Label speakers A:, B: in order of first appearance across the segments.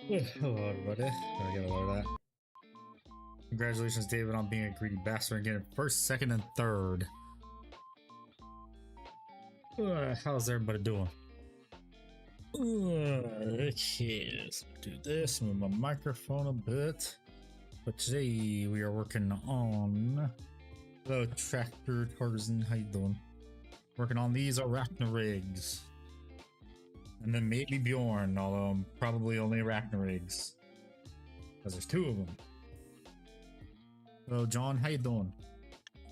A: Hello, everybody. I gotta lower that. Congratulations, David, on being a greedy bastard and getting first, second, and third. How's everybody doing? Okay, let's do this. Move my microphone a bit. But today we are working on. Hello, Tractor Tarzan. How you doing? Working on these Arachni-Rigs. And then maybe Bjorn, although probably only Arachni-Rigs. Because there's two of them. Hello, John. How you doing?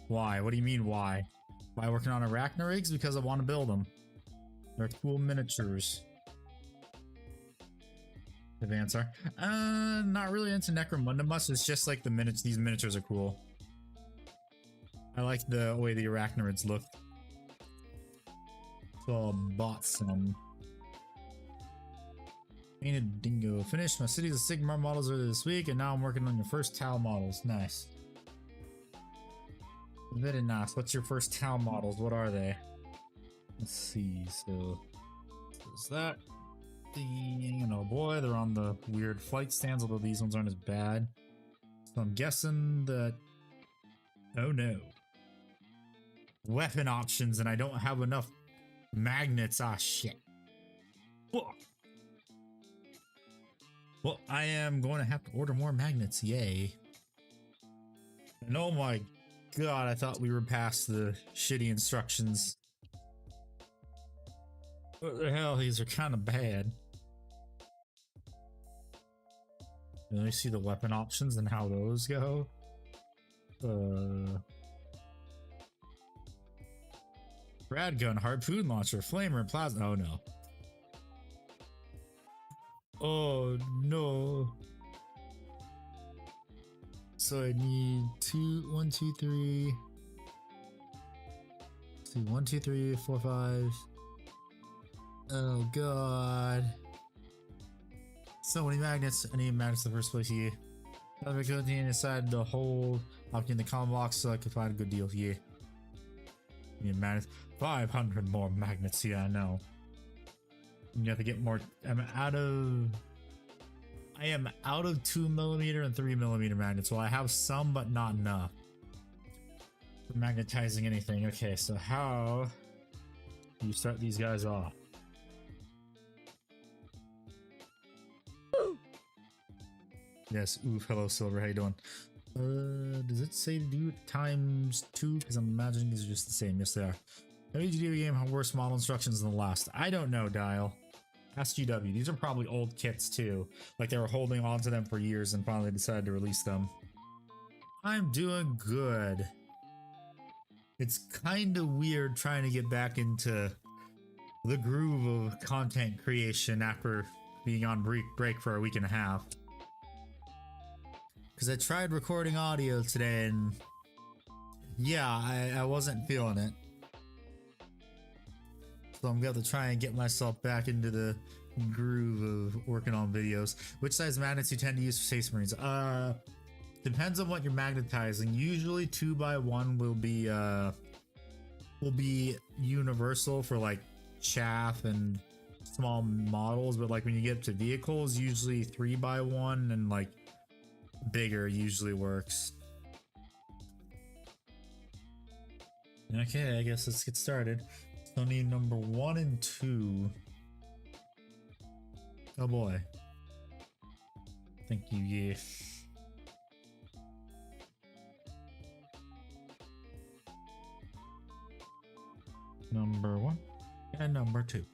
A: Why? What do you mean, why? Why working on Arachni-Rigs? Because I want to build them. They're cool miniatures. Good answer. Not really into Necromunda much. It's just like the minutes. These miniatures are cool. I like the way the Arachni-Rigs look. So I bought some. Painted dingo. Finished my Cities of Sigmar models earlier this week, and now I'm working on your first Tau models. Nice. Very nice. What's your first Tau models? What are they? Let's see. So is that the boy? They're on the weird flight stands, although these ones aren't as bad. So I'm guessing that. Oh no. Weapon options, and I don't have enough magnets. Ah, shit. Fuck. Well, I am going to have to order more magnets. Yay. And oh my god, I thought we were past the shitty instructions. What the hell? These are kind of bad. Let me see the weapon options and how those go. Rad gun, harpoon launcher, flamer, and plasma. Oh no. Oh no. So I need 1, 2, 3. Let's see, 1, 2, 3, 4, 5. Oh god. So many magnets. I need magnets in the first place here. I've been inside the hole, opting in the common box so I can find a good deal here. Need magnets. 500 more magnets here, I know. You have to get more. I am out of 2mm and 3mm magnets. Well, I have some, but not enough for magnetizing anything. Okay, so how do you start these guys off? Yes, oof, hello Silver, how you doing? Does it say to do it ×2? Because I'm imagining these are just the same. Yes, they are. How did you do a game have worse model instructions than the last? I don't know, Dial. Ask GW. These are probably old kits too. Like they were holding on to them for years and finally decided to release them. I'm doing good. It's kind of weird trying to get back into the groove of content creation after being on break for a week and a half. Because I tried recording audio today and yeah, I wasn't feeling it. So I'm going to try and get myself back into the groove of working on videos. Which size magnets you tend to use for Space Marines? Depends on what you're magnetizing. Usually 2x1 will be universal for like chaff and small models, but like when you get to vehicles, usually 3x1 and like bigger usually works. Okay, I guess let's get started. So need number 1 and 2. Oh boy. Thank you, yeah. Number 1 and number 2.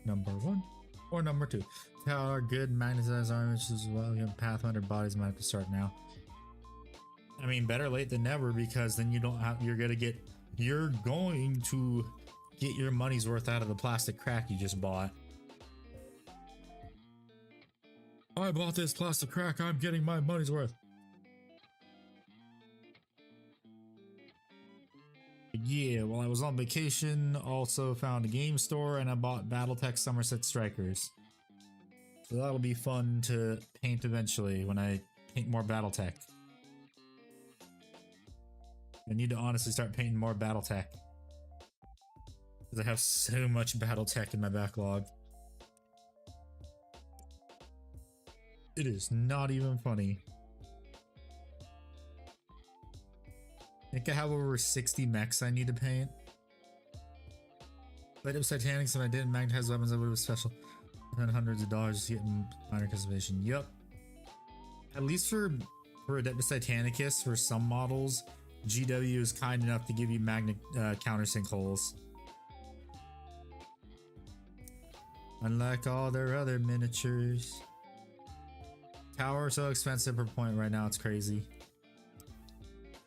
A: Number 1 or number 2. How are good magnetized armors as well? You have Pathfinder bodies might have to start now. I mean, better late than never, because then you don't have. You're going to get your money's worth out of the plastic crack you just bought. I bought this plastic crack. I'm getting my money's worth. Yeah, while I was on vacation, also found a game store and I bought Battletech Somerset Strikers. So that'll be fun to paint eventually when I paint more Battletech. I need to honestly start painting more Battletech. Because I have so much Battletech in my backlog. It is not even funny. I think I have over 60 mechs I need to paint. Light up Titanics and I didn't magnetize weapons, I would have special. And hundreds of dollars to get minor customization. Yup. At least for Adeptus Titanicus, for some models, GW is kind enough to give you magnet counter sinkholes. Unlike all their other miniatures. Tower so expensive per point right now, it's crazy.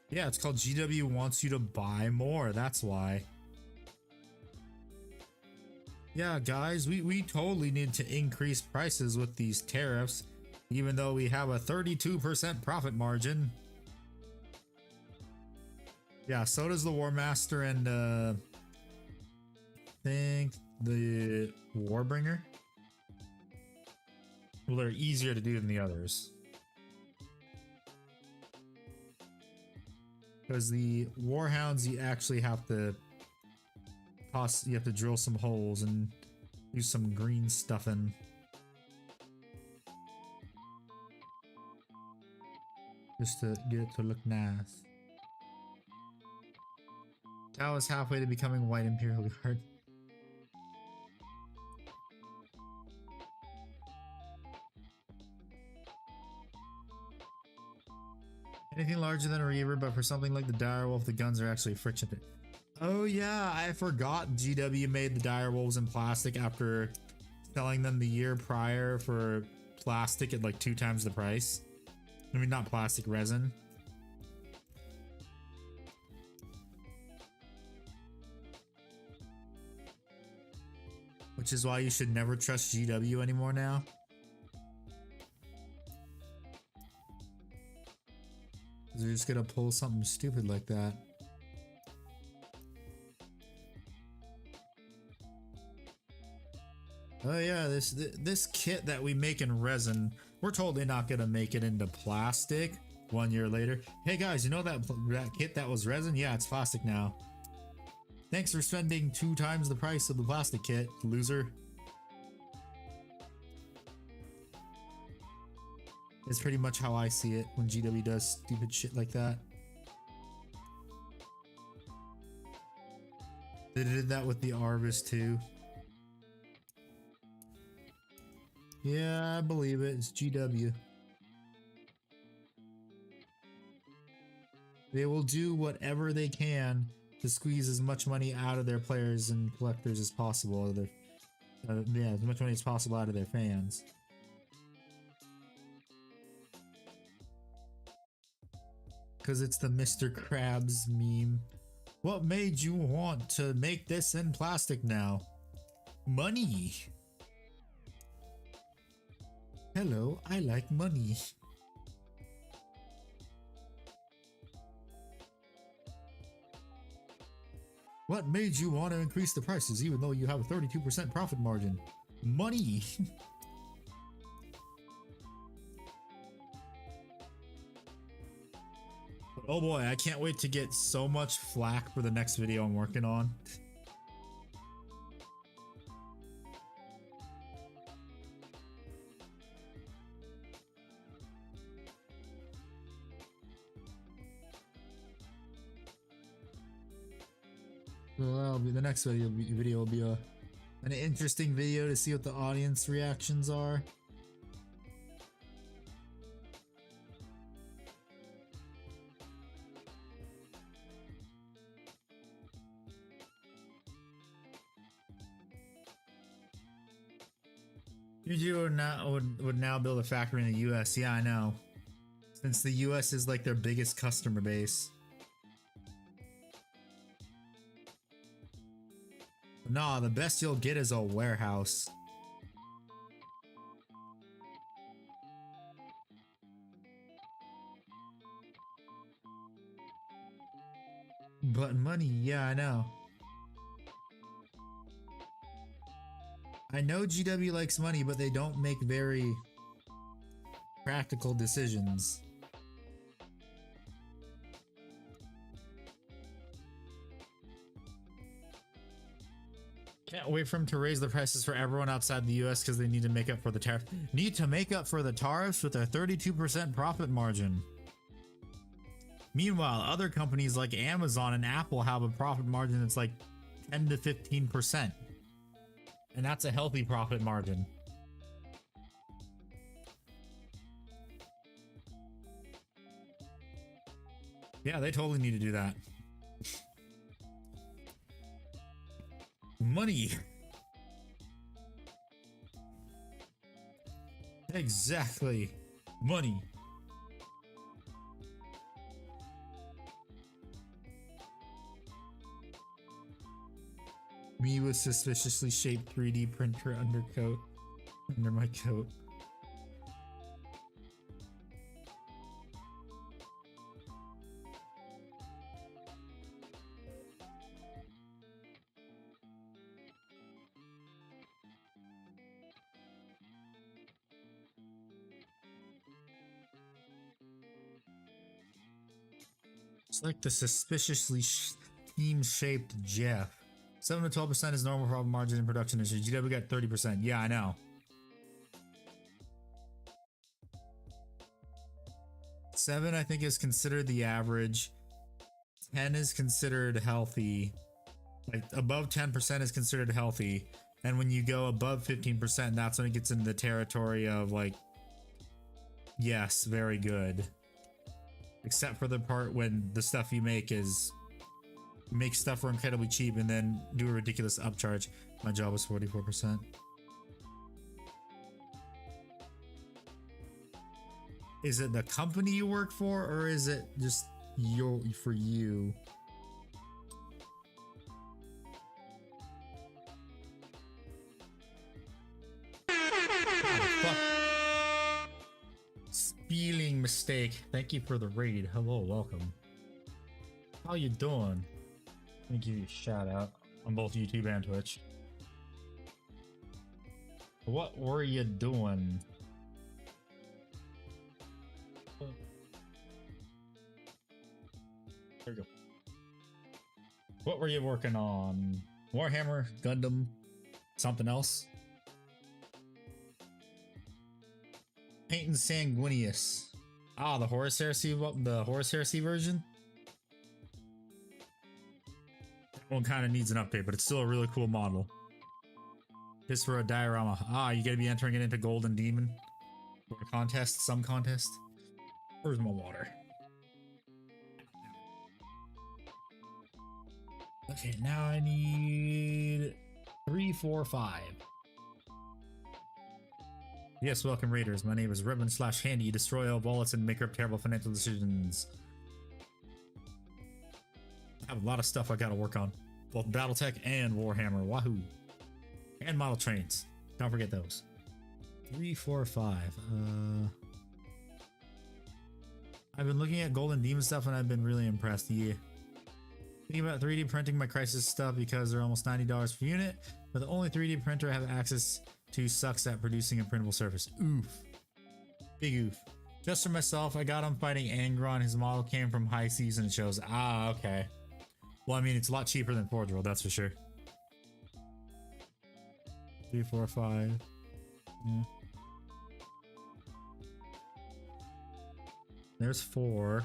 A: Yeah, it's called GW wants you to buy more, that's why. Yeah, guys, we totally need to increase prices with these tariffs, even though we have a 32% profit margin. Yeah, so does the War Master and I think the Warbringer. Well, they're easier to do than the others. Because the Warhounds, you actually have to drill some holes and do some green stuffing. Just to get it to look nice. Tau is halfway to becoming White Imperial Guard. Anything larger than a Reaver, but for something like the Direwolf, the guns are actually friction fit. Oh yeah, I forgot GW made the Direwolves in plastic after selling them the year prior for plastic at like 2 times the price. I mean, not plastic, resin. Which is why you should never trust GW anymore now. They're just gonna pull something stupid like that. Oh yeah, this kit that we make in resin, we're totally not gonna make it into plastic 1 year later. Hey guys, you know that kit that was resin? Yeah, it's plastic now. Thanks for spending 2 times the price of the plastic kit, loser. It's pretty much how I see it when GW does stupid shit like that. They did that with the Arvis too. Yeah, I believe it. It's GW. They will do whatever they can to squeeze as much money out of their players and collectors as possible. Yeah, as much money as possible out of their fans. Because it's the Mr. Krabs meme. What made you want to make this in plastic now? Money. Hello, I like money. What made you want to increase the prices even though you have a 32% profit margin? Money. Oh boy, I can't wait to get so much flack for the next video I'm working on. Well, the next video will be an interesting video to see what the audience reactions are. UG would now build a factory in the US. Yeah, I know. Since the US is like their biggest customer base. Nah, the best you'll get is a warehouse. But money, yeah, I know. I know GW likes money, but they don't make very practical decisions. Can't wait for them to raise the prices for everyone outside the US because they need to make up for the tariff. Need to make up for the tariffs with a 32% profit margin. Meanwhile, other companies like Amazon and Apple have a profit margin that's like 10 to 15%. And that's a healthy profit margin. Yeah, they totally need to do that. Money. Exactly. Money. Me with suspiciously shaped 3D printer undercoat under my coat. Select the suspiciously team-shaped Jeff. 7 to 12% is normal profit margin in production industry. GW got 30%. Yeah, I know. 7, I think, is considered the average. 10 is considered healthy. Like above 10% is considered healthy. And when you go above 15%, that's when it gets into the territory of like, yes, very good. Except for the part when the stuff you make is make stuff for incredibly cheap and then do a ridiculous upcharge. My job was 44%. Is it the company you work for, or is it just for you? Spelling mistake. Thank you for the raid. Hello, welcome. How you doing? Let me give you a shout out on both YouTube and Twitch. What were you doing? There we go. What were you working on? Warhammer, Gundam, something else? Painting Sanguinius. Ah, the Horus Heresy version? That one kind of needs an update, but it's still a really cool model. Just for a diorama. Ah, you gotta be entering it into Golden Demon. For a contest, some contest. Where's my water? Okay, now I need 3, 4, 5. Yes, welcome raiders. My name is Reverend/Handy. Destroy all wallets and make up terrible financial decisions. I have a lot of stuff I gotta work on. Both Battletech and Warhammer. Wahoo. And model trains. Don't forget those. 3, 4, 5. I've been looking at Golden Demon stuff and I've been really impressed. Yeah. Thinking about 3D printing my Crisis stuff because they're almost $90 per unit, but the only 3D printer I have access to sucks at producing a printable surface. Oof. Big oof. Just for myself, I got him fighting Angron. His model came from High Seas and it shows. Ah, okay. Well, I mean, it's a lot cheaper than Forge World, that's for sure. 3, 4, 5. Yeah. There's 4.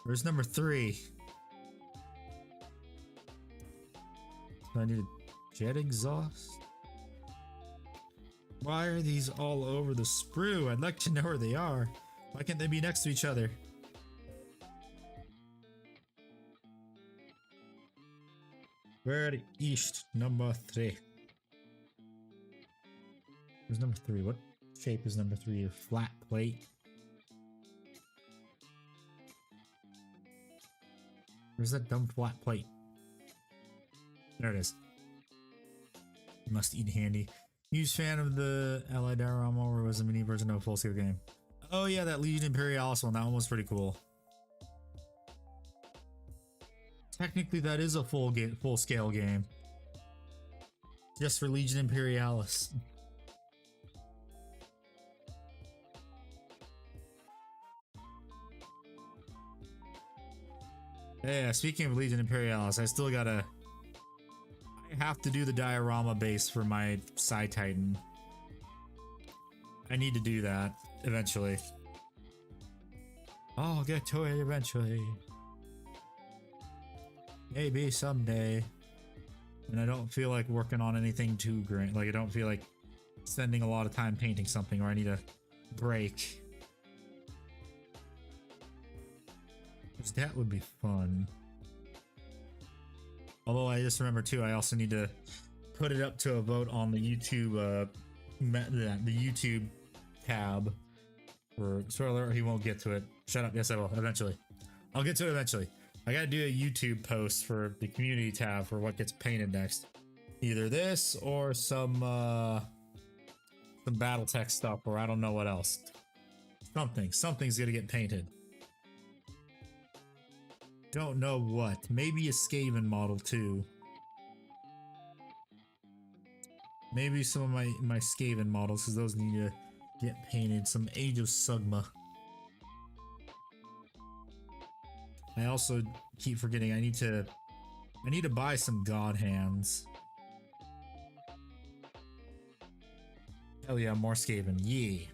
A: Where's number 3? So I need a jet exhaust. Why are these all over the sprue? I'd like to know where they are. Why can't they be next to each other? Where east, number 3. Where's number 3? What shape is number 3? A flat plate. Where's that dumb flat plate? There it is. Must eat handy. Huge fan of the Allied diorama, or was a mini version of a full-scale game? Oh yeah, that Legion Imperialis one. That one was pretty cool. Technically, that is a full-scale game. Just for Legion Imperialis. Yeah, speaking of Legion Imperialis, I have to do the diorama base for my Psy Titan. I need to do that eventually. I'll get to it eventually. Maybe someday. And I don't feel like working on anything too great. Like, I don't feel like spending a lot of time painting something, or I need a break. Because that would be fun. Although I just remember too, I also need to put it up to a vote on the YouTube, the YouTube tab. For spoiler alert, he won't get to it. Shut up. Yes, I will eventually. I'll get to it eventually. I gotta do a YouTube post for the community tab for what gets painted next. Either this or some BattleTech stuff, or I don't know what else. Something's gonna get painted. Don't know what. Maybe a Skaven model too. Maybe some of my Skaven models, because those need to get painted. Some Age of Sigma. I also keep forgetting I need to buy some God Hands. Hell yeah, more Skaven. Yeah.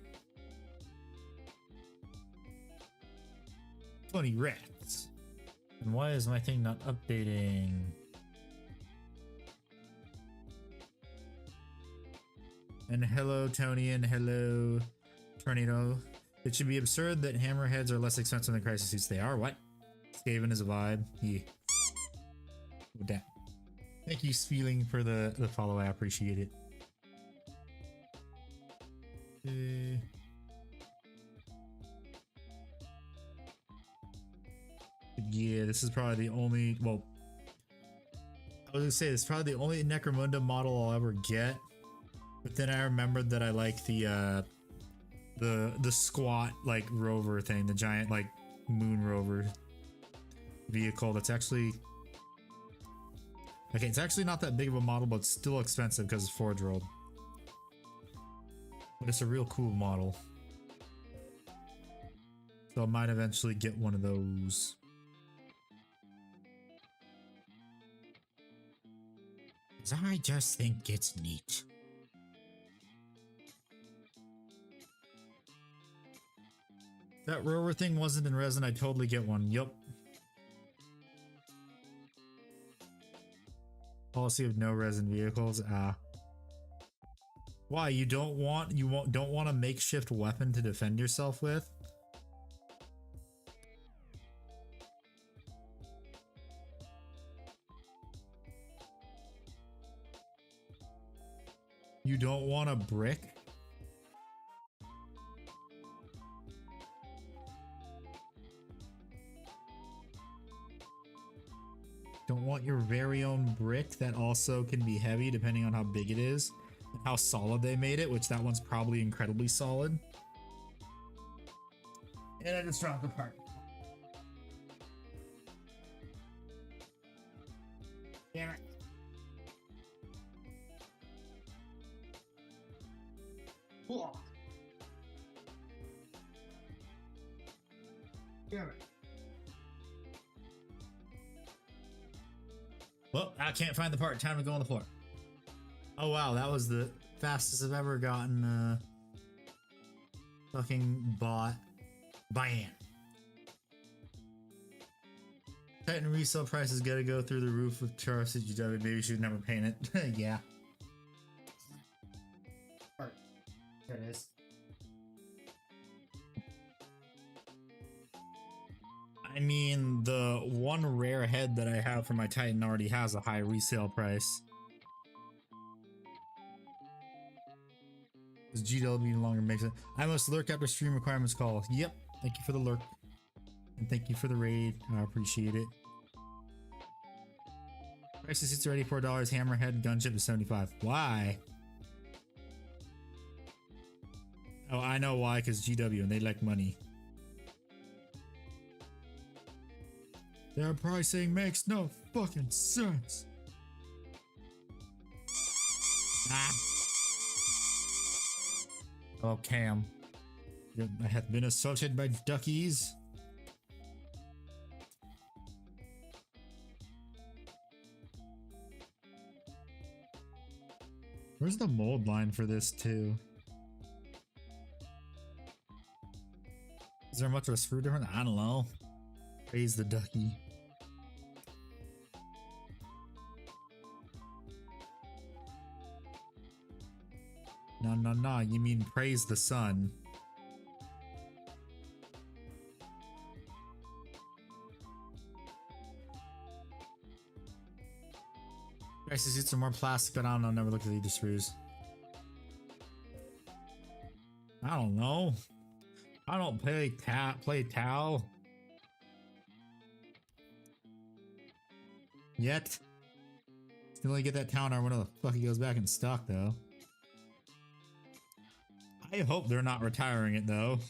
A: 20 rats. And why is my thing not updating? And hello, Tony, and hello, Tornado. It should be absurd that hammerheads are less expensive than crisis suits. They are. What? Skaven is a vibe. Yeah. With that. Thank you, Feeling, for the follow. I appreciate it. Yeah, this is probably the only. Well, I was gonna say this is probably the only Necromunda model I'll ever get. But then I remembered that I like the squat like rover thing, the giant like moon rover vehicle. That's actually okay. It's actually not that big of a model, but it's still expensive because it's 4-year-old. But it's a real cool model, so I might eventually get one of those. 'Cause I just think it's neat. That rover thing wasn't in resin, I'd totally get one. Yup. Policy of no resin vehicles. Why? You don't want a makeshift weapon to defend yourself with? You don't want a brick? Don't want your very own brick that also can be heavy depending on how big it is and how solid they made it, which that one's probably incredibly solid. And I just dropped the part. Damn it. Damn it. Well, I can't find the part. Time to go on the floor. Oh wow, that was the fastest I've ever gotten fucking bought. Bam. Titan resale prices gotta go through the roof with Charles GW. Maybe you should never paint it. Yeah. Alright. There it is. I mean, the one rare head that I have for my Titan already has a high resale price. Does GW no longer makes it? I must lurk after stream requirements call. Yep. Thank you for the lurk. And thank you for the raid. I appreciate it. Price of suits are $84. Hammerhead gunship is $75. Why? Oh, I know why, because GW and they like money. Their pricing makes no fucking sense. Ah. Oh, Cam. I have been assaulted by duckies. Where's the mold line for this too? Is there much of a screw difference? I don't know. Praise the ducky. No, you mean praise the sun. Prices get some more plastic, but I don't know, never looked at the screws. I don't know. I don't play Tau. Yet. Still only get that town or when the fuck he goes back in stock though. I hope they're not retiring it though.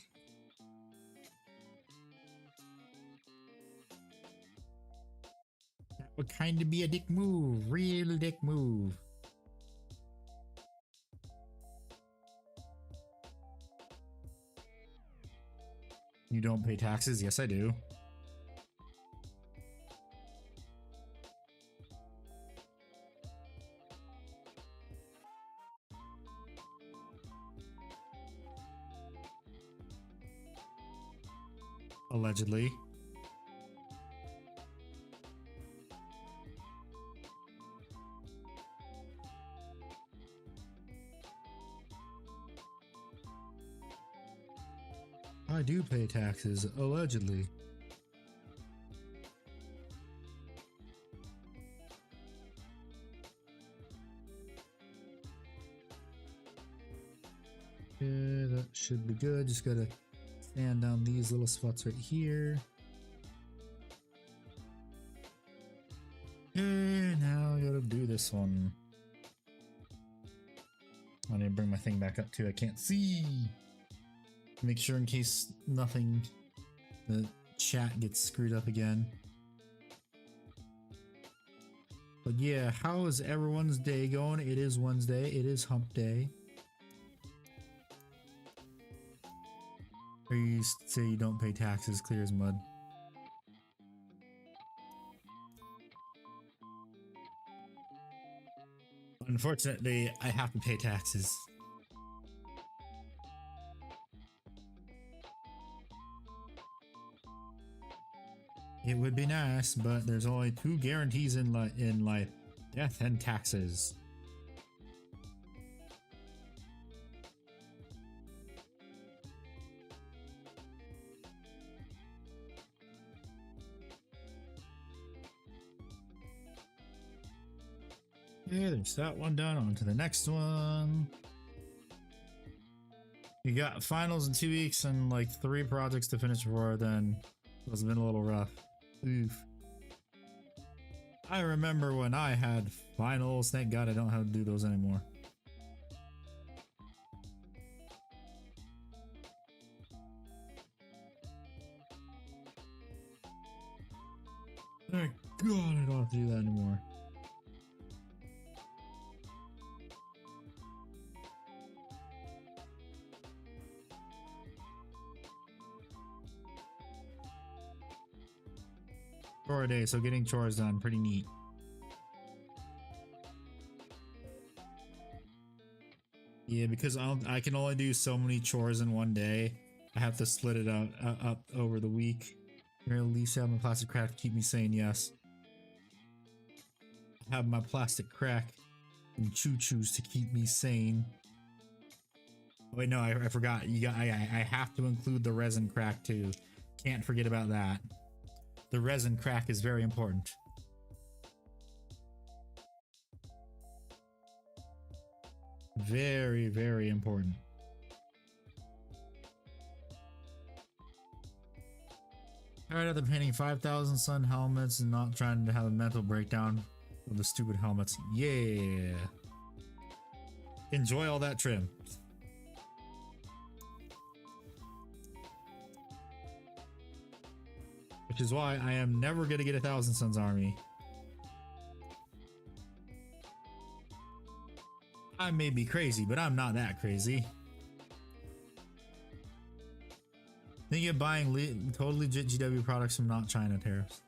A: That would kind of be a dick move. Real dick move. You don't pay taxes? Yes, I do. Allegedly. I do pay taxes, allegedly. Yeah, that should be good. Just gotta sand down these little spots right here. And now I gotta do this one. I need to bring my thing back up too. I can't see. Make sure in case nothing, the chat gets screwed up again. But yeah, how is everyone's day going? It is Wednesday. It is hump day. Or you say you don't pay taxes, clear as mud. Unfortunately, I have to pay taxes. It would be nice, but there's only two guarantees in life: death and taxes. Yeah, there's that one done. On to the next one. You got finals in 2 weeks and like 3 projects to finish before then. It's been a little rough. Oof. I remember when I had finals. Thank God I don't have to do those anymore. Thank God I don't have to do that anymore. Chore a day, so getting chores done, pretty neat. Yeah, because I can only do so many chores in one day. I have to split it out up over the week. You're at least have my plastic crack to keep me sane. Yes, I have my plastic crack and choo-choos to keep me sane. Wait, no, I forgot. I have to include the resin crack too. Can't forget about that. The resin crack is very important. Very, very important. Tired after painting 5,000 sun helmets and not trying to have a mental breakdown of the stupid helmets. Yeah. Enjoy all that trim. Which is why I am never going to get a 1,000 Suns army. I may be crazy, but I'm not that crazy. Think of buying totally legit GW products from not China tariffs.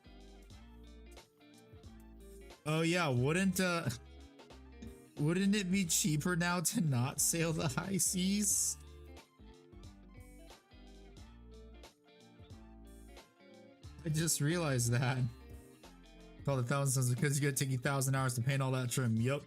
A: Oh yeah, wouldn't Wouldn't it be cheaper now to not sail the high seas? I just realized that. Call it 1,000 tons because you gotta take you 1,000 hours to paint all that trim. Yup.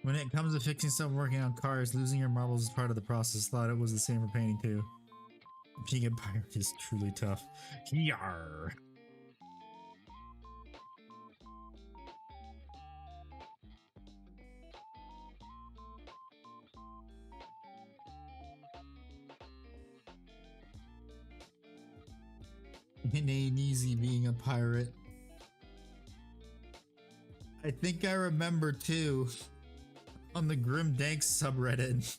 A: When it comes to fixing stuff working on cars, losing your marbles is part of the process. Thought it was the same for painting too. Being a pirate is truly tough. Yarr. It ain't easy being a pirate. I think I remember too, on the Grim Dank subreddit,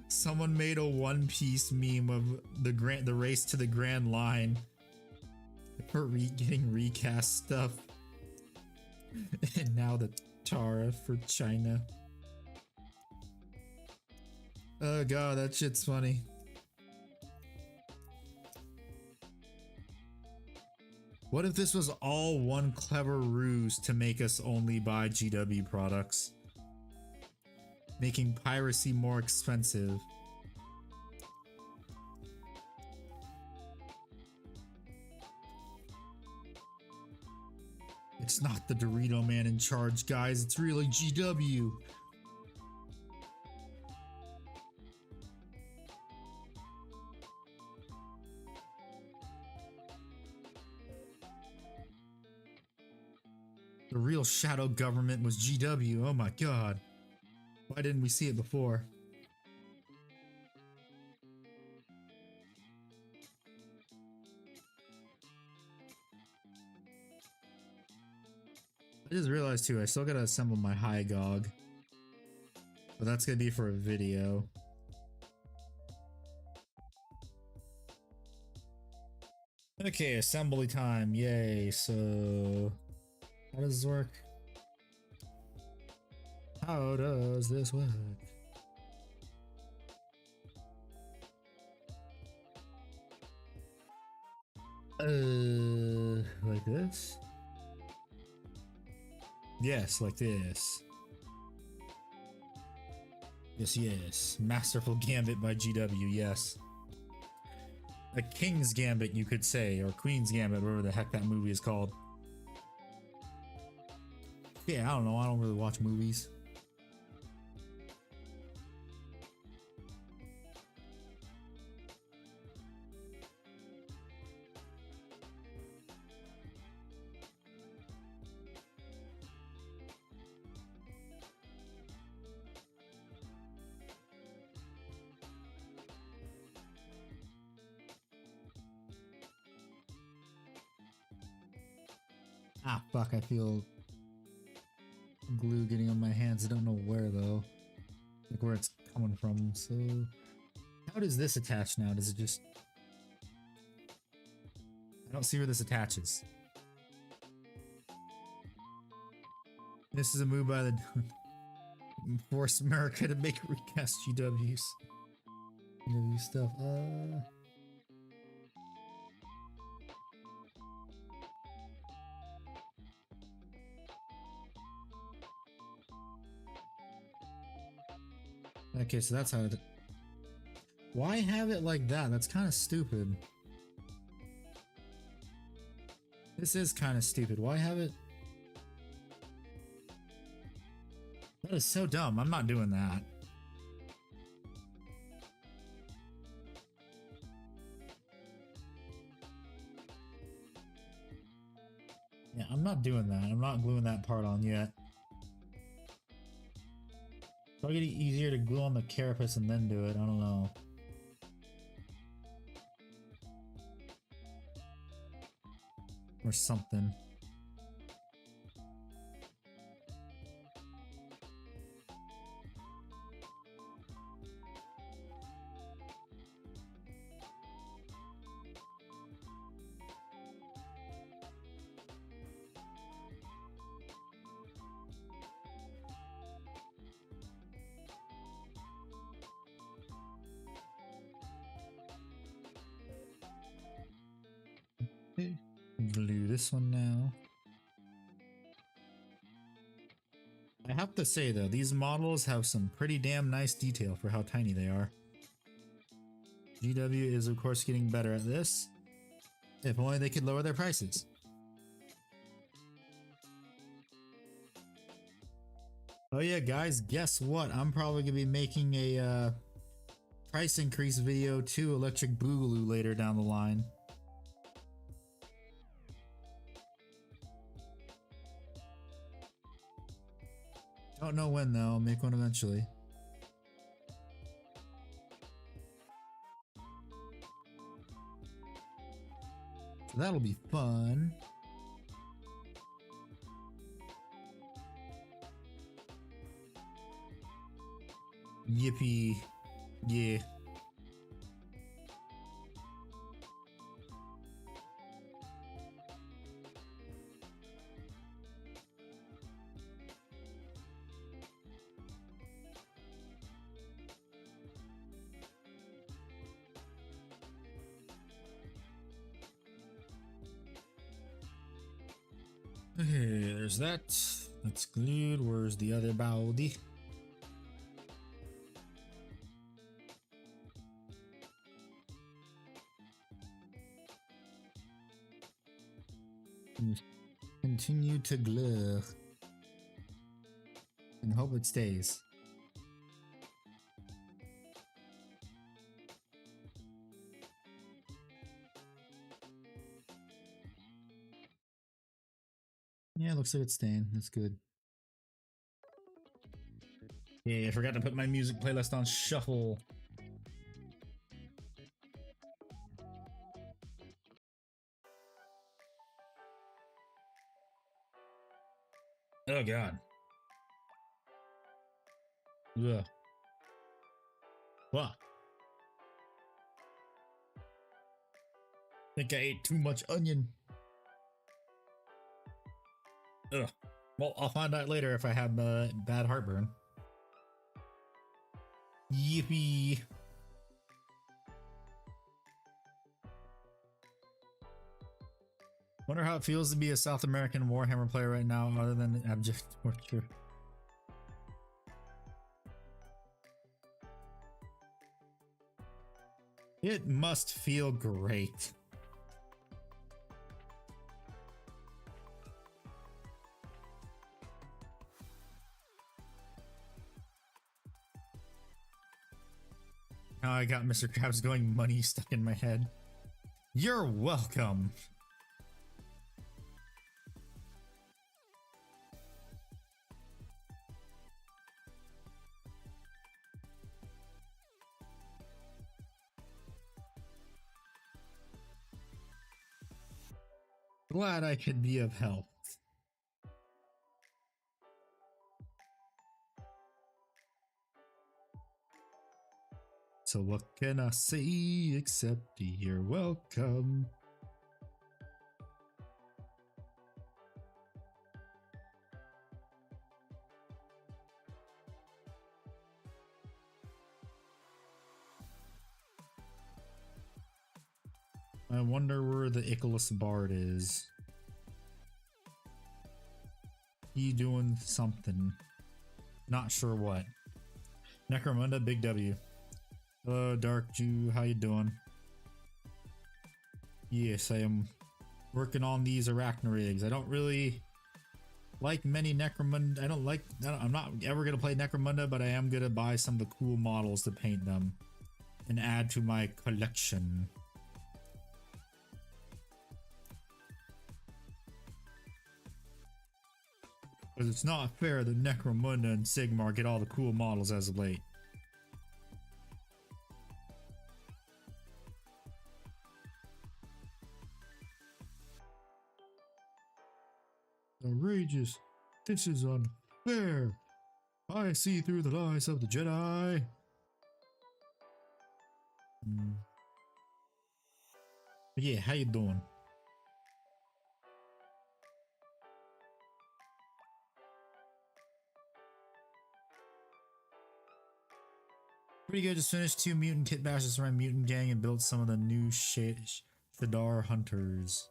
A: someone made a One Piece meme of the race to the Grand Line for getting recast stuff, and now the Tara for China. Oh god, that shit's funny. What if this was all one clever ruse to make us only buy GW products? Making piracy more expensive. It's not the Dorito man in charge, guys. It's really GW. The real shadow government was GW. Oh my god. Why didn't we see it before? I just realized too, I still gotta assemble my high gog. But that's gonna be for a video. Okay, assembly time. Yay. So how does this work? How does this work? Like this? Yes, like this. Yes, yes. Masterful Gambit by GW, yes. A King's Gambit, you could say, or Queen's Gambit, whatever the heck that movie is called. Yeah, I don't know, I don't really watch movies. Ah, fuck, I feel glue getting on my hands. I don't know where though. Like where it's coming from. So how does this attach now? Does it just... I don't see where this attaches. This is a move by the... Force America to make recast GWs. GW stuff. Okay, so that's how it... Why have it like that? That's kind of stupid. This is kind of stupid. Why have it... That is so dumb. I'm not doing that. Yeah, I'm not doing that. I'm not gluing that part on yet. Probably get it easier to glue on the carapace and then do it. I don't know. Or something. glue this one now. I have to say though, these models have some pretty damn nice detail for how tiny they are. GW is of course getting better at this. If only they could lower their prices. Oh yeah, guys, guess what? I'm probably gonna be making a price increase video to Electric Boogaloo later down the line. Don't know when though, I'll make one eventually. So that'll be fun. Yippee. Yeah. Okay, there's that. That's glued. Where's the other body? Continue to glue. And hope it stays. Yeah, looks like it's staying. That's good. Yeah, I forgot to put my music playlist on shuffle. Oh god. Ugh. What? Think I ate too much onion. Ugh. Well, I'll find out later if I have bad heartburn. Yippee. Wonder how it feels to be a South American Warhammer player right now, other than abject torture. It must feel great. Now I got Mr. Krabs going money stuck in my head. You're welcome. Glad I could be of help. So what can I say except you're welcome? I wonder where the Icarus Bard is. He doing something. Not sure what. Necromunda, big W. Hello, Dark Jew. How you doing? Yes, I am working on these Arachni-Rigs. I don't really like many Necromunda. I'm not ever going to play Necromunda, but I am going to buy some of the cool models to paint them and add to my collection. Because it's not fair that Necromunda and Sigmar get all the cool models as of late. Outrageous. This is unfair. I see through the lies of the Jedi. But yeah, how you doing? Pretty good. Just finished 2 mutant kit bashes for my mutant gang and built some of the new Shadar hunters.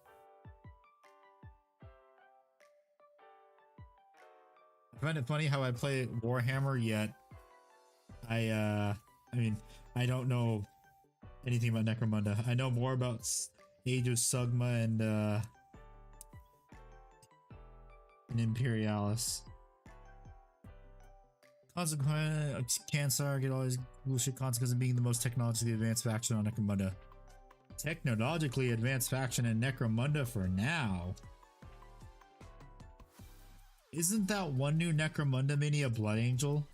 A: I find it funny how I play Warhammer, yet I mean, I don't know anything about Necromunda. I know more about Age of Sigma and Imperialis. Consequently, Cansar get all these bullshit consequences of being the most technologically advanced faction on Necromunda. Technologically advanced faction in Necromunda for now. Isn't that one new Necromunda mini a Blood Angel?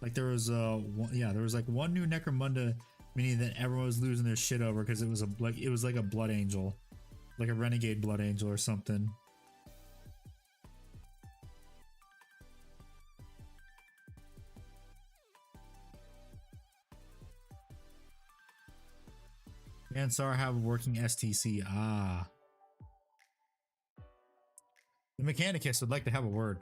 A: Like there was there was like one new Necromunda mini that everyone was losing their shit over because it was like a Blood Angel, like a Renegade Blood Angel or something. Ansar have a working STC. Ah. The Mechanicus would like to have a word.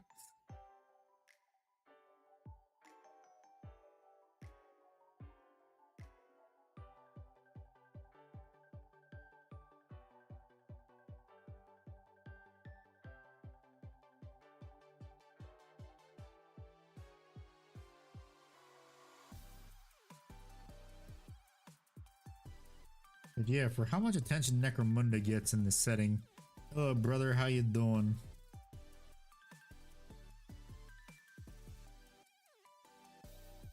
A: But yeah, for how much attention Necromunda gets in this setting. Hello, brother, how you doing?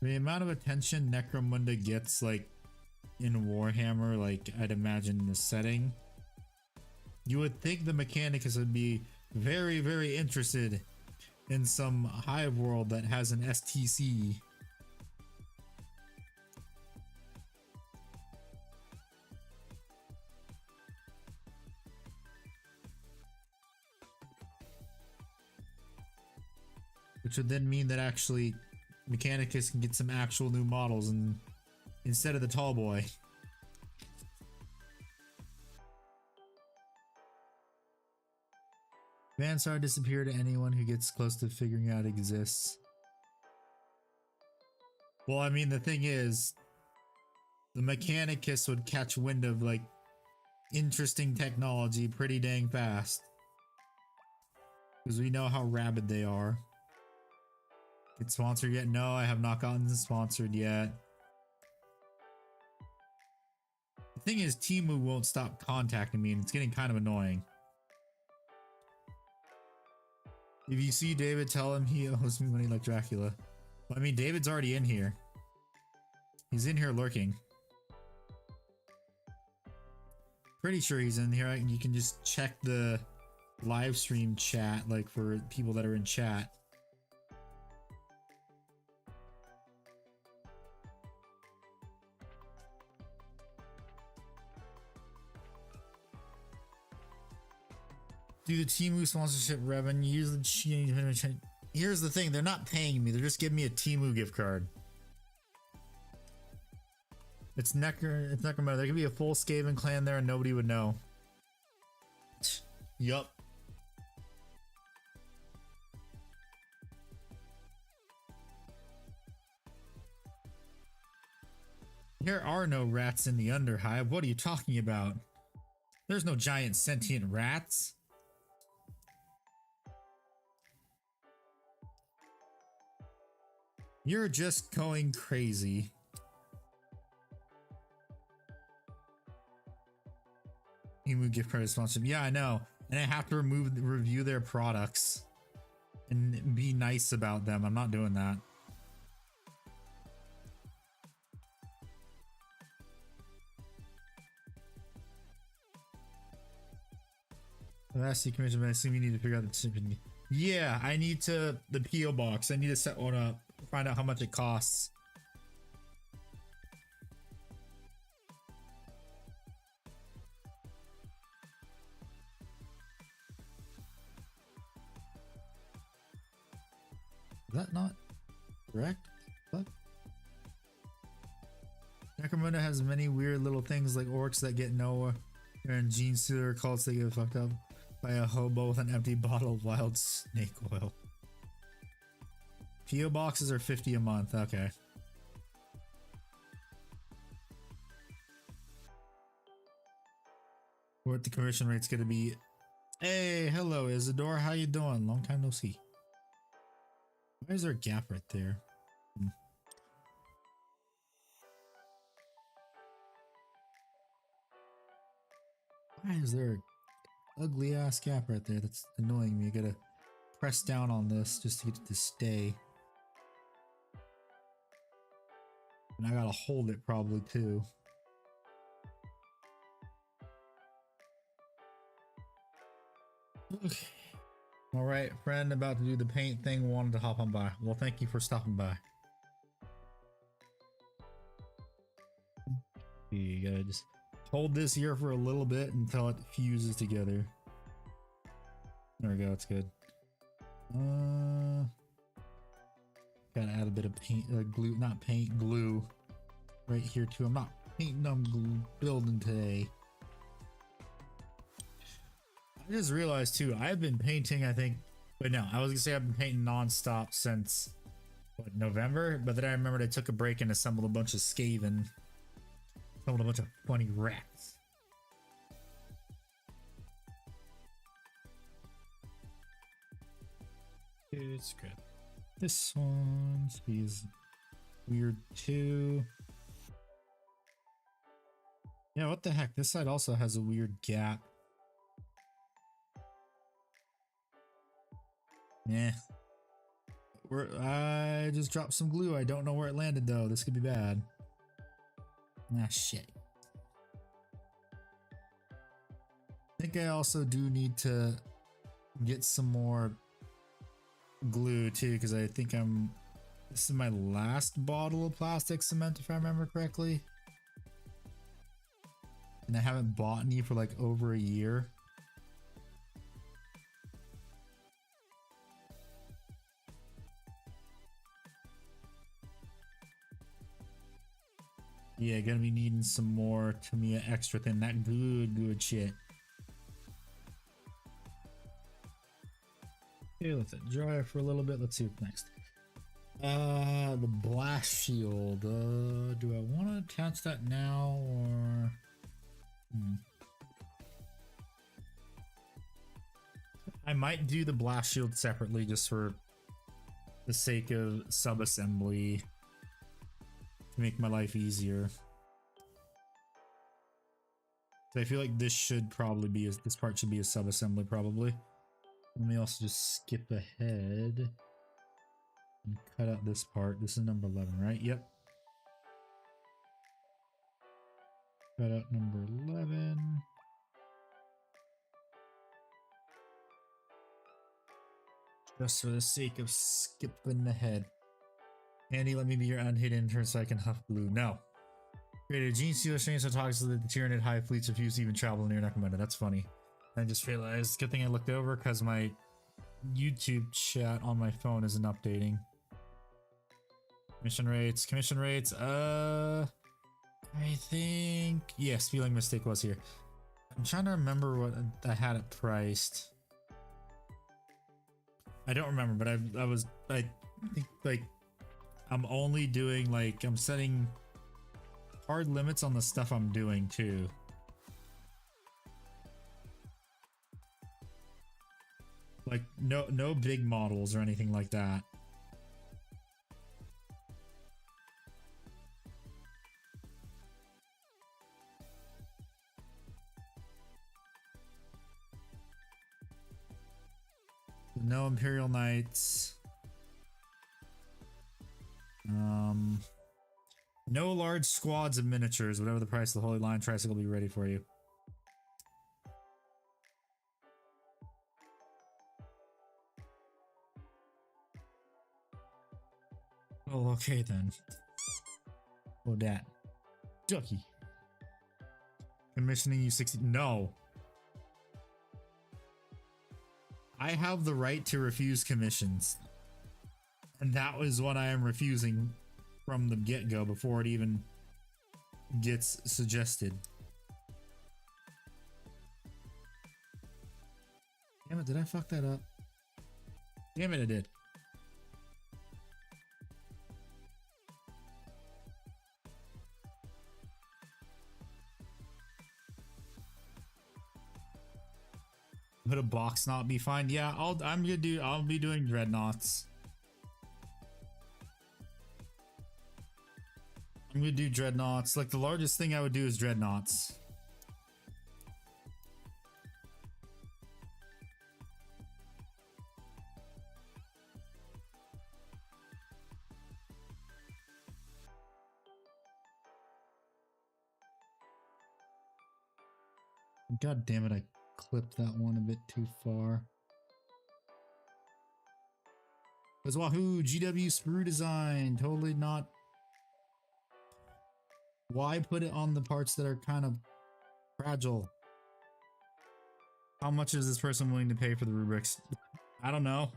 A: The amount of attention Necromunda gets, like, in Warhammer, like, I'd imagine in this setting, you would think the Mechanicus would be very, very interested in some hive world that has an STC. Which would then mean that actually Mechanicus can get some actual new models and instead of the tall boy. Vansar disappear to anyone who gets close to figuring out exists. Well, I mean, the thing is, the Mechanicus would catch wind of like interesting technology pretty dang fast. Because we know how rabid they are. Get sponsored yet? No, I have not gotten sponsored yet. The thing is, Temu won't stop contacting me and it's getting kind of annoying. If you see David, tell him he owes me money like Dracula. Well, I mean, David's already in here. He's in here lurking. Pretty sure he's in here. You can just check the live stream chat, like for people that are in chat. Do the Temu sponsorship revenue. Here's the thing, they're not paying me, they're just giving me a Temu gift card. It's Necromunda. There could be a full Skaven clan there and nobody would know. Yup. There are no rats in the Underhive. What are you talking about? There's no giant sentient rats. You're just going crazy. Temu gift card sponsorship. Yeah, I know. And I have to review their products and be nice about them. I'm not doing that. I've asked you commission, but I assume you need to figure out the shipping. Yeah, I need to the PO box. I need to set one up. Find out how much it costs. Is that not correct? What? Necromunda has many weird little things like orcs that get nowhere and gene stealer cults that get fucked up by a hobo with an empty bottle of wild snake oil. PO boxes are 50 a month. Okay. What the commission rate's gonna be? Hey, hello Isidore, how you doing? Long time no see. Why is there a gap right there? Why is there an ugly ass gap right there? That's annoying me. I gotta press down on this just to get it to stay. And I gotta hold it probably too. Okay. Alright, friend, about to do the paint thing, wanted to hop on by. Well, thank you for stopping by. You gotta just hold this here for a little bit until it fuses together. There we go, it's good. Gotta add a bit of paint, glue, not paint, glue right here too. I'm not painting, I'm building today. I just realized too, I've been painting, I think, but no, I was gonna say I've been painting non-stop since, what, November? But then I remembered I took a break and assembled a bunch of Skaven. Assembled a bunch of funny rats. It's good. This one, he's weird too. Yeah, what the heck? This side also has a weird gap. Yeah. I just dropped some glue. I don't know where it landed though. This could be bad. Ah, shit. I think I also do need to get some more glue too, because I think this is my last bottle of plastic cement if I remember correctly. And I haven't bought any for like over a year. Yeah, gonna be needing some more Tamiya extra thin. That good shit. Okay, let it dry for a little bit. Let's see what's next. The blast shield. Do I want to attach that now or? I might do the blast shield separately just for the sake of sub-assembly. To make my life easier. So I feel like this should probably be, this part should be a sub-assembly probably. Let me also just skip ahead and cut out this part. This is number 11, right? Yep. Cut out number 11. Just for the sake of skipping ahead. Andy, let me be your unhidden intern so I can huff glue. No. Created a gene stealer strange so talks so that the Tyranid high fleets refuse to even travel near Necromunda. That's funny. I just realized, good thing I looked over because my YouTube chat on my phone isn't updating. Commission rates, I think, yes, spelling mistake was here. I'm trying to remember what I had it priced. I don't remember, but I think like I'm only doing like, I'm setting hard limits on the stuff I'm doing too. Like no big models or anything like that. No Imperial Knights. No large squads of miniatures. Whatever the price of the Holy Lion Tricycle will be ready for you. Oh, okay then. Oh, that. Ducky. Commissioning you 60. No. I have the right to refuse commissions. And that was what I am refusing from the get-go before it even gets suggested. Damn it, did I fuck that up? Damn it, I did. Would a box not be fine? Yeah, I'll be doing dreadnoughts. I'm gonna do dreadnoughts. Like the largest thing I would do is dreadnoughts. God damn it, I clipped that one a bit too far. Because wahoo, GW sprue design, totally not. Why put it on the parts that are kind of fragile? How much is this person willing to pay for the rubrics? I don't know.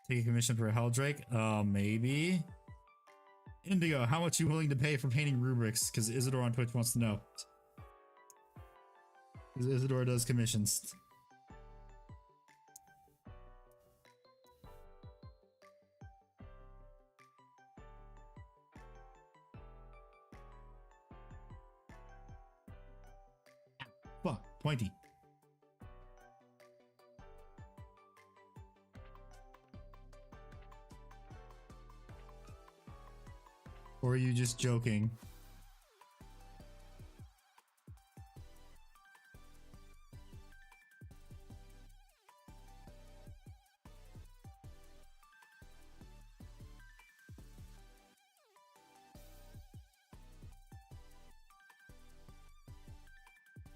A: Take a commission for a Helldrake? Maybe. Indigo, how much are you willing to pay for painting rubrics? Because Isidore on Twitch wants to know. Because Isidore does commissions. Fuck, pointy. Or are you just joking?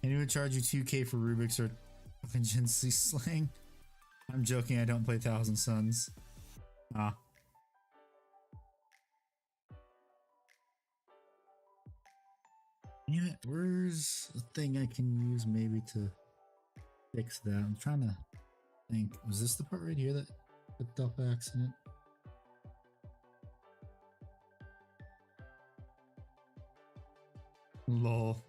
A: Anyone would charge you 2K for Rubik's or contingency slang? I'm joking, I don't play Thousand Suns. Ah. Damn it, where's the thing I can use maybe to fix that? I'm trying to think. Was this the part right here that flipped off by accident? Lol.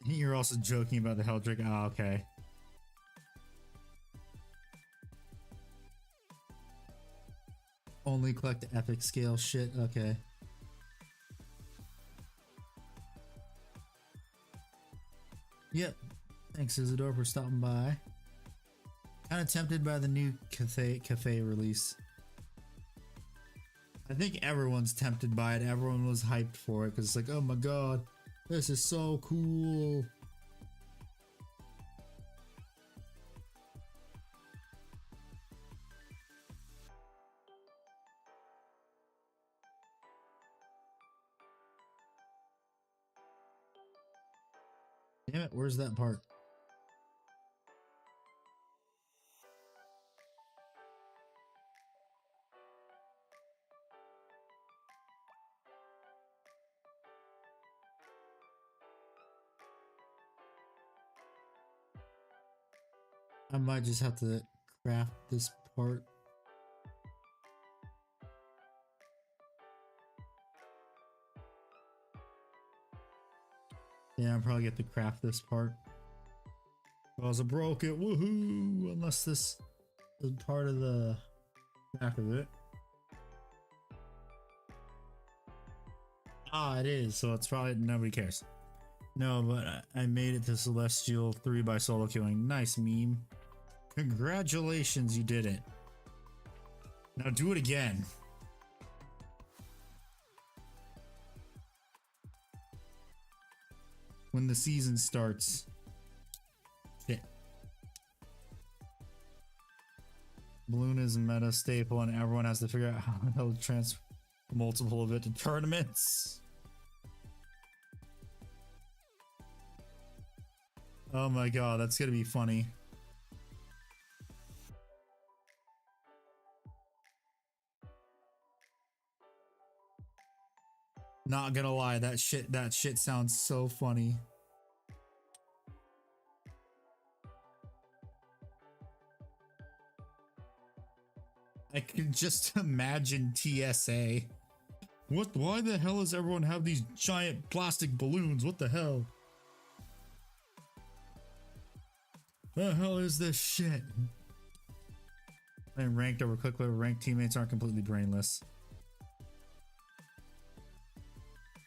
A: You're also joking about the Helldrake. Oh, okay. Only collect epic scale shit. Okay. Yep. Thanks, Isidore, for stopping by. Kind of tempted by the new cafe release. I think everyone's tempted by it. Everyone was hyped for it because it's like, oh my god, this is so cool. Damn it, where's that part? I might just have to craft this part. Yeah, I'll probably get to craft this part. Because I broke it, woohoo! Unless this is part of the back of it. Ah, it is, so it's probably nobody cares. No, but I made it to Celestial 3 by solo queuing. Nice meme. Congratulations, you did it. Now do it again. When the season starts. Shit. Balloon is a meta staple and everyone has to figure out how the hell to transfer multiple of it to tournaments. Oh my god, that's gonna be funny. Not gonna lie, that shit sounds so funny. I can just imagine TSA. Why the hell does everyone have these giant plastic balloons? What the hell? The hell is this shit? And ranked over quickly, ranked teammates aren't completely brainless.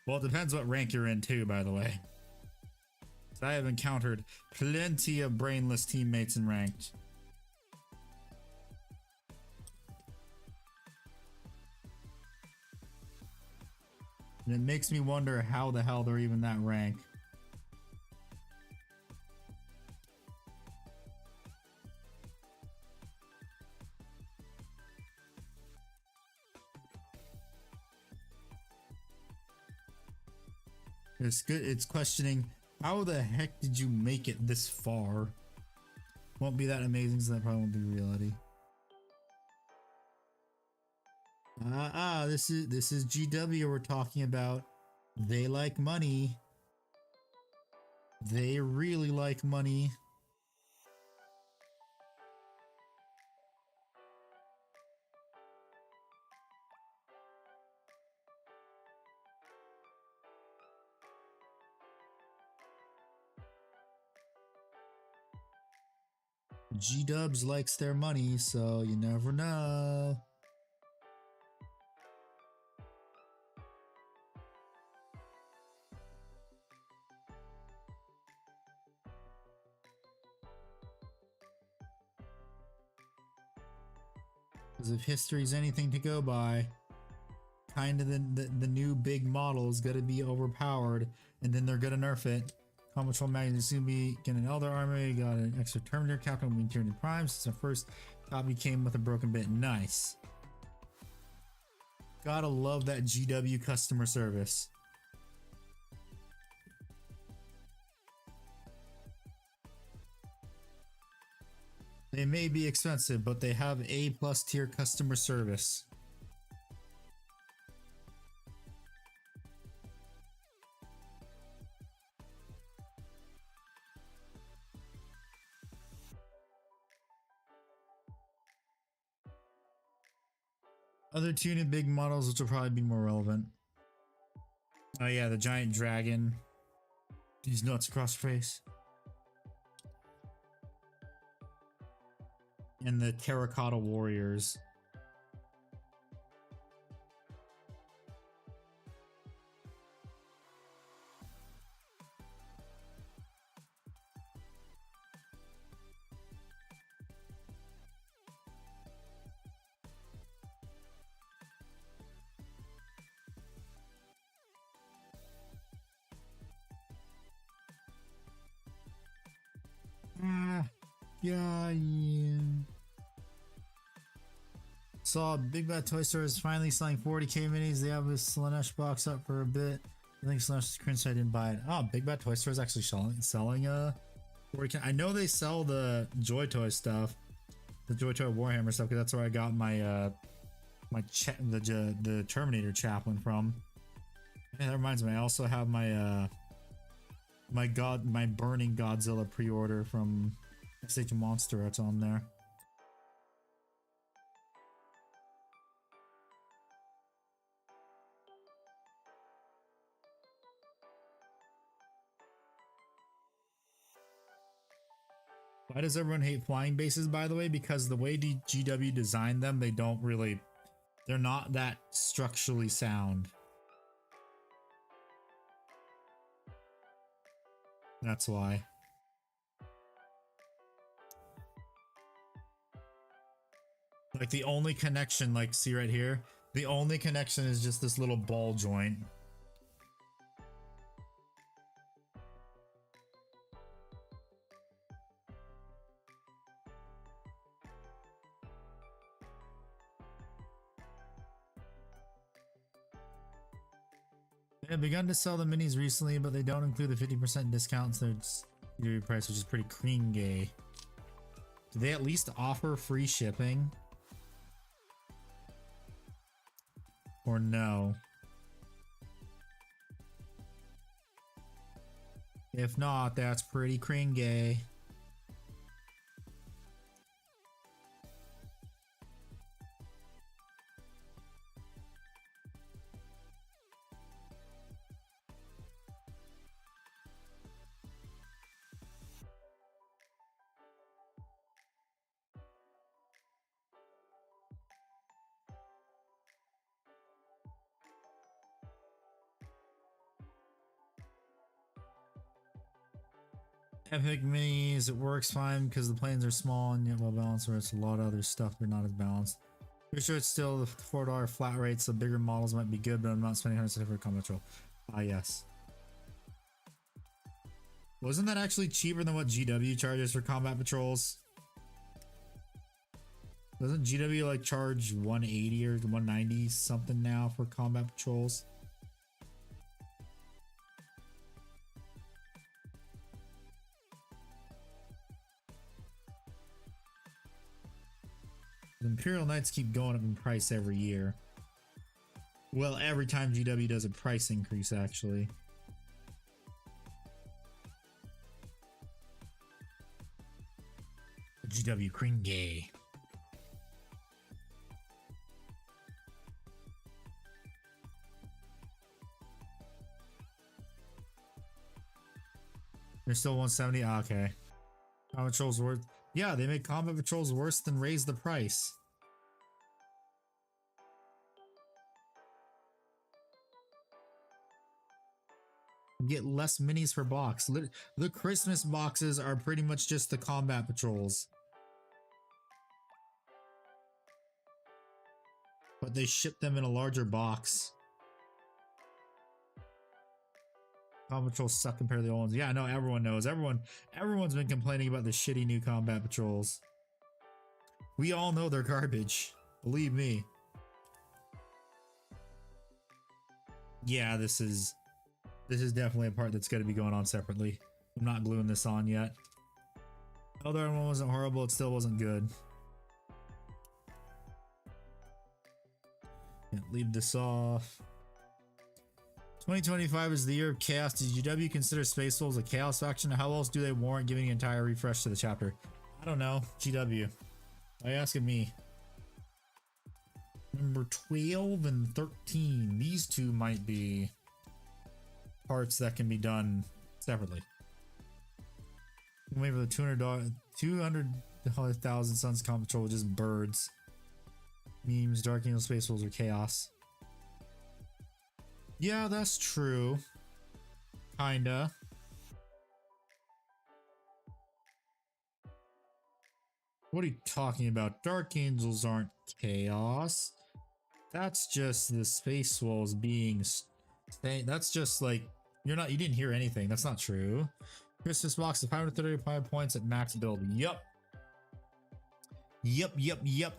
A: Well, it depends what rank you're in too, by the way. I have encountered plenty of brainless teammates in ranked. And it makes me wonder how the hell they're even that rank. It's good. It's questioning how the heck did you make it this far? Won't be that amazing, so that probably won't be reality. This is GW we're talking about. They like money. They really like money. G-Dubs likes their money, so you never know. Because if history's anything to go by, kind of the new big model is going to be overpowered, and then they're going to nerf it. Combat Patrol Magazine soon be getting an Elder Armor. You got an extra Terminator Captain when Tyranny Prime. Since our first copy came with a broken bit. Nice. Gotta love that GW customer service. They may be expensive, but they have A+ tier customer service. Other two new big models, which will probably be more relevant. Oh yeah, the giant dragon. These nuts across the face. And the terracotta warriors. Yeah. Saw Big Bad Toy Store is finally selling 40k minis. They have this Slanesh box up for a bit. I think Slanesh is cringe, so I didn't buy it. Oh, Big Bad Toy Store is actually selling 40k. I know they sell the Joy Toy stuff, the Joy Toy Warhammer stuff, because that's where I got my the Terminator chaplain from. Yeah, that reminds me, I also have my my Burning Godzilla pre-order from Stage of Monster. It's on there. Why does everyone hate flying bases, by the way? Because the way GW designed them, they're not that structurally sound. That's why. Like the only connection, like see right here, the only connection is just this little ball joint. They have begun to sell the minis recently, but they don't include the 50% discounts. Their price, which is pretty cringy. Do they at least offer free shipping? Or no? If not, that's pretty cringy. Epic minis, it works fine because the planes are small and yet well balanced, where it's a lot of other stuff they're not as balanced. Pretty sure it's still the $4 flat rate, so bigger models might be good, but I'm not spending $160 for a combat patrol. Ah, yes. Wasn't that actually cheaper than what GW charges for combat patrols? Doesn't GW like charge 180 or 190 something now for combat patrols? The Imperial Knights keep going up in price every year. Well, every time GW does a price increase, actually. GW Kringe. They're still 170. Ah, okay. Combat patrols worth. Yeah, they make combat patrols worse than raise the price. Get less minis per box. The Christmas boxes are pretty much just the combat patrols. But they ship them in a larger box. Combat patrols suck compared to the old ones. Yeah, I know, everyone knows. Everyone's been complaining about the shitty new combat patrols. We all know they're garbage. Believe me. Yeah, this is definitely a part that's going to be going on separately. I'm not gluing this on yet. The other one wasn't horrible, it still wasn't good. Can't leave this off. 2025 is the year of chaos. Did GW consider Space Wolves a chaos faction? How else do they warrant giving an entire refresh to the chapter? I don't know. GW. Why are you asking me? Number 12 and 13. These two might be parts that can be done separately. Wait for the $200,000 Suns combat patrol with just birds. Memes, Dark Angel, Space Wolves, or chaos. Yeah, that's true. Kinda. What are you talking about? Dark Angels aren't chaos. That's just the Space Wolves being... That's just like... You didn't hear anything. That's not true. Christmas box of 535 points at max build. Yup. Yup.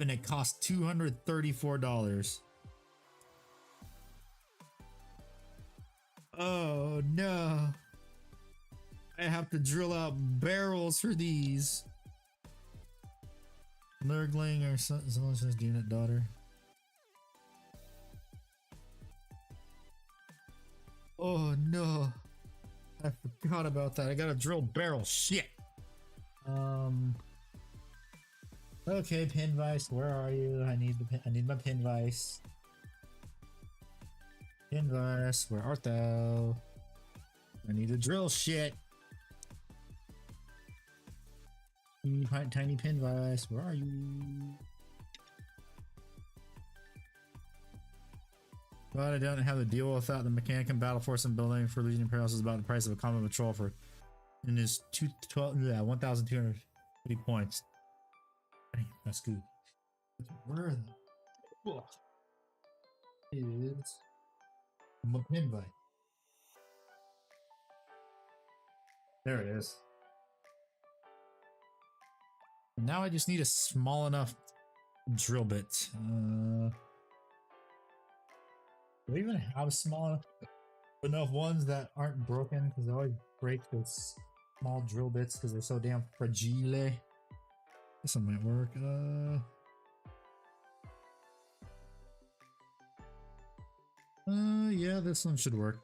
A: And it costs $234. Oh no. I have to drill out barrels for these. Lurgling or someone says unit daughter. Oh no. I forgot about that. I gotta drill barrels. Shit. Okay, pin vice, where are you? I need my pin vice. Pin vice, where art thou? I need to drill shit. Tiny pin vice, where are you? But I don't have to deal with that. The mechanic and battle force and building for Legion Imperials is about the price of a combat patrol for and is 1,250 points. Dang, that's good. Where is my pin vice? There it is. Now I just need a small enough drill bit. Do I even have small enough ones that aren't broken? Because I always break those small drill bits because they're so damn fragile. This one might work. Yeah, this one should work.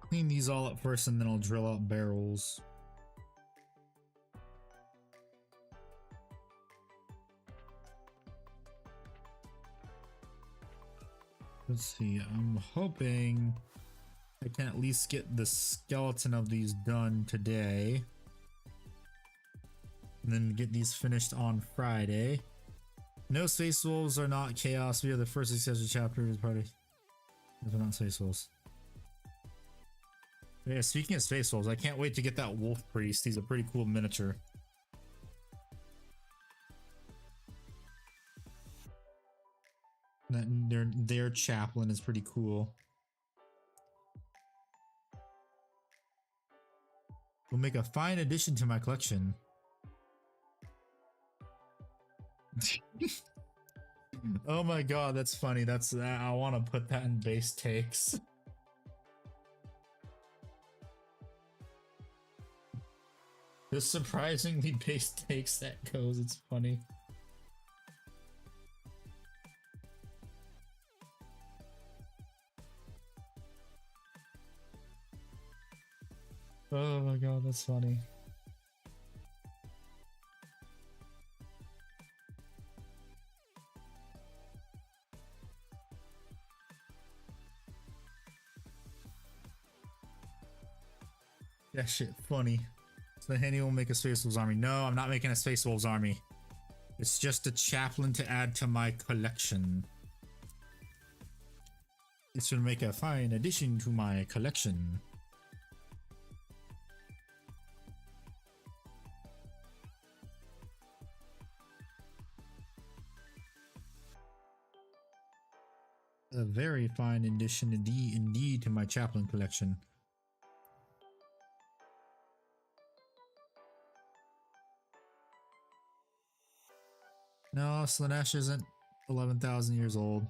A: Clean these all up first and then I'll drill out barrels. Let's see, I'm hoping I can at least get the skeleton of these done today. And then get these finished on Friday. No, Space Wolves are not chaos. We are the first accessory chapter of the party. If they're not Space Wolves. Yeah, speaking of Space Wolves, I can't wait to get that Wolf Priest. He's a pretty cool miniature. That their chaplain is pretty cool. Will make a fine addition to my collection. Oh my god, that's funny. That's I want to put that in base takes. The surprisingly base takes that goes. It's funny. Oh my god, that's funny. That shit funny. So the Henny will make a Space Wolves army. No, I'm not making a Space Wolves army. It's just a chaplain to add to my collection. It should make a fine addition to my collection. A very fine addition indeed to my chaplain collection. No, Slanesh isn't 11,000 years old.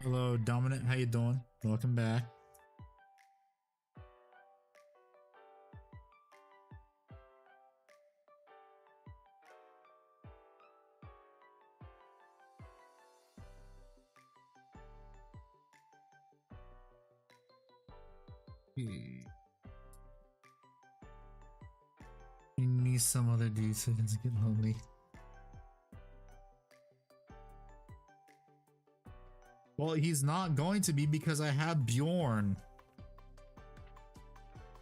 A: Hello, Dominant. How you doing? Welcome back. You need some other dude so it doesn't get lonely. Well, he's not going to be because I have Bjorn.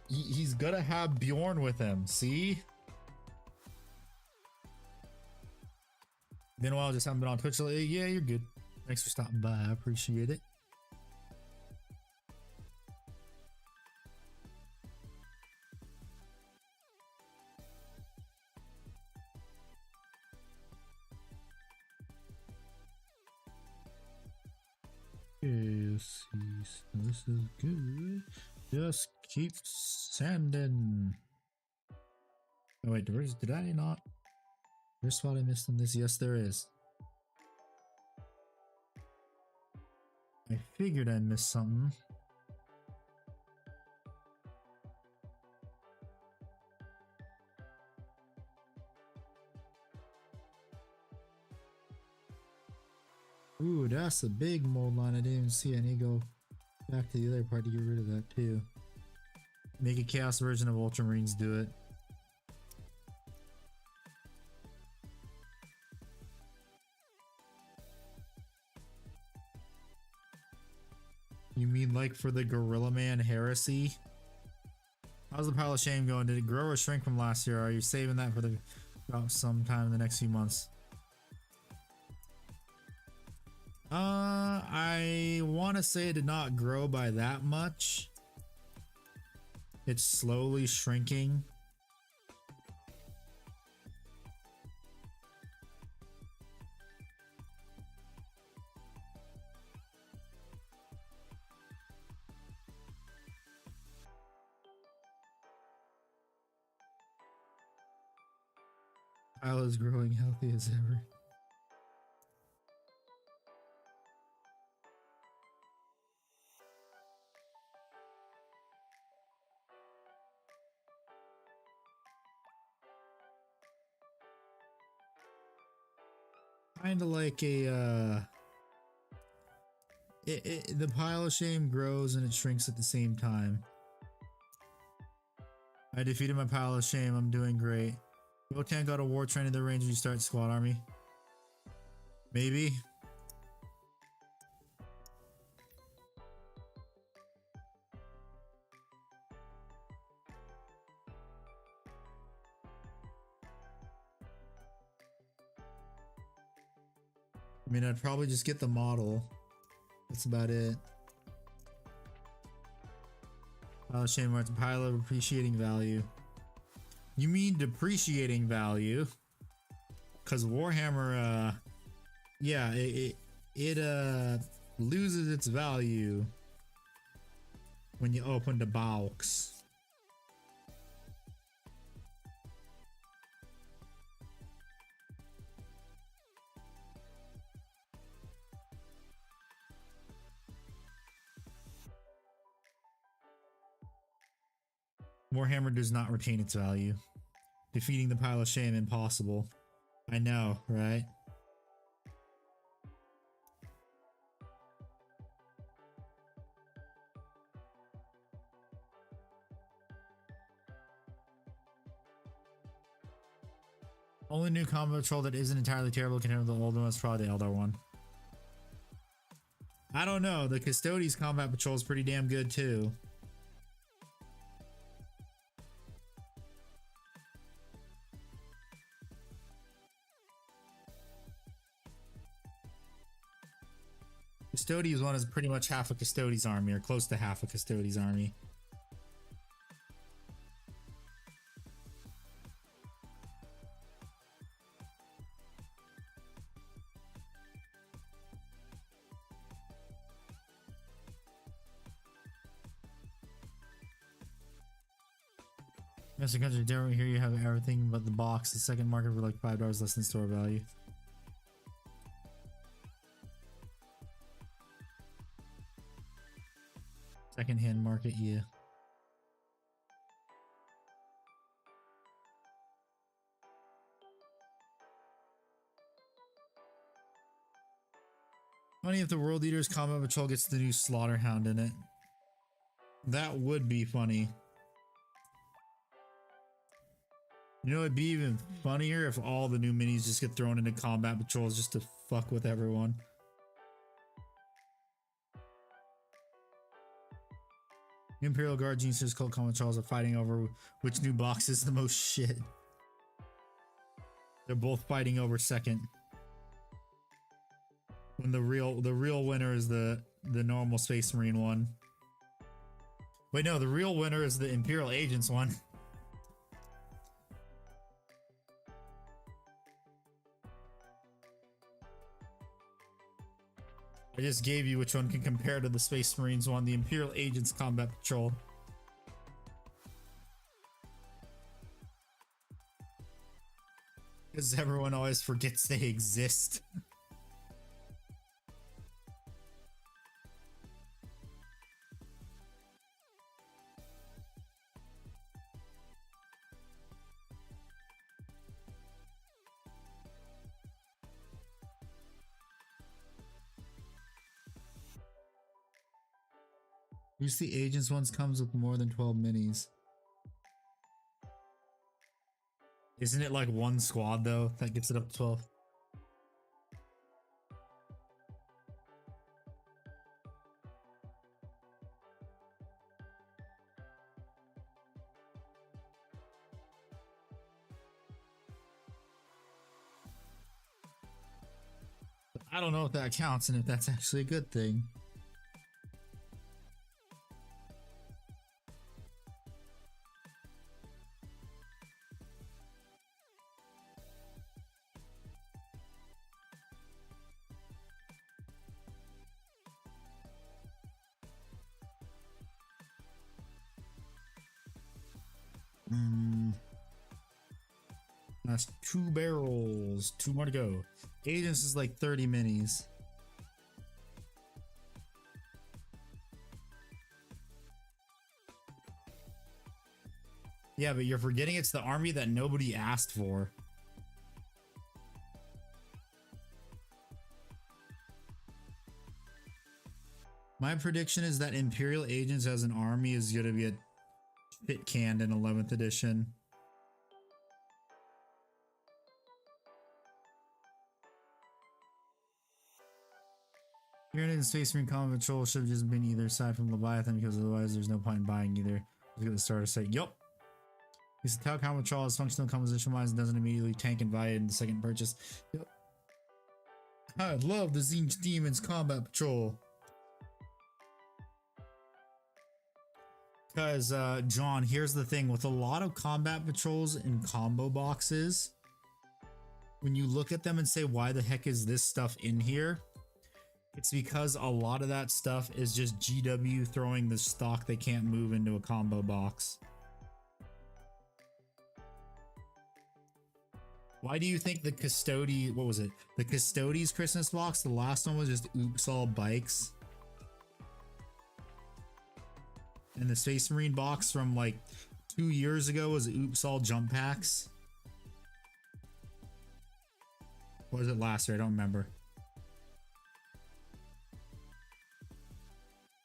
A: He's gonna have Bjorn with him, see? Been a while, just haven't been on Twitch lately. Yeah, you're good. Thanks for stopping by, I appreciate it. Yes, this is good. Just keep sanding. Oh wait, did I not? There's spot I missed on this. Yes, there is. I figured I missed something. Ooh, that's a big mold line. I didn't even see. I need to go back to the other part to get rid of that too. Make a chaos version of Ultramarines do it. You mean like for the Gorilla Man heresy? How's the pile of shame going? Did it grow or shrink from last year? Are you saving that for the sometime in the next few months? I want to say it did not grow by that much. It's slowly shrinking. Pile is growing healthy as ever. Kind of like a the pile of shame grows and it shrinks at the same time. I defeated my pile of shame. I'm doing great. Rotan got a war training the range when you start squad army. Maybe. I mean, I'd probably just get the model. That's about it. Shane Martin, pile of appreciating value. You mean depreciating value? Because Warhammer, yeah, it loses its value when you open the box. Warhammer does not retain its value. Defeating the pile of shame impossible. I know, right? Only new combat patrol that isn't entirely terrible compared to the old one is probably the Eldar one. I don't know. The Custodes combat patrol is pretty damn good too. Custodes one is pretty much half a Custodes army, or close to half a Custodes army. Yes, the country different here. You have everything but the box. The second market for like $5 less than store value. Second-hand market, yeah. Funny if the World Eaters Combat Patrol gets the new Slaughterhound in it. That would be funny. You know, it'd be even funnier if all the new minis just get thrown into combat patrols just to fuck with everyone. Imperial Guard Geniuses called combat patrols are fighting over which new box is the most shit. They're both fighting over second. When the real winner is the normal Space Marine one. Wait, no, the real winner is the Imperial Agents one. I just gave you which one can compare to the Space Marines one, the Imperial Agents Combat Patrol. Because everyone always forgets they exist. Use the Agents ones comes with more than 12 minis. Isn't it like one squad though that gets it up to 12? I don't know if that counts and if that's actually a good thing. That's 2 barrels. 2 more to go. Agents is like 30 minis. Yeah, but you're forgetting it's the army that nobody asked for. My prediction is that Imperial Agents as an army is going to be a shit canned in 11th edition. Tyranid and Space Marine Combat Patrol should have just been either side from Leviathan, because otherwise there's no point in buying either. Look at the starter site. Yup. Because the Tau Combat Patrol is functional composition wise and doesn't immediately tank and buy it in the second purchase. Yep. I love the Zinj Demons Combat Patrol. Because, John, here's the thing. With a lot of combat patrols in combo boxes, when you look at them and say, why the heck is this stuff in here? It's because a lot of that stuff is just GW throwing the stock they can't move into a combo box. Why do you think the Custody, what was it? The Custodes Christmas box, the last one was just oops all bikes. And the Space Marine box from like 2 years ago was oops all jump packs. What was it last year? I don't remember.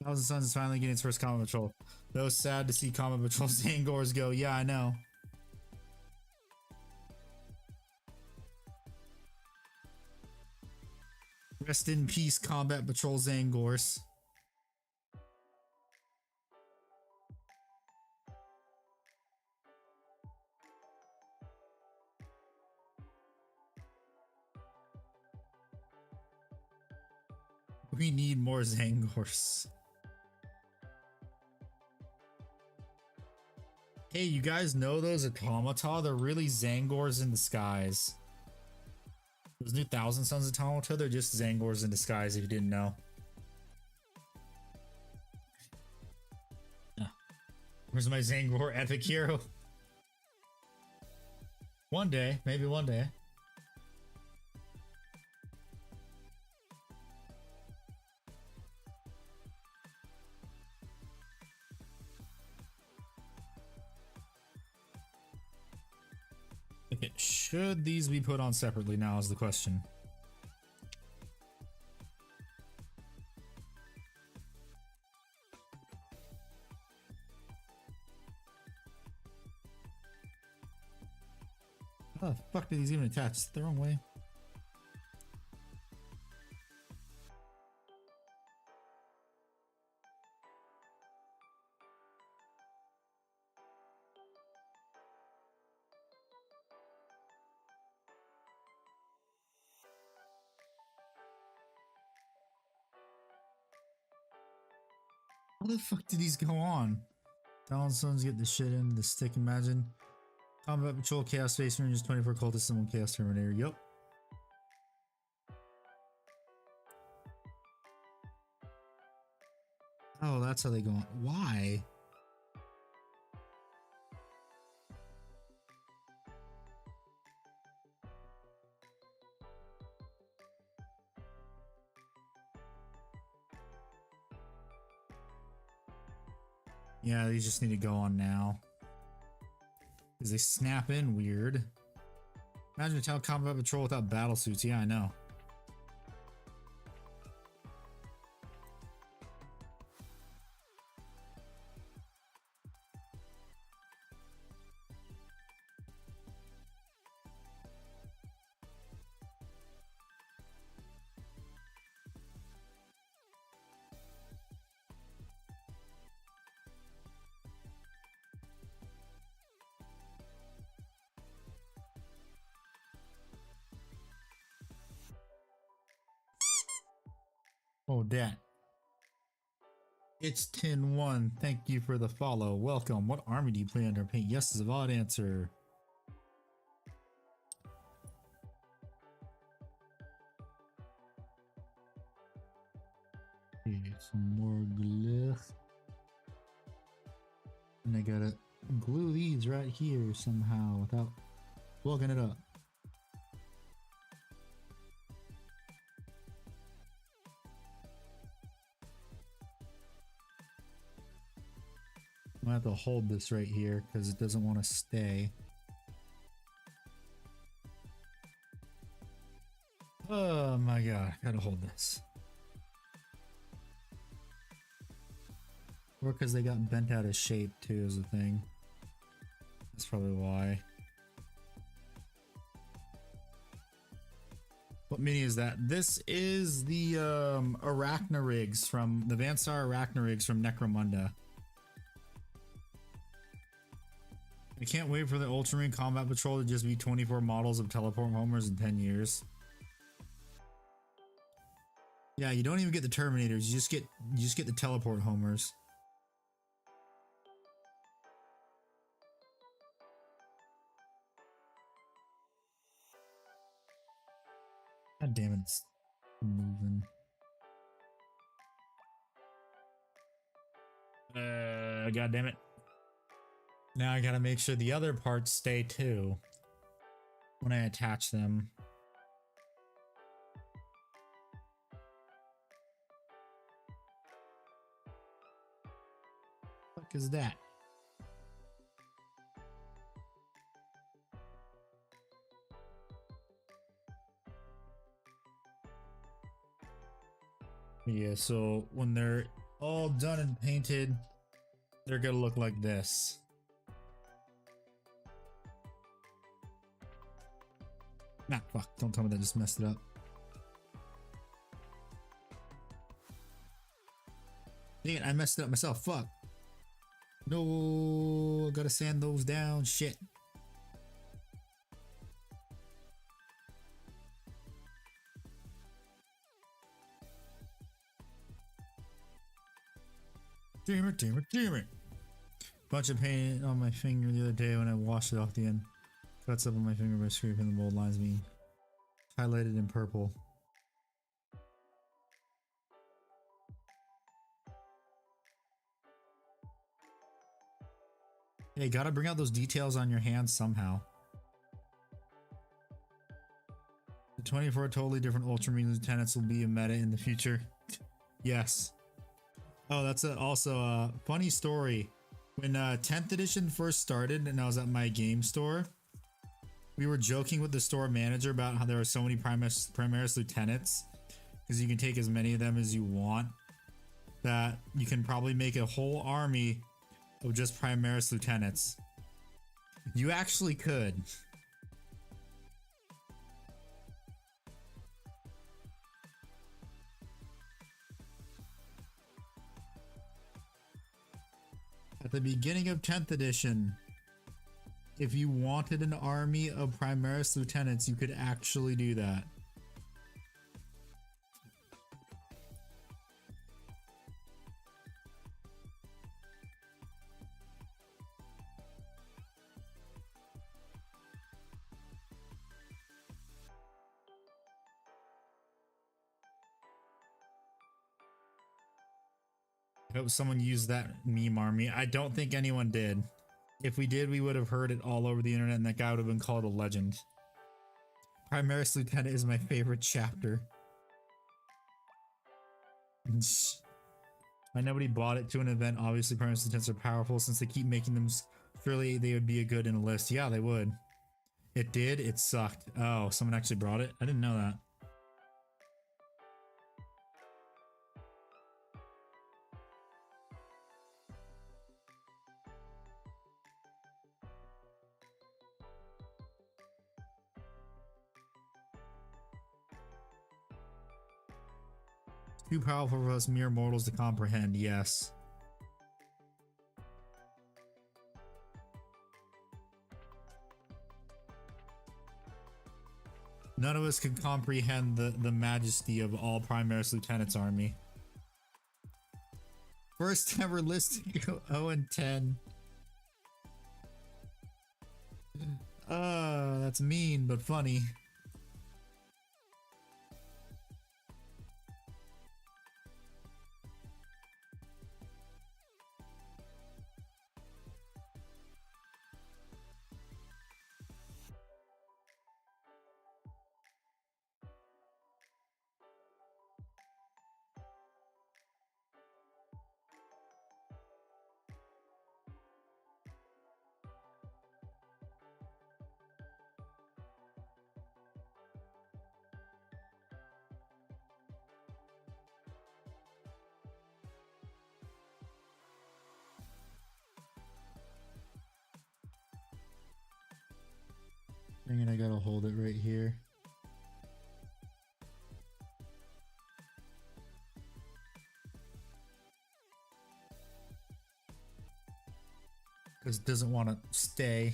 A: Thousand Suns is finally getting its first Combat Patrol. Though sad to see Combat Patrol Zangors go. Yeah, I know. Rest in peace, Combat Patrol Zangors. We need more Zangors. Hey, you guys know those automata? They're really Zangors in disguise. Those new Thousand Suns automata, they're just Zangors in disguise if you didn't know. Where's my Zangor epic hero? One day, maybe one day. Okay, should these be put on separately now is the question. How the fuck did these even attach? It's the wrong way. How the fuck did these go on? Talon Sons get the shit in the stick, imagine. Combat Patrol, Chaos Space Rangers, 24 Cultists, and 1 Chaos Terminator. Yup. Oh, that's how they go on. Why? Yeah, these just need to go on now. Because they snap in weird. Imagine a Town Combat Patrol without battle suits. Yeah, I know. Oh, that. It's 10-1. Thank you for the follow. Welcome. What army do you plan to paint? Yes is a valid answer. Okay, some more glue. And I gotta glue these right here somehow without plugging it up. I'm gonna have to hold this right here because it doesn't want to stay. Oh my god, I gotta hold this. Or because they got bent out of shape too is the thing. That's probably why. What mini is that? This is the Arachni-Rigs from the Vansar Arachni-Rigs from Necromunda. I can't wait for the Ultramarine Combat Patrol to just be 24 models of Teleport Homers in 10 years. Yeah, you don't even get the Terminators. You just get the teleport homers. God damn it, it's moving. God damn it. Now I gotta make sure the other parts stay too when I attach them. What the fuck is that? Yeah, so when they're all done and painted, they're gonna look like this. Nah, fuck, don't tell me that just messed it up. Dang it, I messed it up myself, fuck. No, I gotta sand those down, shit. Damn it, damn it, damn it. Bunch of paint on my finger the other day when I washed it off the end. Cuts up on my finger by scraping the bold lines being highlighted in purple. Hey, gotta bring out those details on your hands somehow. The 24 totally different Ultramarine lieutenants will be a meta in the future. Yes. Oh, that's also a funny story. When 10th edition first started and I was at my game store, we were joking with the store manager about how there are so many Primaris lieutenants because you can take as many of them as you want, that you can probably make a whole army of just Primaris lieutenants. You actually could. At the beginning of 10th edition, if you wanted an army of Primaris lieutenants, you could actually do that. I hope someone used that meme army. I don't think anyone did. If we did, we would have heard it all over the internet and that guy would have been called a legend. Primaris Lieutenant is my favorite chapter. Why nobody bought it to an event? Obviously, Primaris Lieutenants are powerful since they keep making them. Surely they would be a good in a list. Yeah, they would. It did? It sucked. Oh, someone actually brought it? I didn't know that. Too powerful for us mere mortals to comprehend, yes. None of us can comprehend the majesty of all Primaris Lieutenant's army. First ever listing 0 and 10. That's mean but funny. Dang it, I gotta hold it right here. Because it doesn't want to stay.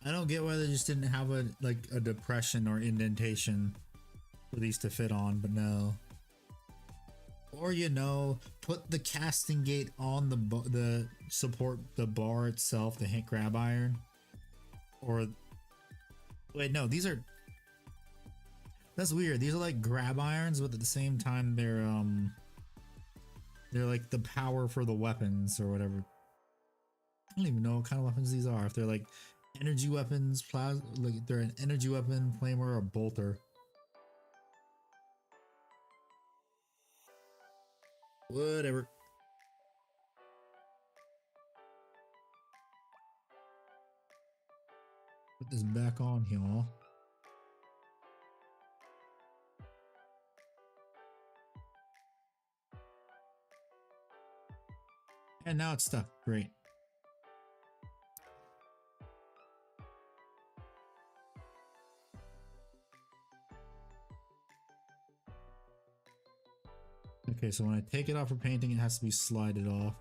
A: I don't get why they just didn't have a like a depression or indentation for these to fit on, but no. Or you know, put the casting gate on the support the bar itself, the hit grab iron. Or wait, no, these are, that's weird. These are like grab irons, but at the same time they're like the power for the weapons or whatever. I don't even know what kind of weapons these are. If they're like energy weapons, plasma, like they're an energy weapon, flamer, or bolter. Whatever. Put this back on, y'all. And now it's stuck. Great. Okay, so when I take it off for painting, it has to be slided off.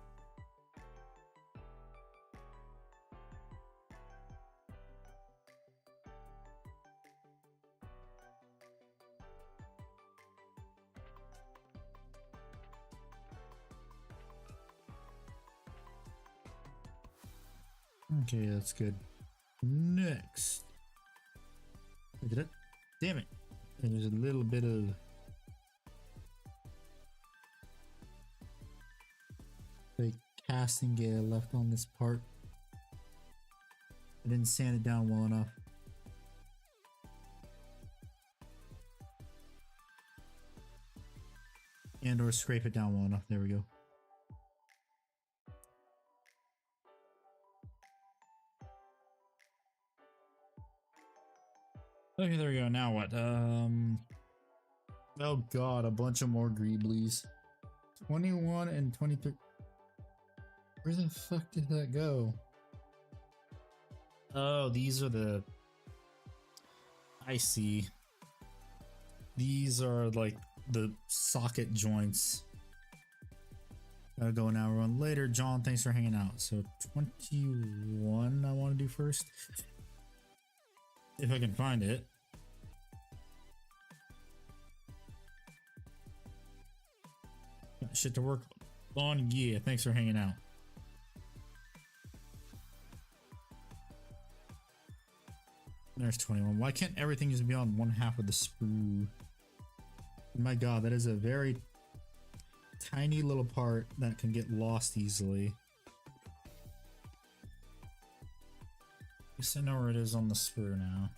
A: Okay, that's good. Next. Did it? Damn it. There's a little bit of the casting gear left on this part. I didn't sand it down well enough. And or scrape it down well enough. There we go. Okay, there we go. Now what? Oh god, a bunch of more greeblies. 21 and 23. Where the fuck did that go? Oh, these are the... I see. These are like the socket joints. Gotta go now, run later. John, thanks for hanging out. So 21 I want to do first. If I can find it. Got shit to work on. Yeah, thanks for hanging out. There's 21. Why can't everything just be on one half of the sprue? My god, that is a very tiny little part that can get lost easily. Guess I know where it is on the sprue now.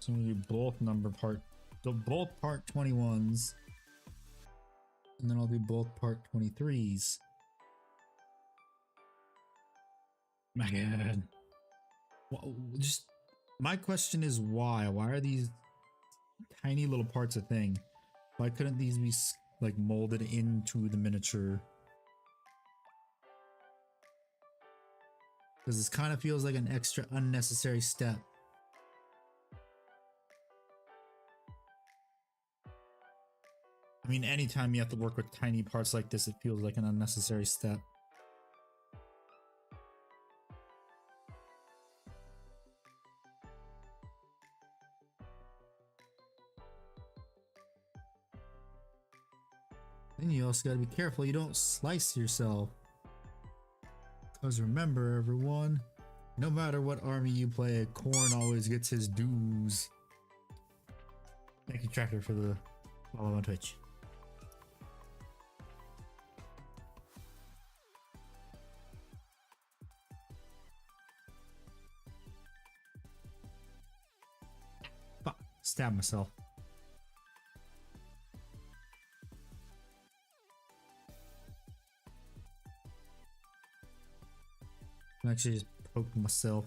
A: So I'm gonna do both both part 21s. And then I'll do both part 23s. My god. Well, just my question is why? Why are these tiny little parts a thing? Why couldn't these be like molded into the miniature? Because this kind of feels like an extra unnecessary step. I mean, anytime you have to work with tiny parts like this, it feels like an unnecessary step. Then you also gotta be careful you don't slice yourself. Because remember, everyone, no matter what army you play, Corn always gets his dues. Thank you, Tractor, for the follow on Twitch. Fuck, stab myself. I actually just poked myself.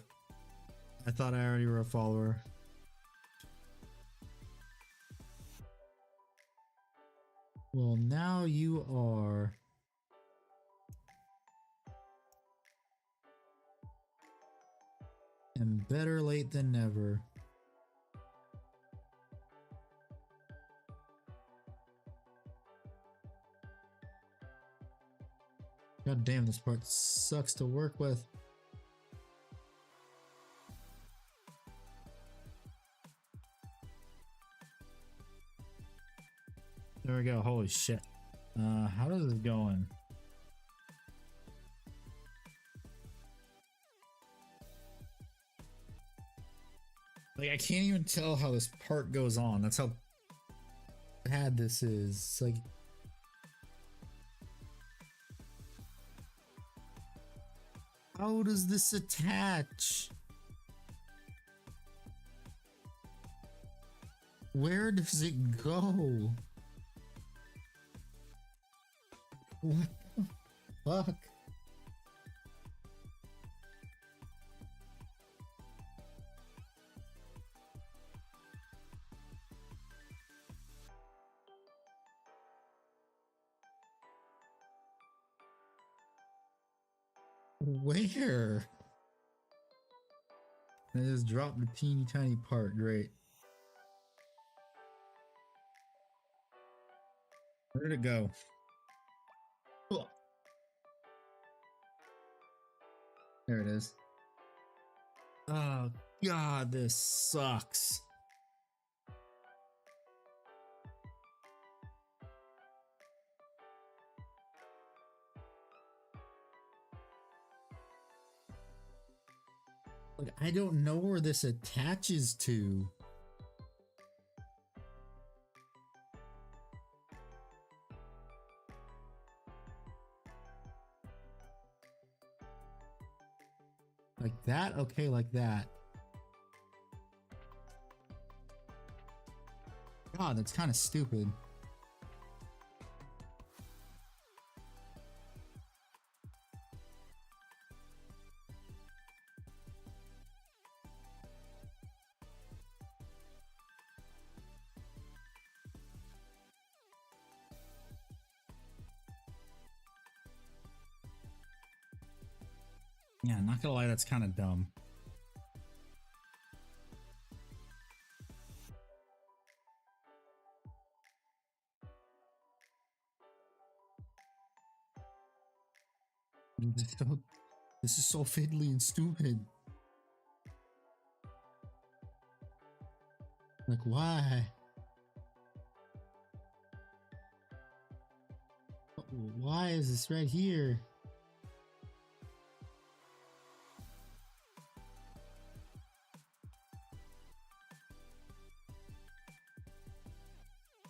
A: I thought I already were a follower. Well, now you are. And better late than never. God damn, this part sucks to work with. There we go. Holy shit. How does this going? Like, I can't even tell how this part goes on. That's how bad this is. It's like, how does this attach? Where does it go? What the fuck? Where? I just dropped the teeny tiny part. Great. Where did it go? Oh. There it is. Oh god, this sucks. Like, I don't know where this attaches to. Like that? Okay, like that. God, that's kind of stupid. Yeah, not gonna lie, that's kind of dumb. This is so fiddly and stupid. Like, why? Why is this right here?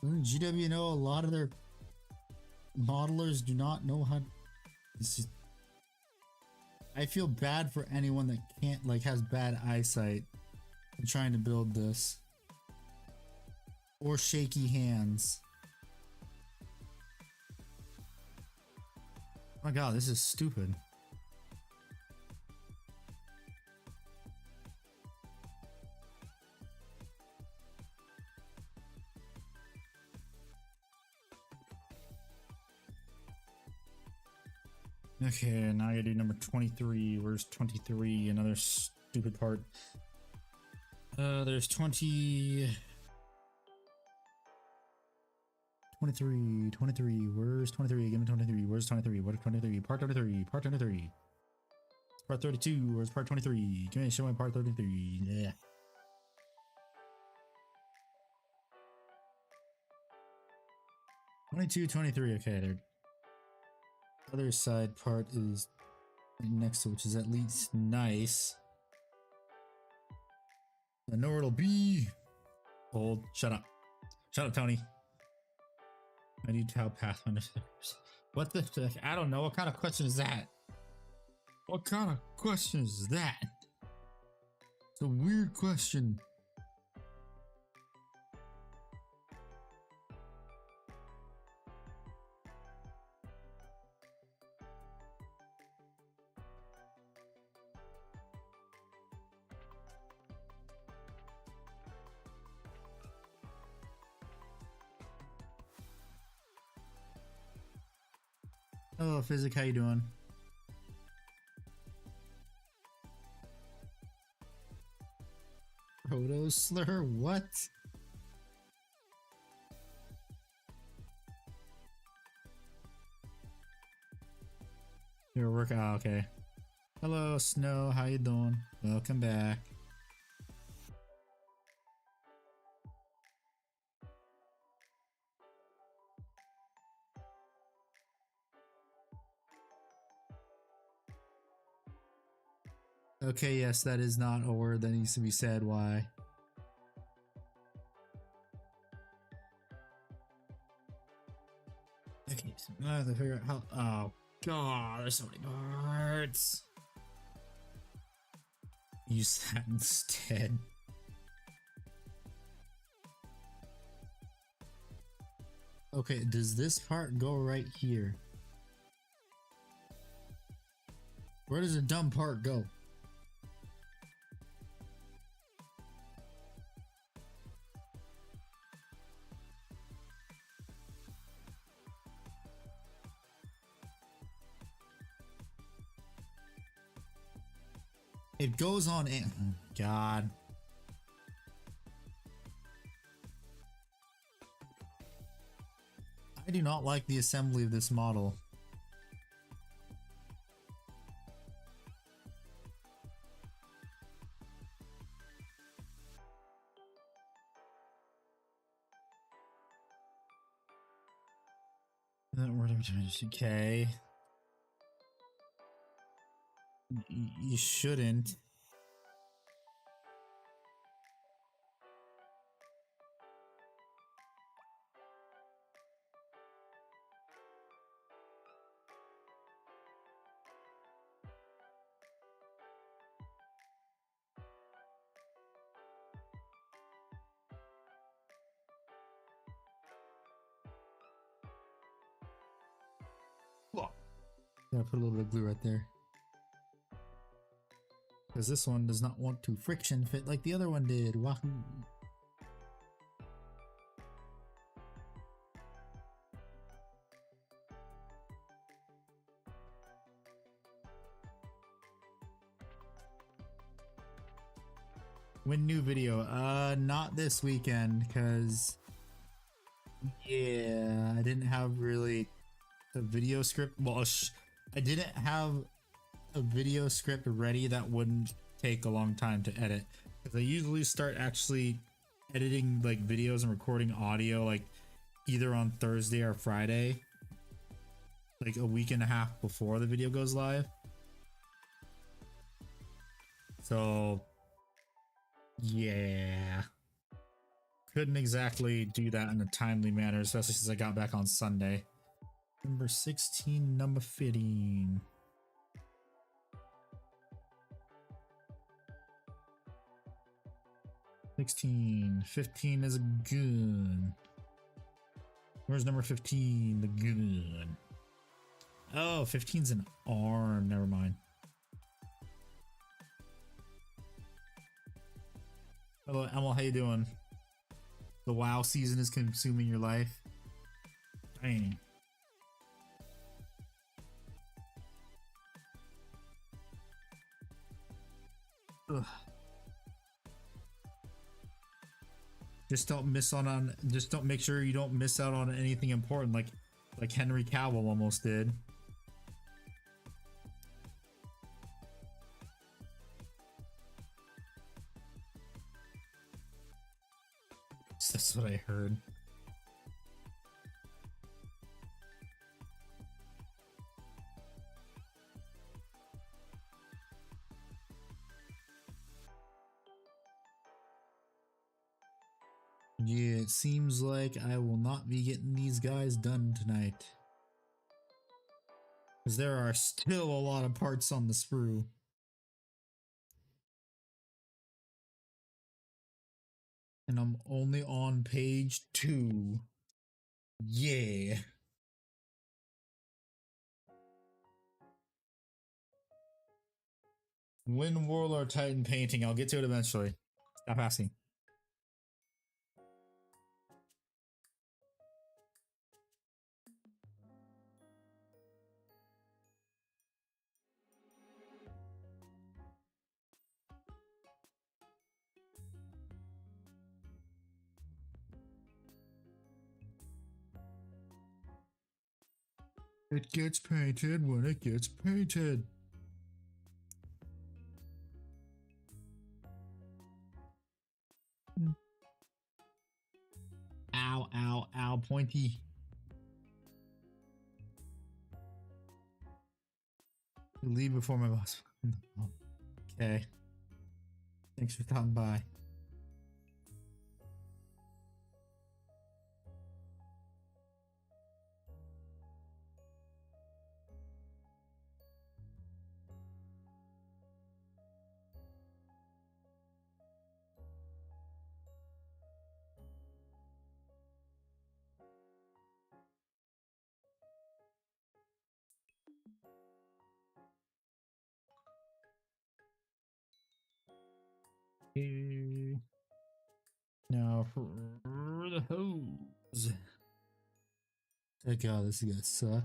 A: GW know a lot of their modelers do not know how. This is, I feel bad for anyone that can't, like, has bad eyesight and trying to build this, or shaky hands. Oh my god, this is stupid. Okay, now I gotta do number 23. Where's 23? Another stupid part. There's 23. Where's 23? Give me 23. Where's 23? What is 23? Part 23. Part 23. Part 32. Where's part 23? Give me, show me part 33. Yeah. '22, 23. Okay, there. Other side part is next to, which is at least nice. I know where it'll be. Old. Shut up. Shut up, Tony. I need to help Pathfinder. What the heck? I don't know. What kind of question is that? What kind of question is that? It's a weird question. Hello, Physic. How you doing? Proto slur? What? Your work. Oh, okay. Hello, Snow. How you doing? Welcome back. Okay, yes, that is not a word that needs to be said. Why? Okay, so now I have to figure out how. Oh, God, there's so many parts. Use that instead. Okay, does this part go right here? Where does the dumb part go? It goes on in. Oh, God. I do not like the assembly of this model. Okay. You shouldn't. Gotta put a little bit of glue right there. Because this one does not want to friction fit like the other one did. Wahoo! When new video? Not this weekend, because yeah, I didn't have really a video script. Well, I didn't have a video script ready that wouldn't take a long time to edit. Because I usually start actually editing like videos and recording audio like either on Thursday or Friday, like a week and a half before the video goes live. So yeah, couldn't exactly do that in a timely manner, especially since I got back on Sunday. Number 16, number 15. $15 is a gun. Where's number 15? The gun. Oh, 15's an arm. Never mind. Hello, Emil. How you doing? The WoW season is consuming your life. Dang. Ugh. Just don't miss on just don't make sure you don't miss out on anything important like Henry Cavill almost did. That's what I heard. Yeah, it seems like I will not be getting these guys done tonight. Because there are still a lot of parts on the sprue. And I'm only on page 2. Yeah. Wind Warlord Titan painting. I'll get to it eventually. Stop asking. It gets painted when it gets painted. Ow, ow, ow, pointy. Leave before my boss. Okay. Thanks for stopping by. Okay. Now for the hose. Oh god, this is gonna suck.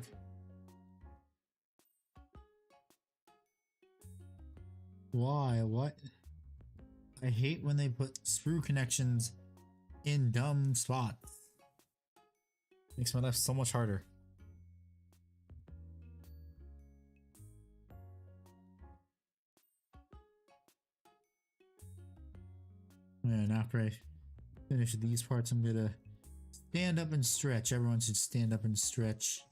A: Why? What? I hate when they put screw connections in dumb spots. Makes my life so much harder. And after I finish these parts, I'm gonna stand up and stretch. Everyone should stand up and stretch.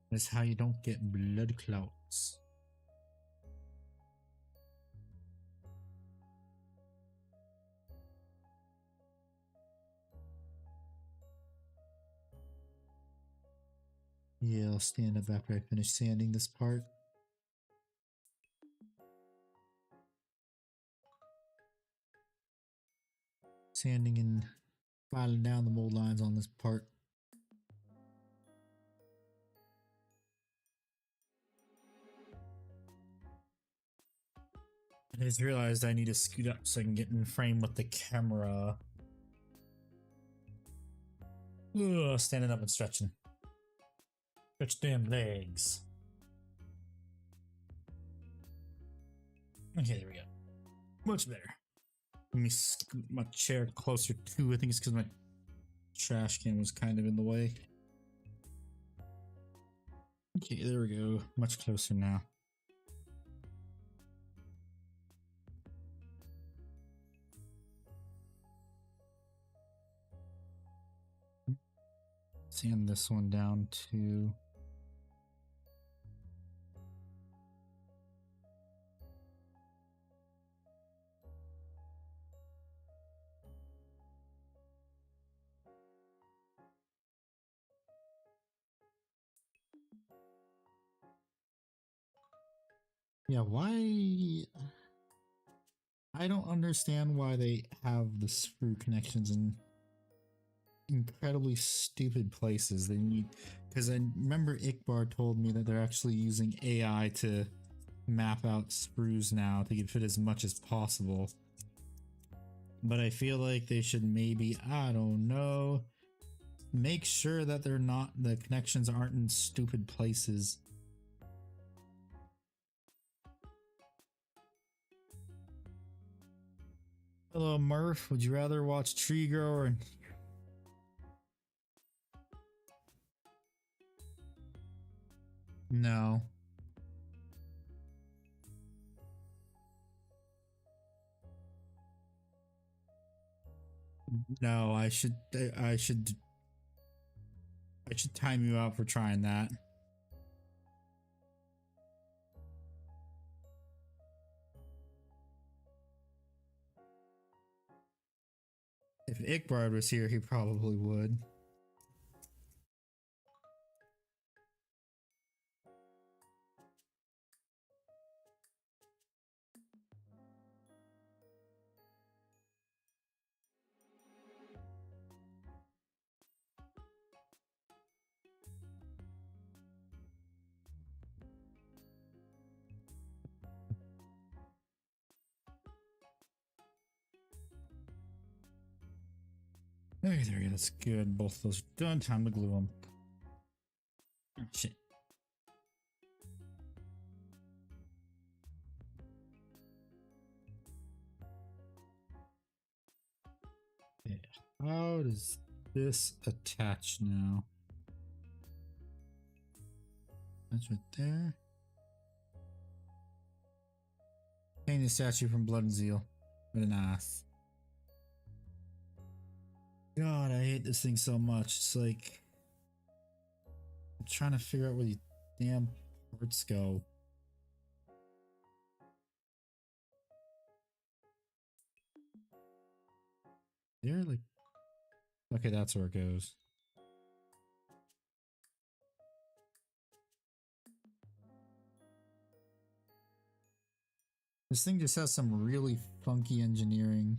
A: That's how you don't get blood clots. Yeah, I'll stand up after I finish sanding this part. Sanding and filing down the mold lines on this part. I just realized I need to scoot up so I can get in frame with the camera. Ugh, standing up and stretching. Stretch damn legs. Okay, there we go. Much better. Let me scoot my chair closer too. I think it's because my trash can was kind of in the way. Okay, there we go. Much closer now. Sand this one down too. Yeah, why? I don't understand why they have the screw connections in incredibly stupid places. They need, because I remember Ikbar told me that they're actually using AI to map out screws now to fit as much as possible. But I feel like they should maybe, I don't know, make sure that they're not, the connections aren't in stupid places. Hello, Murph. Would you rather watch Tree Grower? No. No, I should time you out for trying that. If Ikbard was here, he probably would. Okay, there we go. That's good. Both of those are done. Time to glue them. Oh, shit. Yeah. How does this attach now? That's right there. Paint the statue from Blood and Zeal. Very nice. God, I hate this thing so much. It's like I'm trying to figure out where these damn parts go. They're like, okay, that's where it goes. This thing just has some really funky engineering.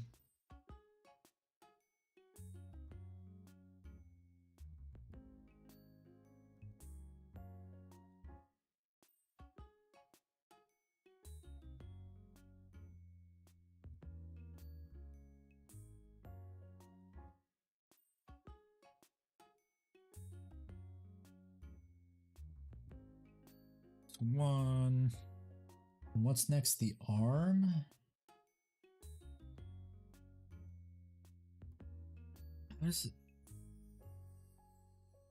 A: One. And what's next? The arm? How is it?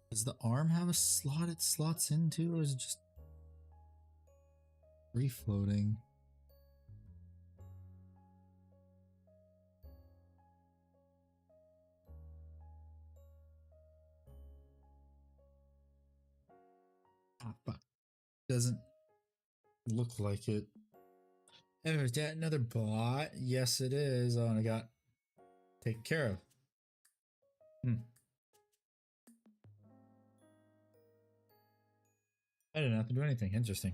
A: Does the arm have a slot it slots into, or is it just free floating? Ah, fuck. Doesn't look like it. Oh, is that another bot? Yes, it is. Oh, and I got taken care of. I didn't have to do anything. Interesting.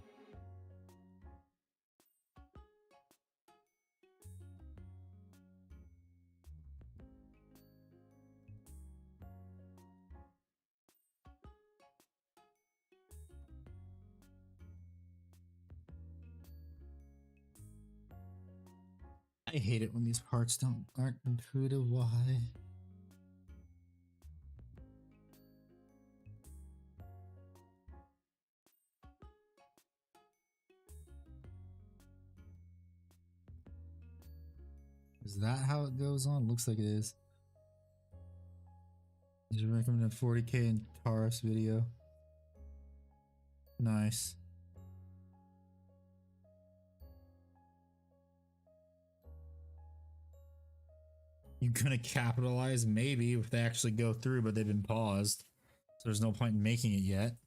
A: I hate it when these parts aren't intuitive. Why? Is that how it goes on? Looks like it is. Did you recommend a 40k in Taurus video? Nice. You gonna capitalize? Maybe if they actually go through, but they've been paused. So there's no point in making it yet.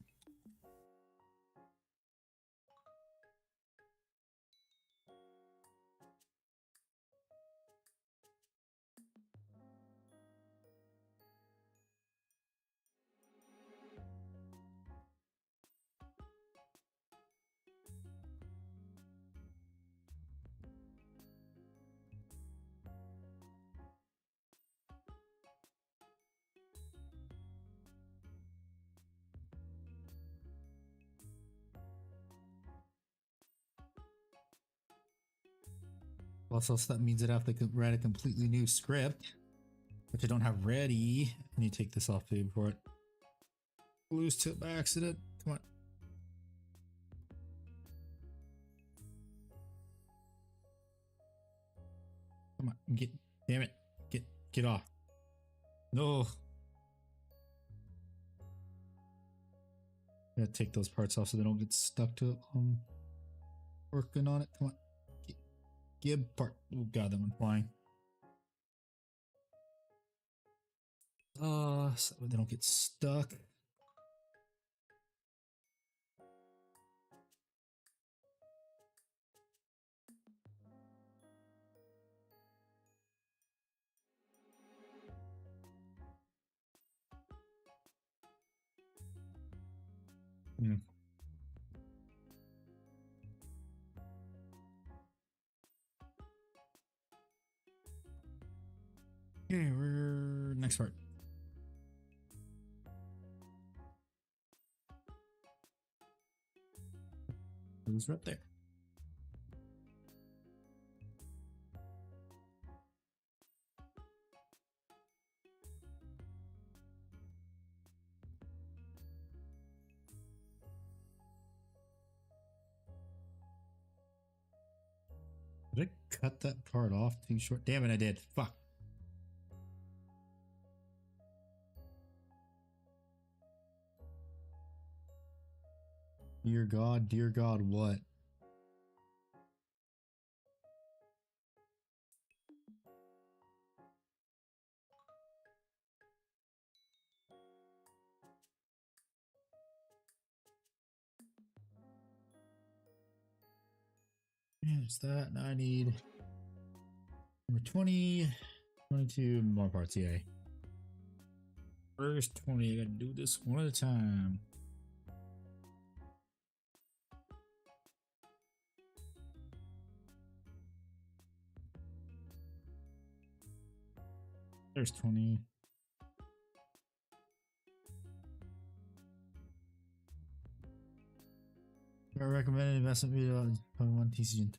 A: Also, so that means I'd have to write a completely new script, which I don't have ready. I need to take this off too before it lose to it by accident. Come on. Come on. Damn it. Get off. No. I gotta take those parts off so they don't get stuck to it. Working on it. Come on. Give part. Oh god, that one flying. So they don't get stuck. Okay, we're next part. Who's right there? Did I cut that part off too short? Damn it, I did. Fuck. Dear God, what? It's that. Now I need number 20, 22 more parts. Yay. First 20. I gotta do this one at a time. There's 20. I recommend investment video on Pokemon TCG.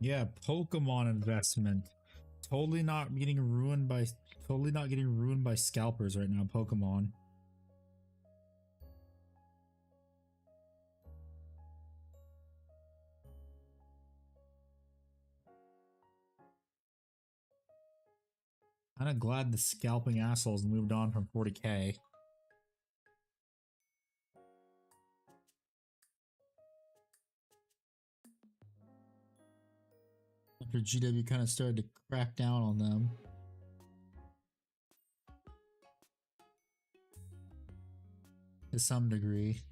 A: Yeah, Pokemon investment. Totally not getting ruined by scalpers right now, Pokemon. Kinda glad the scalping assholes moved on from 40k. After GW kind of started to crack down on them. To some degree.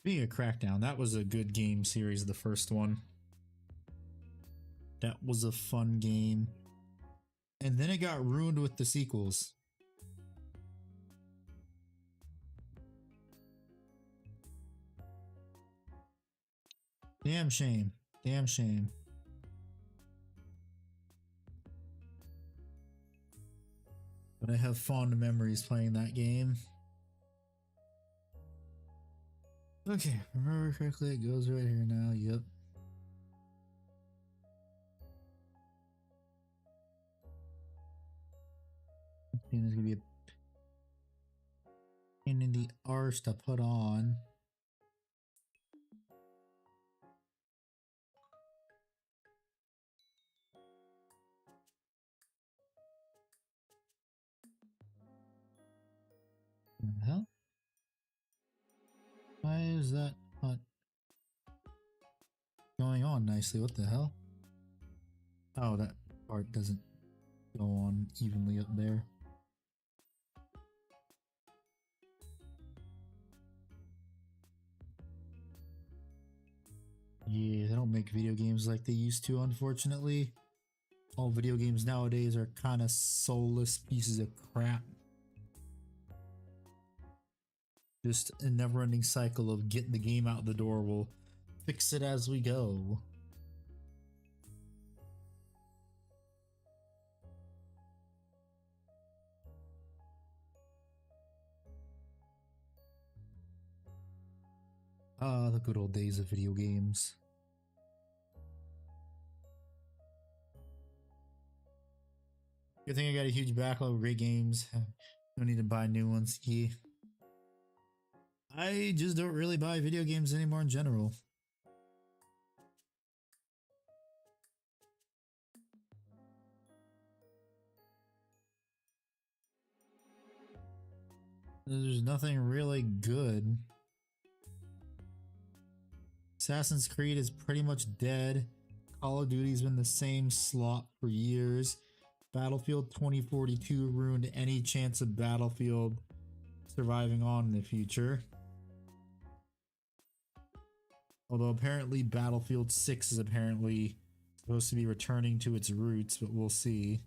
A: Being a crackdown, that was a good game series, the first one. That was a fun game. And then it got ruined with the sequels. Damn shame. Damn shame. But I have fond memories playing that game. Okay, remember correctly, it goes right here now. Yep. And there's gonna be a pain in the arse to put on. What the hell? Why is that not going on nicely? What the hell? Oh, that part doesn't go on evenly up there. Yeah, they don't make video games like they used to, unfortunately. All video games nowadays are kind of soulless pieces of crap. Just a never-ending cycle of get the game out the door, we'll fix it as we go. Ah, the good old days of video games. Good thing I got a huge backlog of great games. Don't need to buy new ones. Yeah. I just don't really buy video games anymore in general. There's nothing really good. Assassin's Creed is pretty much dead. Call of Duty's been the same slot for years. Battlefield 2042 ruined any chance of Battlefield surviving on in the future. Although apparently Battlefield 6 is apparently supposed to be returning to its roots, but we'll see.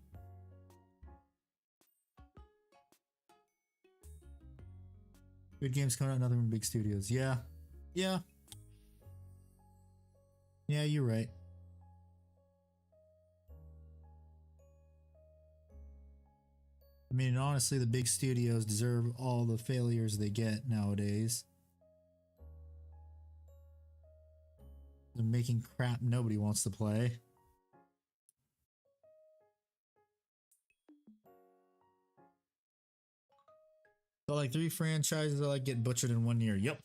A: Good games coming out, nothing from big studios. Yeah. Yeah. Yeah, you're right. I mean, honestly, the big studios deserve all the failures they get nowadays. They're making crap nobody wants to play. So like 3 franchises that like get butchered in 1 year. Yep.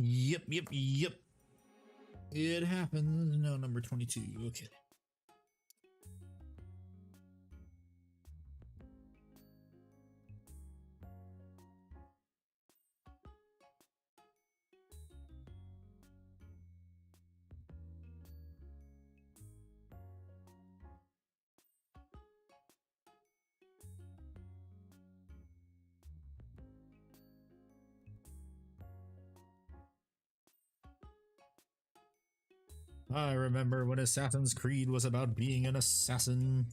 A: Yep. It happens. No, number 22. Okay. I remember when Assassin's Creed was about being an assassin.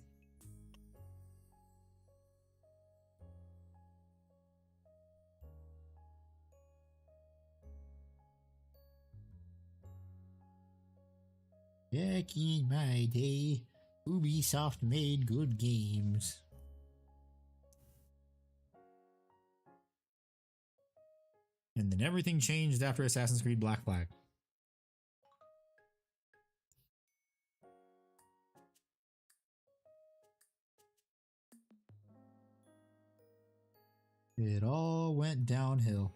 A: Back in my day, Ubisoft made good games. And then everything changed after Assassin's Creed Black Flag. It all went downhill.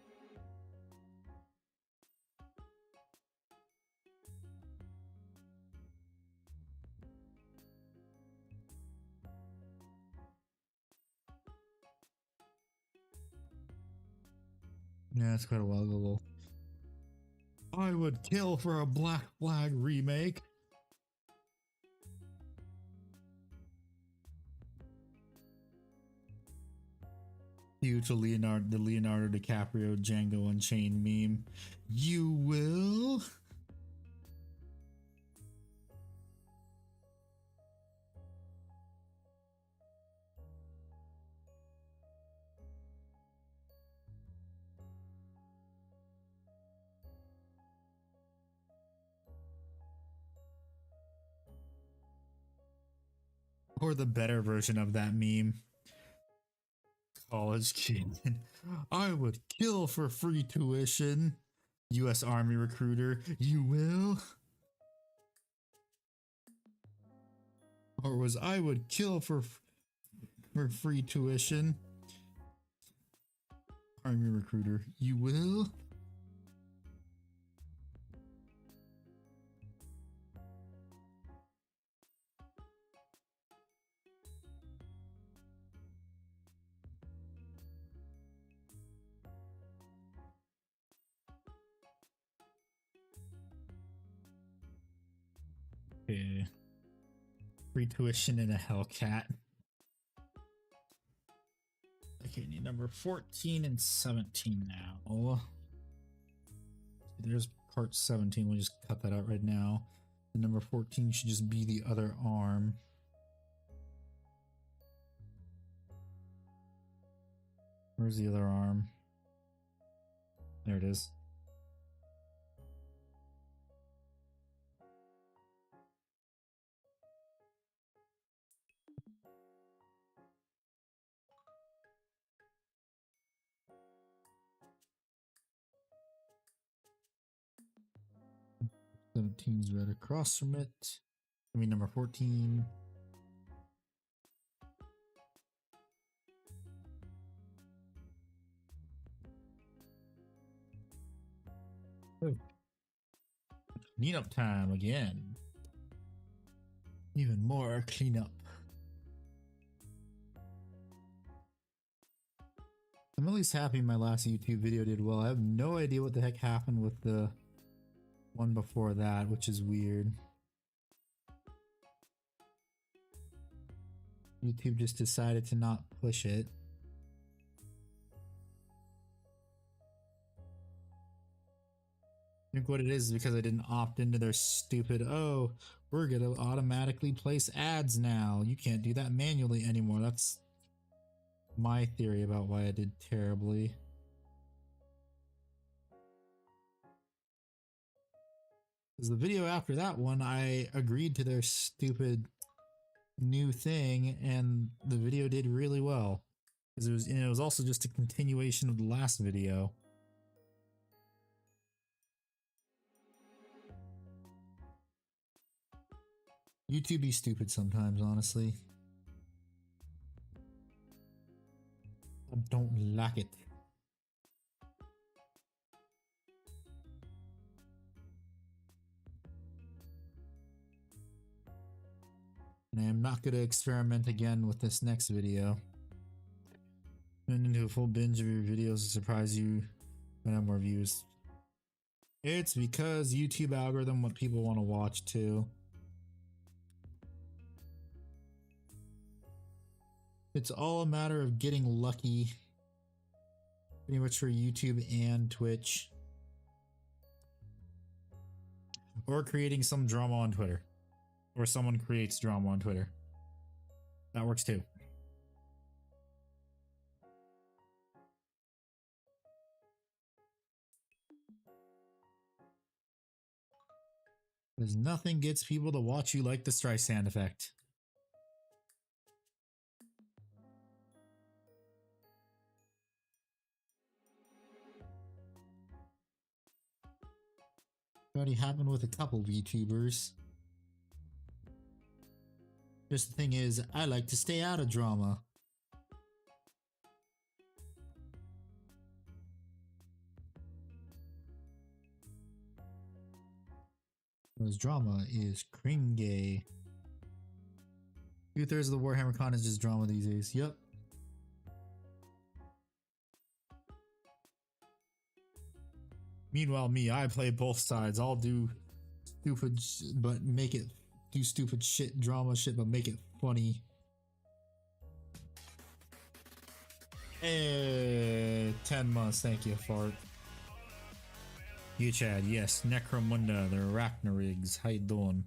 A: Yeah, it's quite a while ago. I would kill for a Black Flag remake. Due to the Leonardo DiCaprio Django Unchained meme. You will? Or the better version of that meme. College kid. I would kill for free tuition. U.S. Army recruiter. You will? Or was I would kill for free tuition? Army recruiter. You will? Okay. Free tuition and a Hellcat. Okay, need number 14 and 17 now. There's part 17. We'll just cut that out right now. The number 14 should just be the other arm. Where's the other arm? There it is. Seventeen's right across from it. I mean, number 14. Oh. Cleanup time again. Even more cleanup. I'm at least happy my last YouTube video did well. I have no idea what the heck happened with the one before that, which is weird. YouTube just decided to not push it. I think what it is because I didn't opt into their stupid, oh, we're gonna automatically place ads now. You can't do that manually anymore. That's my theory about why I did terribly. Because the video after that one, I agreed to their stupid new thing, and the video did really well. Because it was also just a continuation of the last video. YouTube be stupid sometimes, honestly. I don't like it. And I am not going to experiment again with this next video. Turn into a full binge of your videos to surprise you and have more views. It's because YouTube algorithm what people want to watch too. It's all a matter of getting lucky. Pretty much for YouTube and Twitch. Or creating some drama on Twitter. Or someone creates drama on Twitter. That works too. Because nothing gets people to watch you like the Streisand effect. Already happened with a couple VTubers. Just the thing is, I like to stay out of drama. Because drama is cringe. 2/3 of the Warhammer con is just drama these days. Yep. Meanwhile, me, I play both sides. I'll do stupid, but make it do stupid shit, drama shit, but make it funny. 10 months, thank you, Fart. You, Chad, yes, Necromunda, the Arachni-Rigs. How you doing?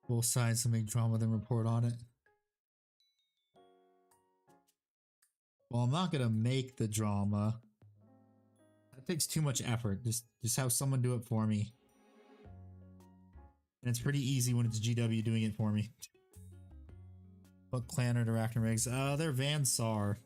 A: Both sides to make drama, then report on it. Well, I'm not gonna make the drama. That takes too much effort. Just have someone do it for me. And it's pretty easy when it's GW doing it for me. What clan are the Arachni-Rigs? They're Vansar.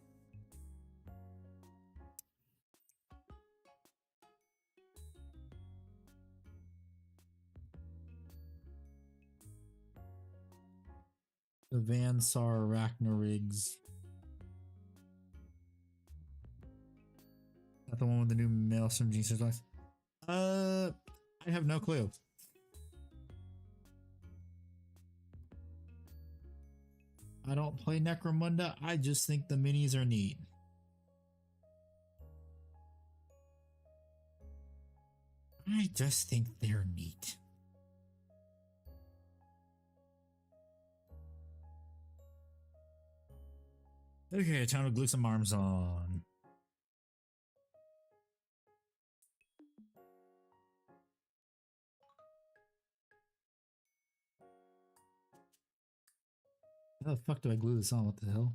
A: The Vansar Arachni-Rigs. Not the one with the new Maelstrom Genius Life. I have no clue. I don't play Necromunda. I just think the minis are neat. I just think they're neat. Okay, time to glue some arms on. How the fuck do I glue this on? What the hell?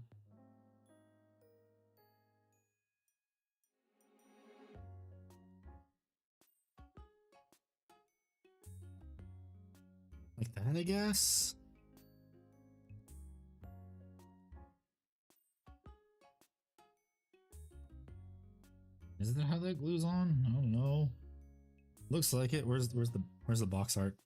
A: Like that, I guess? Is that how that glues on? I don't know. Looks like it. Where's the box art?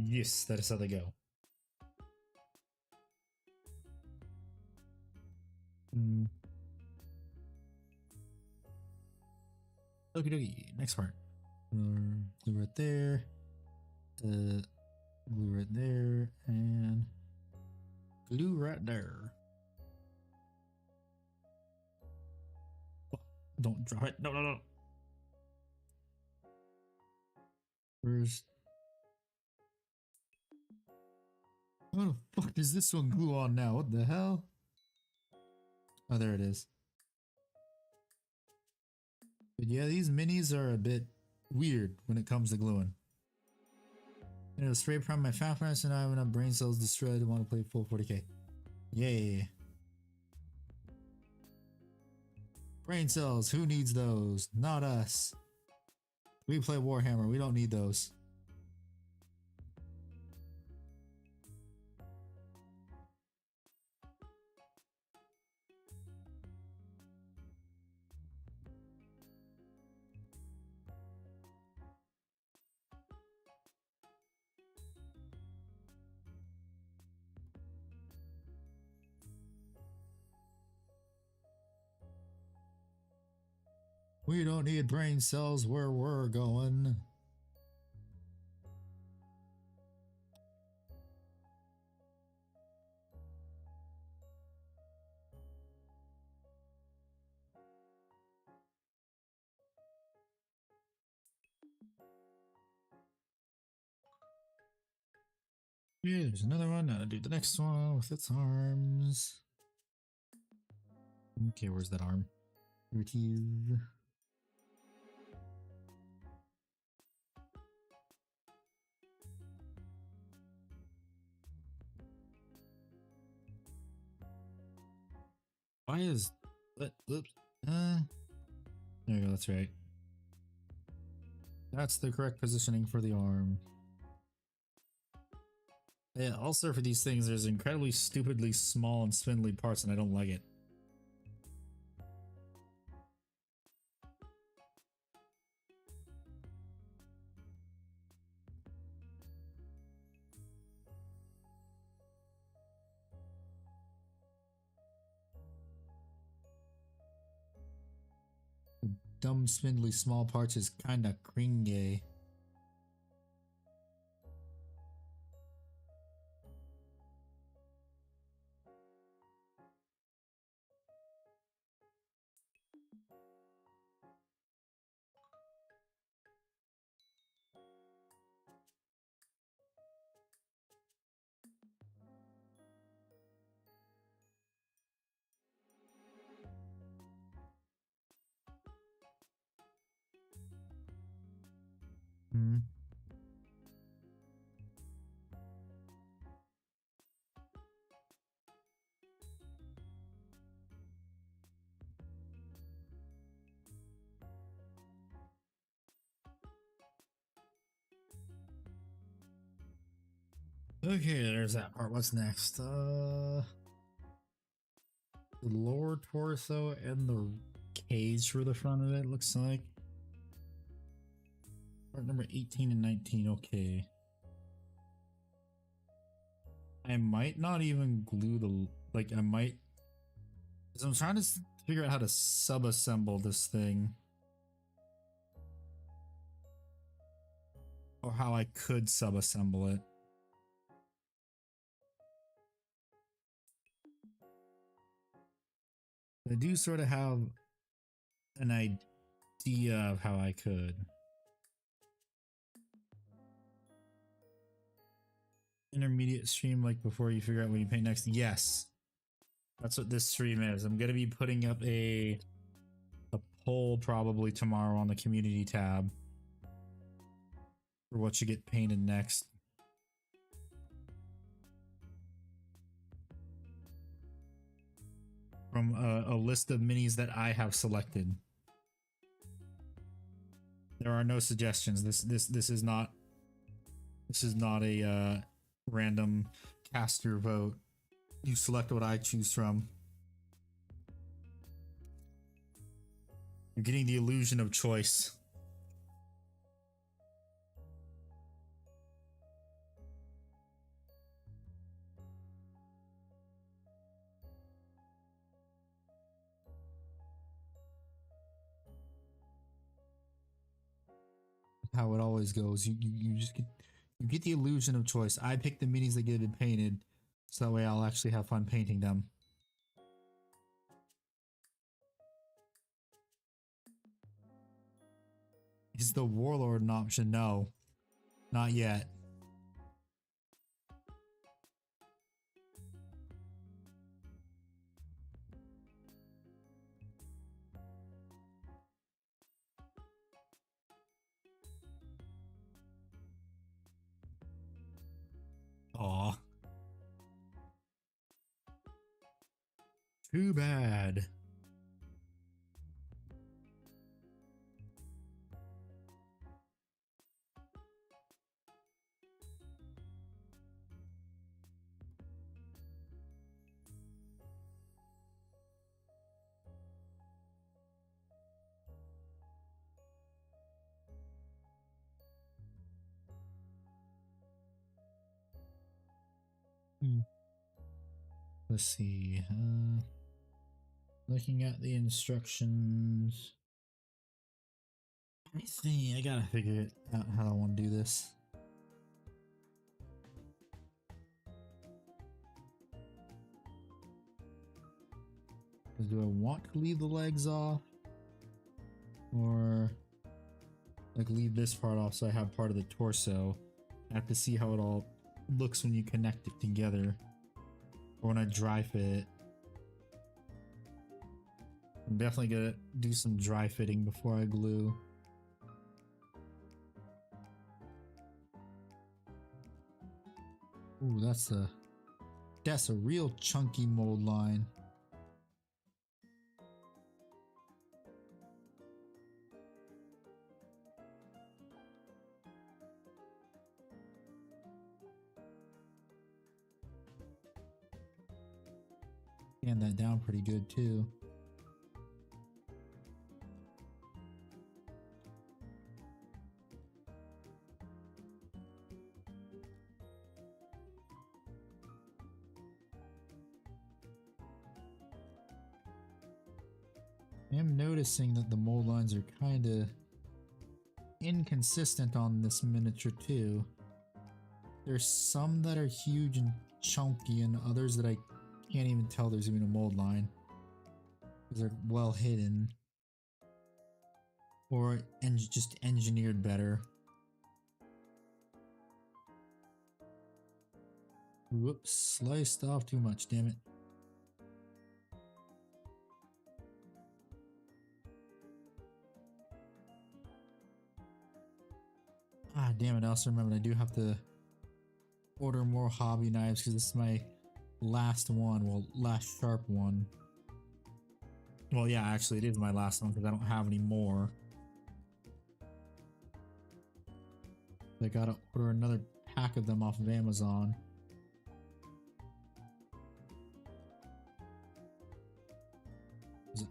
A: Yes, that is how they go. Okie dokie, next part. Glue right there. Glue right there. And glue right there. Oh, don't drop it. No, no, no. Where's... What the fuck does this one glue on now? What the hell? Oh, there it is. But yeah, these minis are a bit weird when it comes to gluing. It'll spray prime my fat furnace and I have enough brain cells destroyed. I want to play full 40k. Yay. Brain cells, who needs those? Not us. We play Warhammer, we don't need those. We don't need brain cells where we're going. Okay, there's another one. Now to do the next one with its arms. Okay, where's that arm? Here it is. Why is what? Oops. There you go. That's right. That's the correct positioning for the arm. Yeah. Also, for these things, there's incredibly stupidly small and spindly parts, and I don't like it. Dumb, spindly, small parts is kinda cringy. Hmm. Okay, there's that part. What's next? The lower torso and the cage for the front of it looks like. Part number 18 and 19, okay. I might not even glue the, like, I might, because I'm trying to figure out how to sub-assemble this thing. Or how I could sub-assemble it. I do sort of have an idea of how I could. Intermediate stream, like before you figure out what you paint next. Yes, that's what this stream is. I'm gonna be putting up a poll probably tomorrow on the community tab for what should get painted next. From a list of minis that I have selected. There are no suggestions. This is not a random cast your vote. You select what I choose from. You're getting the illusion of choice. How it always goes. You just get the illusion of choice. I pick the minis that get it painted, so that way I'll actually have fun painting them. Is the Warlord an option? No, not yet. Aw. Too bad. Let's see. Looking at the instructions. Let me see. I gotta figure it out how I want to do this. Do I want to leave the legs off? Or like leave this part off so I have part of the torso? I have to see how it all looks when you connect it together, or when I dry fit it. I'm definitely gonna do some dry fitting before I glue. Ooh, that's a real chunky mold line. And that down pretty good too. I am noticing that the mold lines are kind of inconsistent on this miniature too. There's some that are huge and chunky and others that I can't even tell there's even a mold line because they're well hidden or just engineered better. Whoops, sliced off too much, damn it. Ah, damn it, I also remembered I do have to order more hobby knives because this is my last one, well, last sharp one. Well, yeah, actually it is my last one because I don't have any more. I gotta order another pack of them off of Amazon.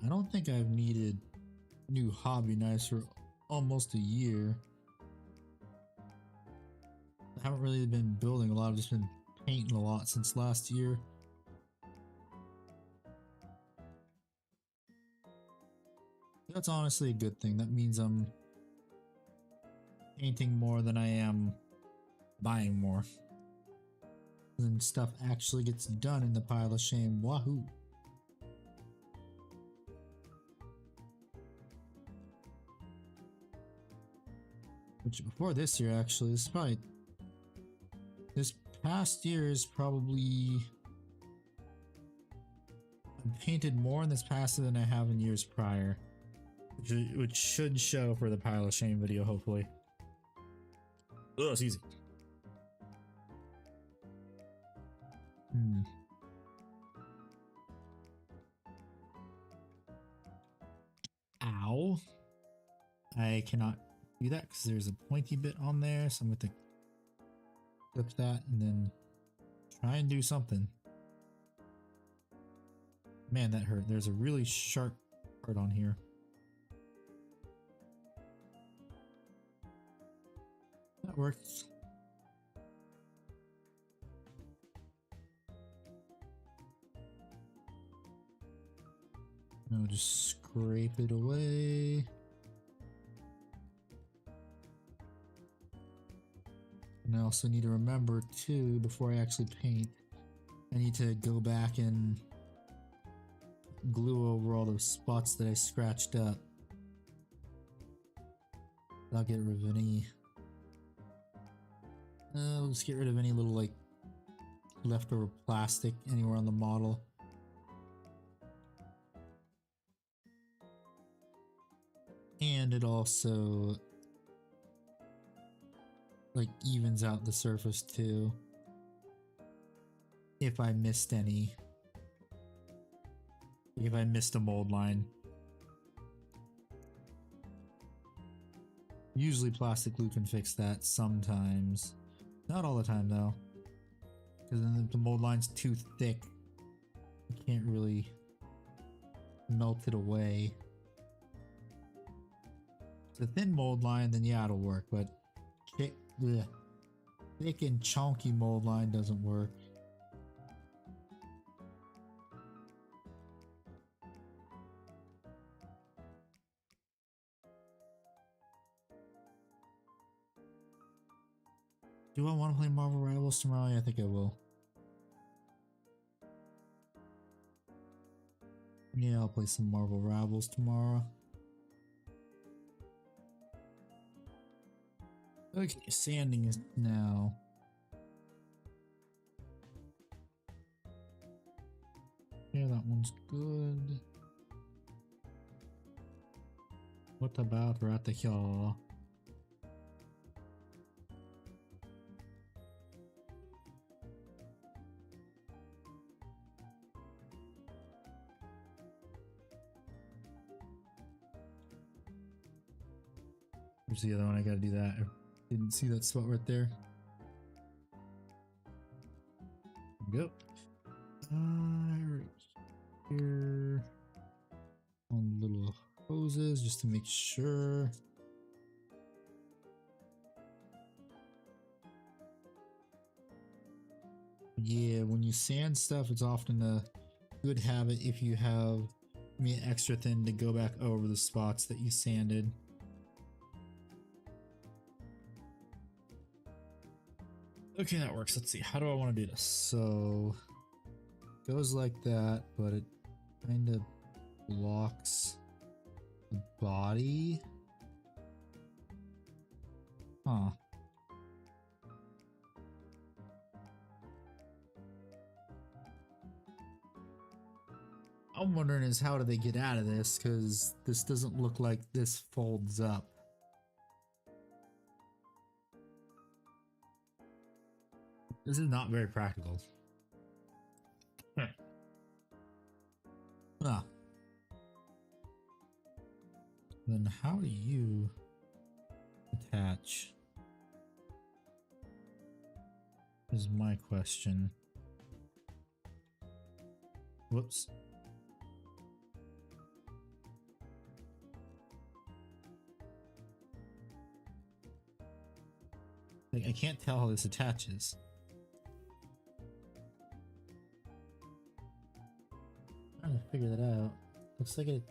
A: I don't think I've needed new hobby knives for almost a year. I haven't really been building a lot, I've just been painting a lot since last year. That's honestly a good thing. That means I'm painting more than I am buying more. And stuff actually gets done in the pile of shame. Wahoo! Which before this year, actually, this is probably this past year is probably I've painted more in this past year than I have in years prior, which should show for the pile of shame video, hopefully. Oh, it's easy. Ow. I cannot do that because there's a pointy bit on there, so I'm going to flip that and then try and do something. Man, that hurt. There's a really sharp part on here. That works. I'll just scrape it away. And I also need to remember too, before I actually paint, I need to go back and glue over all those spots that I scratched up. I'll get rid of any. I'll just get rid of any little like leftover plastic anywhere on the model. And it also like evens out the surface too, if I missed any. If I missed a mold line. Usually plastic glue can fix that sometimes. Not all the time though. Because then if the mold line's too thick, you can't really melt it away. If it's a thin mold line, then yeah, it'll work, but thick and chunky mold line doesn't work. Do I want to play Marvel Rivals tomorrow? Yeah, I think I will. Yeah, I'll play some Marvel Rivals tomorrow. Okay, sanding is now. one's good. What about Ratahyaw? Where's the other one? I gotta do that. I didn't see that spot right there. Go. Right here. On little hoses just to make sure. Yeah, when you sand stuff, it's often a good habit if you have me extra thin to go back over the spots that you sanded. Okay, that works. Let's see. How do I want to do this? So goes like that, but it kind of blocks the body. Huh. I'm wondering is how do they get out of this, because this doesn't look like this folds up. This is not very practical. Ah. Then how do you attach? Is my question. Whoops. Like, I can't tell how this attaches. I'm trying to figure that out. Looks like it.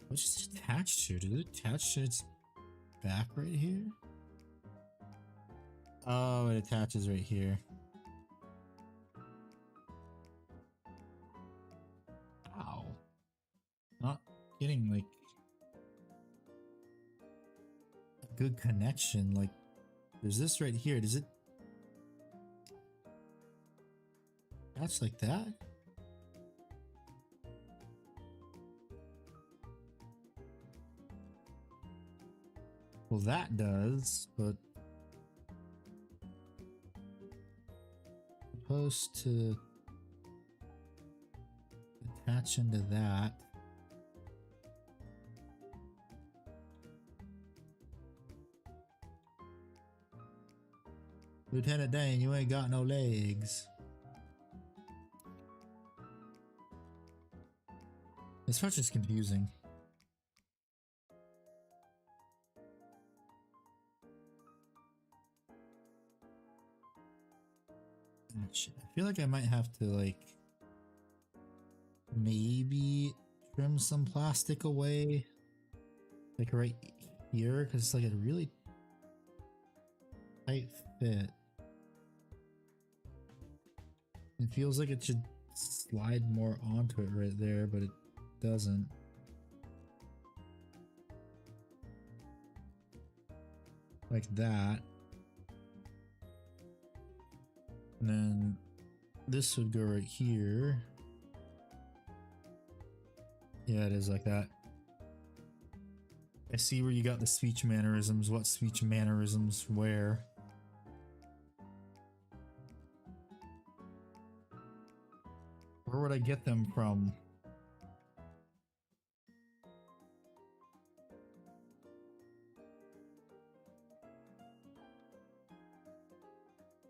A: What's it attached to? Did it attach to its back right here? Oh, it attaches right here. Ow. Not getting like a good connection. Like, there's this right here. Does it attach like that? Well, that does, but supposed to attach into that. Lieutenant Dane, you ain't got no legs. This part's just confusing. I feel like I might have to like maybe trim some plastic away like right here because it's like a really tight fit. It feels like it should slide more onto it right there, but it doesn't. Like that. And then this would go right here. Yeah, it is like that. I see where you got the speech mannerisms. What speech mannerisms where? Where would I get them from?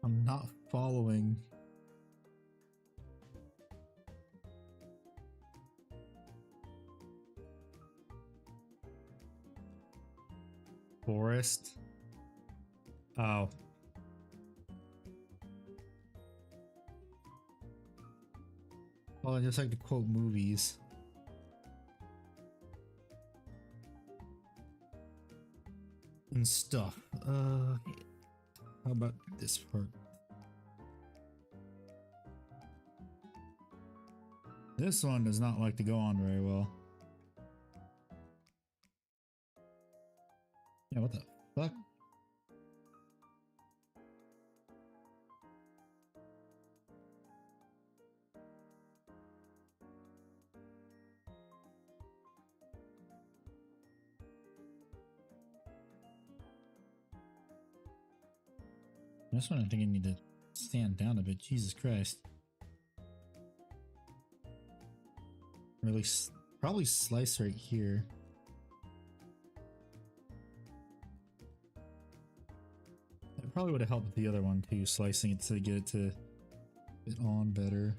A: I'm not following. Forest. Oh. Well, I just like to quote movies. And stuff. How about this part? This one does not like to go on very well. Yeah, what the fuck? This one I think I need to stand down a bit. Jesus Christ. Really, probably slice right here. That probably would have helped with the other one too, slicing it to get it to fit on better.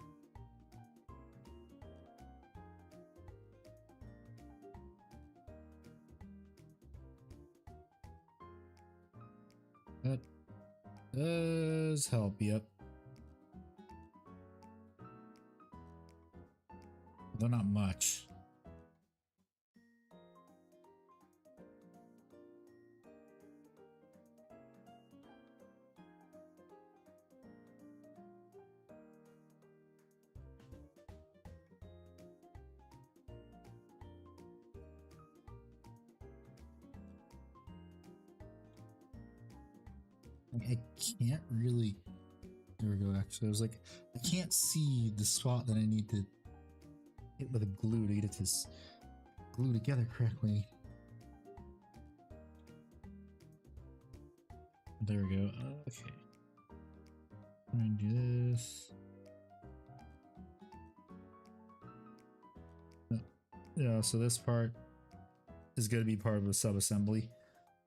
A: That does help, yep. Though not much. I can't really. There we go. Actually, I was like, I can't see the spot that I need to hit with a glue to get it to glue together correctly. There we go. Okay. I'm gonna do this. Yeah, so this part is going to be part of a sub-assembly.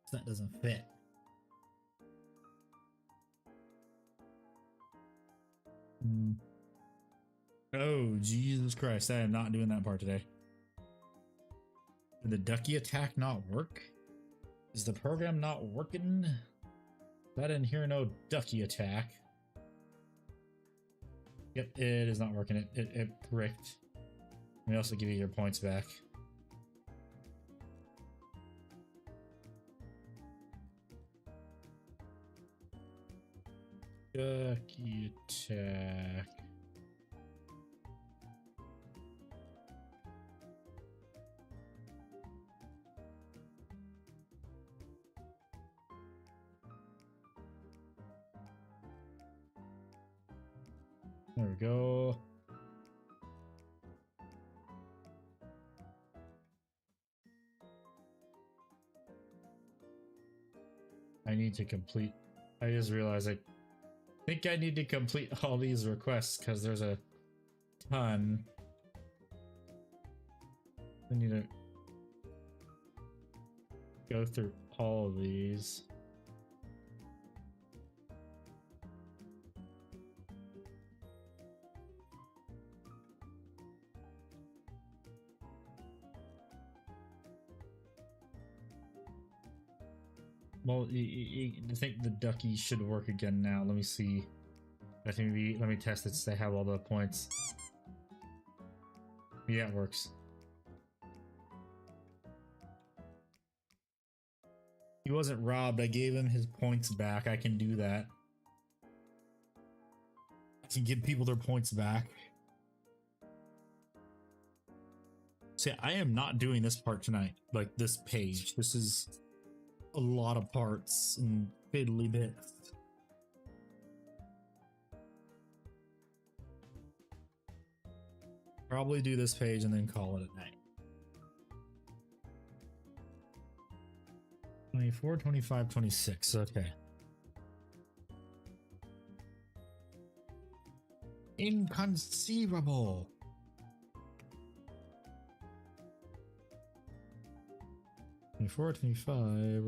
A: So that doesn't fit. Oh, Jesus Christ. I am not doing that part today. Did the ducky attack not work? Is the program not working? I didn't hear no ducky attack. Yep, it is not working. It bricked. Let me also give you your points back. Ducky attack. There we go. I need to complete. I just realized I think I need to complete all these requests because there's a ton. I need to go through all of these. Well, I think the ducky should work again now. Let me see. I think let me test it so I have all the points. Yeah, it works. He wasn't robbed. I gave him his points back. I can do that. I can give people their points back. See, I am not doing this part tonight. Like this page. This is a lot of parts and fiddly bits. Probably do this page and then call it at night. 24, 25, 26. Okay. Inconceivable. Twenty-four, 25.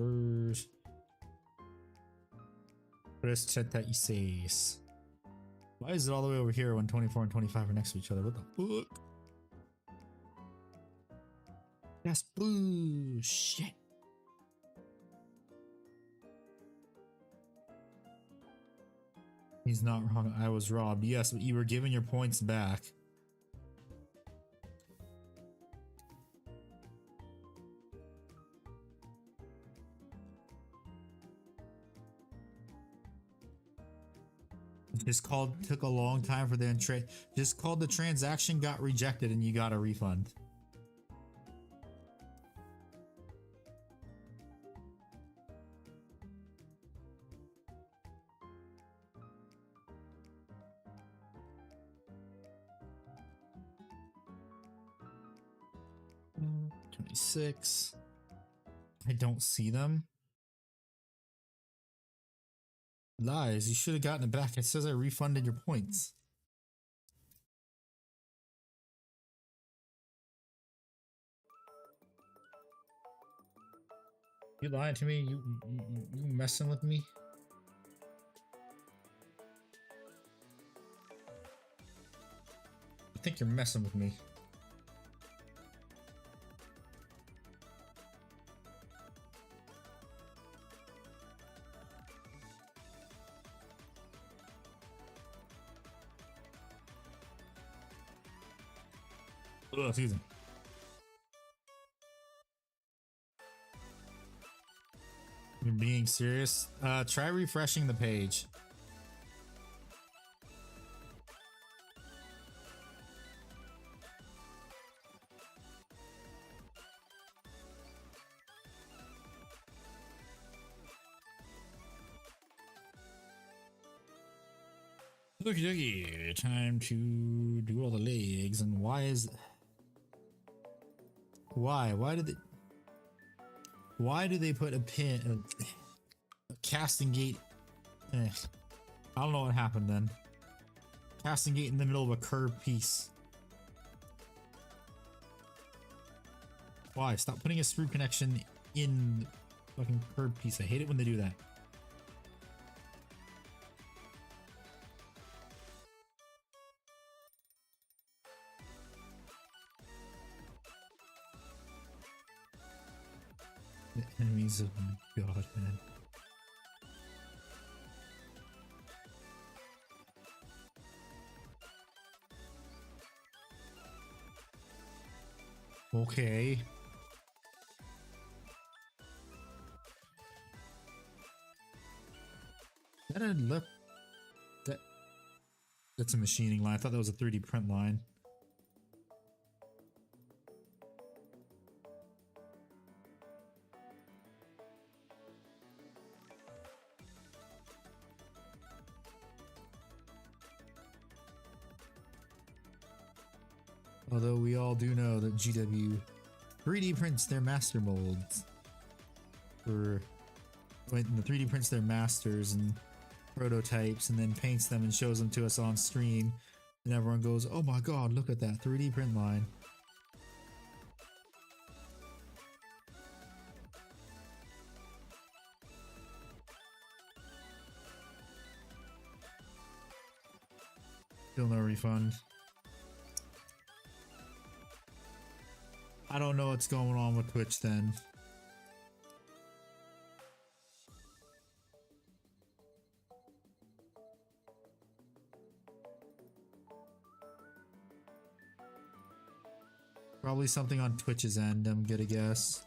A: Why is it all the way over here when 24 and 25 are next to each other? What the fuck? That's bullshit. He's not wrong. I was robbed. Yes, but you were given your points back. Took a long time for the just called the transaction got rejected and you got a refund. Mm, 26. I don't see them. Lies, you should have gotten it back. It says I refunded your points. You lying to me? You messing with me? I think you're messing with me. Oh, excuse me. You're being serious? Try refreshing the page. Looky looky, time to do all the legs. And why is... Why do they put a pin, a casting gate? I don't know what happened then. Casting gate in the middle of a curved piece. Why? Stop putting a screw connection in the fucking curved piece. I hate it when they do that. The enemies of my god, man. Okay. That's a machining line. I thought that was a 3D print line. Although we all do know that GW 3D prints their master molds. When the 3D prints their masters and prototypes and then paints them and shows them to us on stream, and everyone goes, oh my god, look at that 3D print line. Still no refund. I don't know what's going on with Twitch then. Probably something on Twitch's end, I'm gonna guess.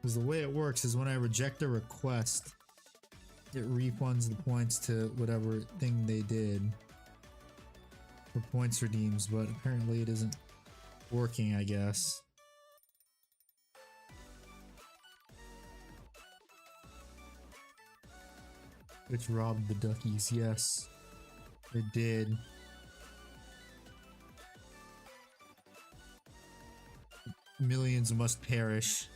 A: Because the way it works is when I reject a request, it refunds the points to whatever thing they did for points redeems, but apparently it isn't working, I guess. Which robbed the duckies, yes, it did. Millions must perish.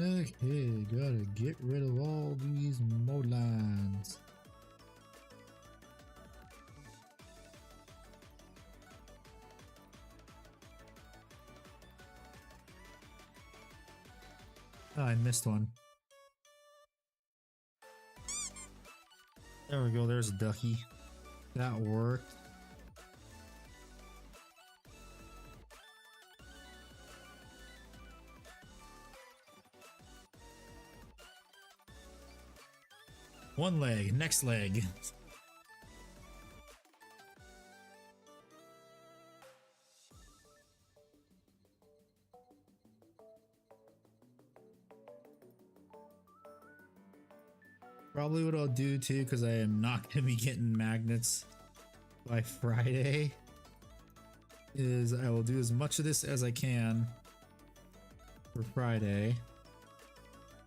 A: Okay, gotta get rid of all these mode lines. Oh, I missed one. There we go, there's a ducky. That worked. One leg, next leg. Probably what I'll do too, because I am not going to be getting magnets by Friday, is I will do as much of this as I can for Friday.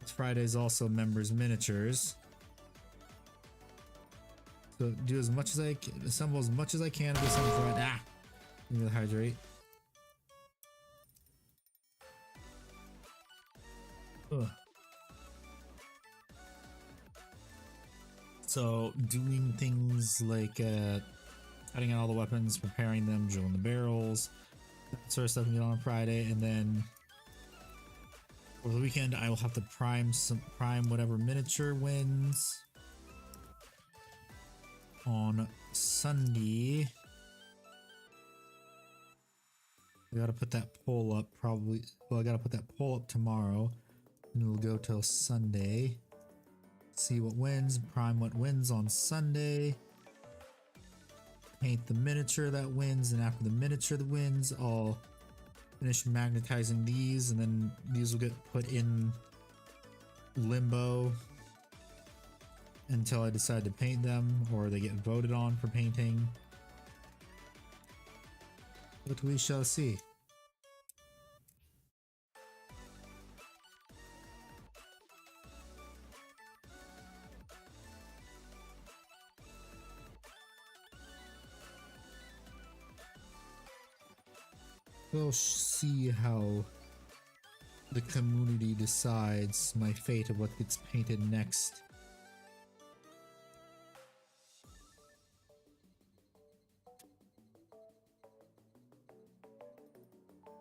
A: Friday is also members miniatures. So do as much as I can, assemble as much as I can of this on Friday. Ah! Give me the hydrate. Ugh. So doing things like cutting out all the weapons, preparing them, drilling the barrels, that sort of stuff can get on Friday, and then over the weekend I will have to prime whatever miniature wins. On Sunday, I gotta put that poll up probably. Well, I gotta put that poll up tomorrow, and it'll go till Sunday. See what wins, prime what wins on Sunday. Paint the miniature that wins, and after the miniature that wins, I'll finish magnetizing these, and then these will get put in limbo until I decide to paint them, or they get voted on for painting. But we shall see. We'll see how the community decides my fate of what gets painted next.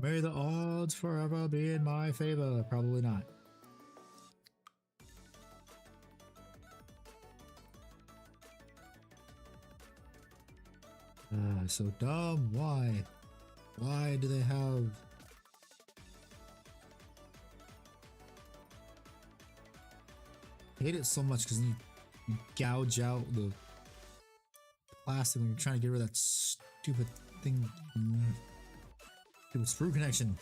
A: May the odds forever be in my favor. Probably not. So dumb. Why? Why do they have... I hate it so much because you gouge out the plastic when you're trying to get rid of that stupid thing. Stupid screw connection.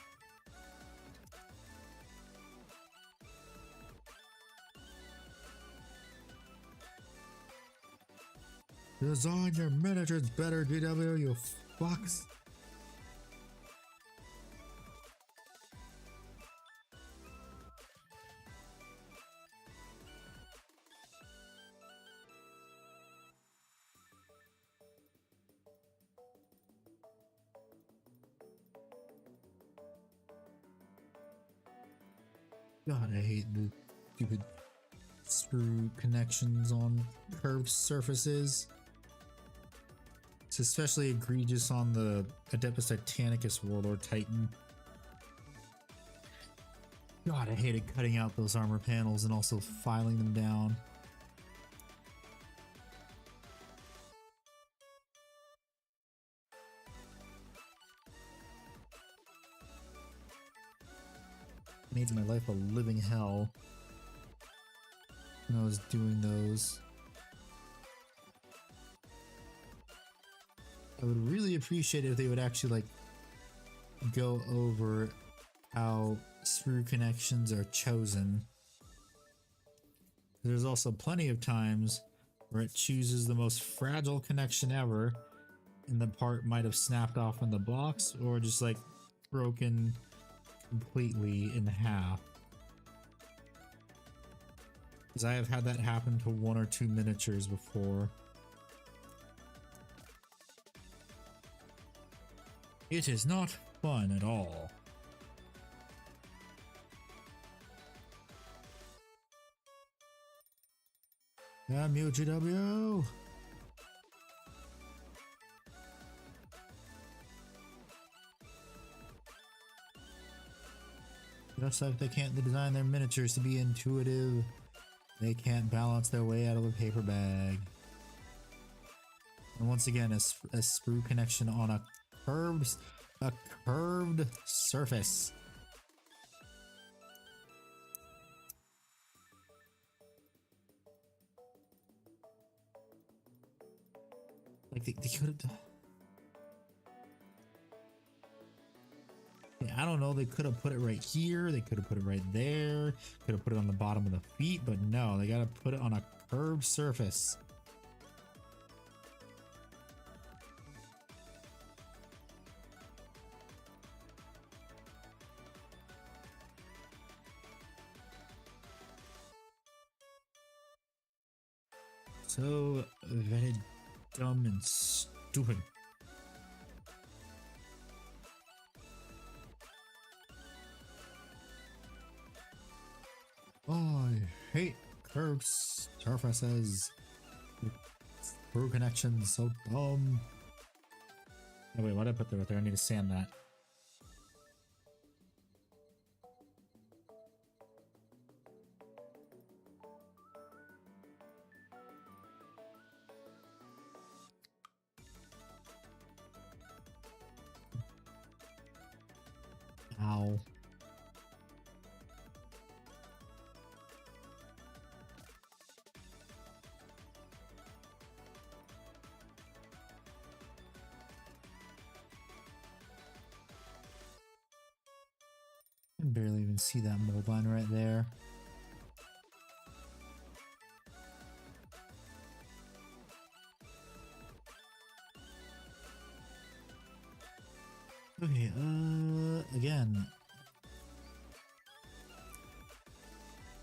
A: Design your miniatures better, GW, you fucks. God, I hate the stupid screw connections on curved surfaces. It's especially egregious on the Adeptus Titanicus Warlord Titan. God, I hated cutting out those armor panels and also filing them down. Made my life a living hell when I was doing those. I would really appreciate it if they would actually like go over how screw connections are chosen. There's also plenty of times where it chooses the most fragile connection ever and the part might have snapped off in the box or just like broken completely in half. Because I have had that happen to 1 or 2 miniatures before. It is not fun at all. Damn you, GW! Just like they can't design their miniatures to be intuitive, they can't balance their way out of a paper bag. And once again, a screw connection on a curved surface. Like they could have. I don't know, they could have put it right here, they could have put it right there, could have put it on the bottom of the feet, but no, they gotta put it on a curved surface. So very dumb and stupid. Oh, I hate curved surfaces. Through connections, so dumb. Oh wait, what did I put there? I need to sand that. Ow. I can barely even see that mold line right there. Okay, again.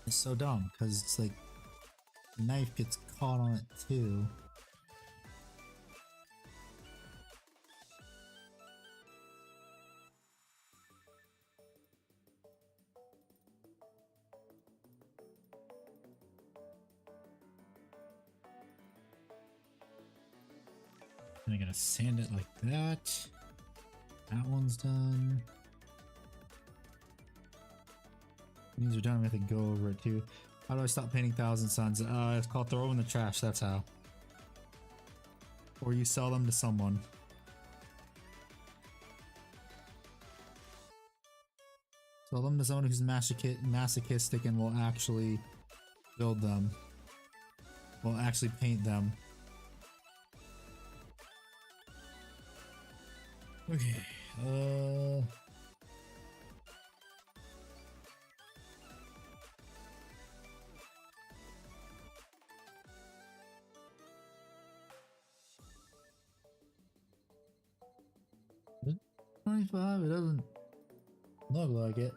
A: It's so dumb, because it's like, the knife gets caught on it too. And I'm gonna sand it like that. That one's done. These are done. We have to go over it too. How do I stop painting Thousand Suns? It's called throw them in the trash. That's how. Or you sell them to someone. Sell them to someone who's masochistic and will actually build them. Will actually paint them. Okay, $25, it doesn't look like it.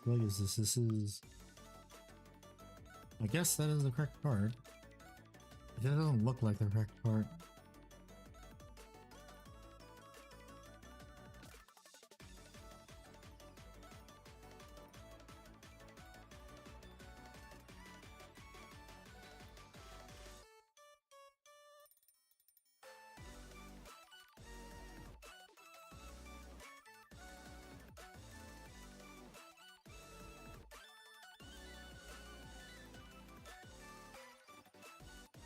A: What is this? This is... I guess that is the correct part. That doesn't look like the correct part.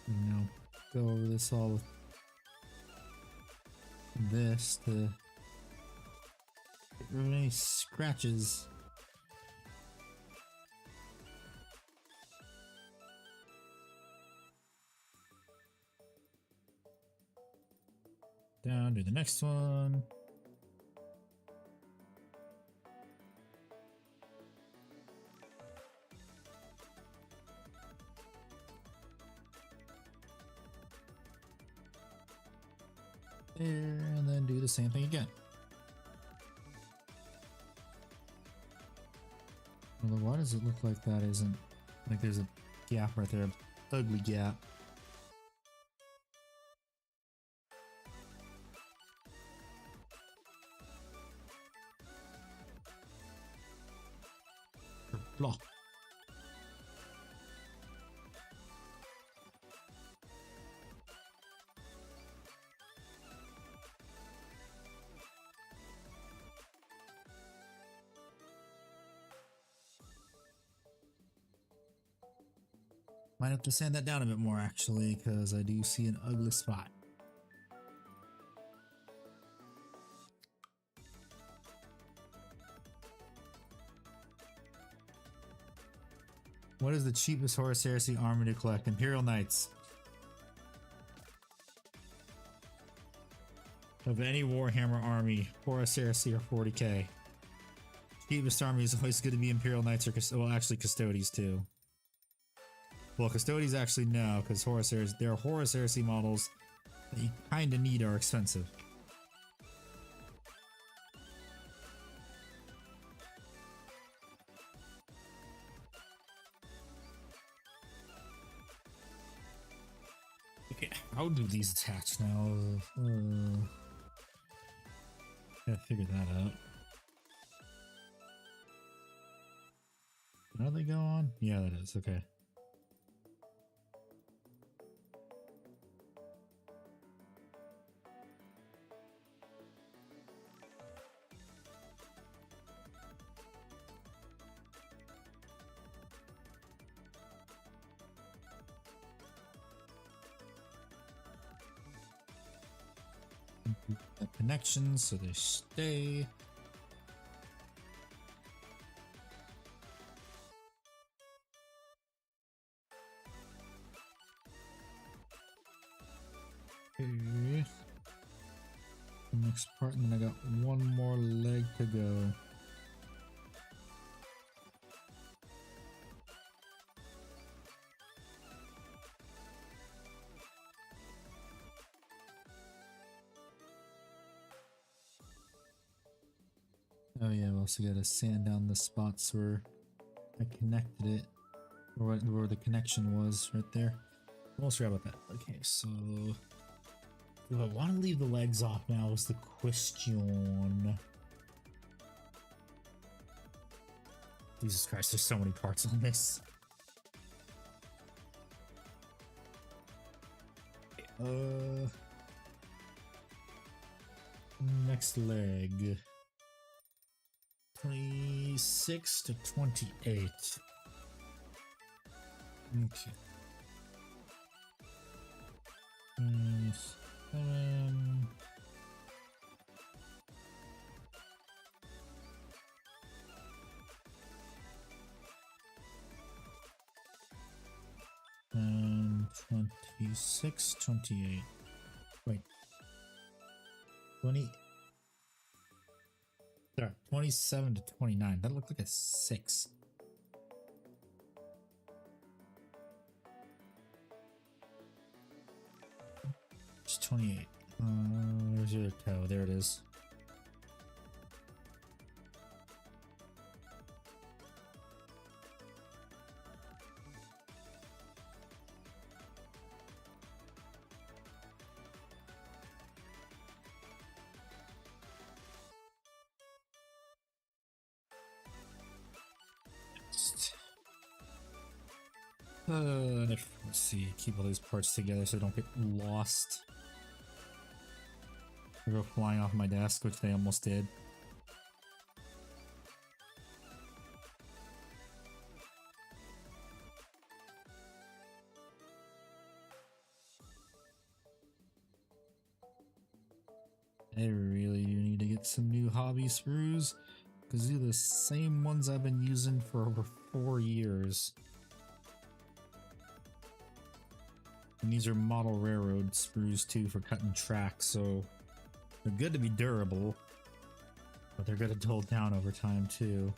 A: Now go over this all with this to get rid of any scratches. Down to the next one. There, and then do the same thing again. Although, why does it look like that isn't, like there's a gap right there, an ugly gap. Blah. Might have to sand that down a bit more actually, because I do see an ugly spot. What is the cheapest Horus Heresy army to collect? Imperial Knights. Of any Warhammer army, Horus Heresy or 40k. Cheapest army is always going to be Imperial Knights or, well, actually Custodes too. Well, Custodians actually no, because Horus Heresy, there are Horus Heresy models that you kind of need are expensive. Okay, how do these attach now? Gotta figure that out. How do they go on? Yeah, that is. Okay. The connections so they stay. Okay. Next part, and then I got one more leg to go. Oh yeah, we also gotta sand down the spots where I connected it, or where the connection was right there. Almost forgot about that. Okay, so do I want to leave the legs off now is the question. Jesus Christ, there's so many parts on this. Next leg. 26 to 28. Okay. 7. And 26, 28. Wait. 20. Sorry, 27 to 29. That looked like a 6. It's 28. Where's your toe? There it is. Let's see, keep all these parts together so they don't get lost. They go flying off my desk, which they almost did. I really do need to get some new hobby sprues, because these are the same ones I've been using for over 4 years. And these are model railroad sprues too for cutting tracks, so they're good to be durable, but they're good to hold down over time too.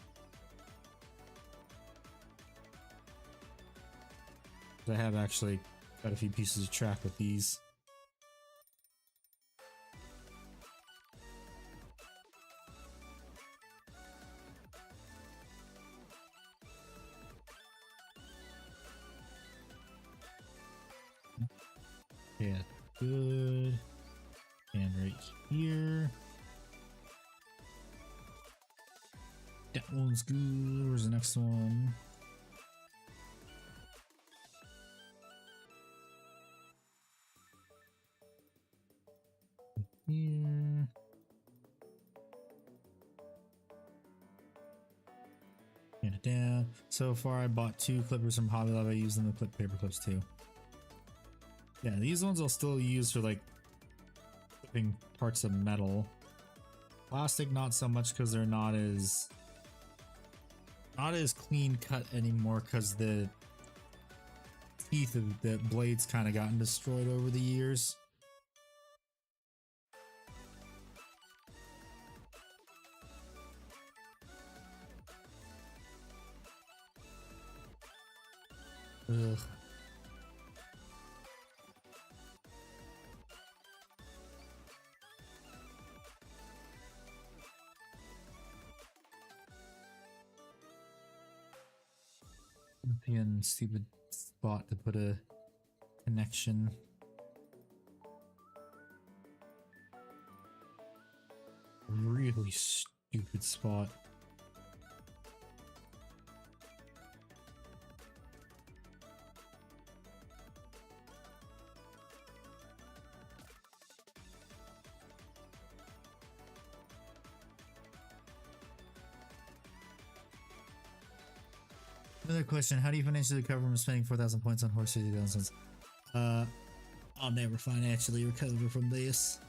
A: I have actually got a few pieces of track with these. Yeah, good. And right here. That one's good. Where's the next one? Here. And it down. So far I bought 2 clippers from Hobby Lobby. I use them to clip paper clips too. Yeah, these ones I'll still use for like clipping parts of metal. Plastic not so much because they're not as clean cut anymore because the teeth of the blades kind of gotten destroyed over the years. Ugh. Again, stupid spot to put a connection. Really stupid spot. Another question, how do you financially recover from spending 4,000 points on horse 50,000 cents? I'll never financially recover from this.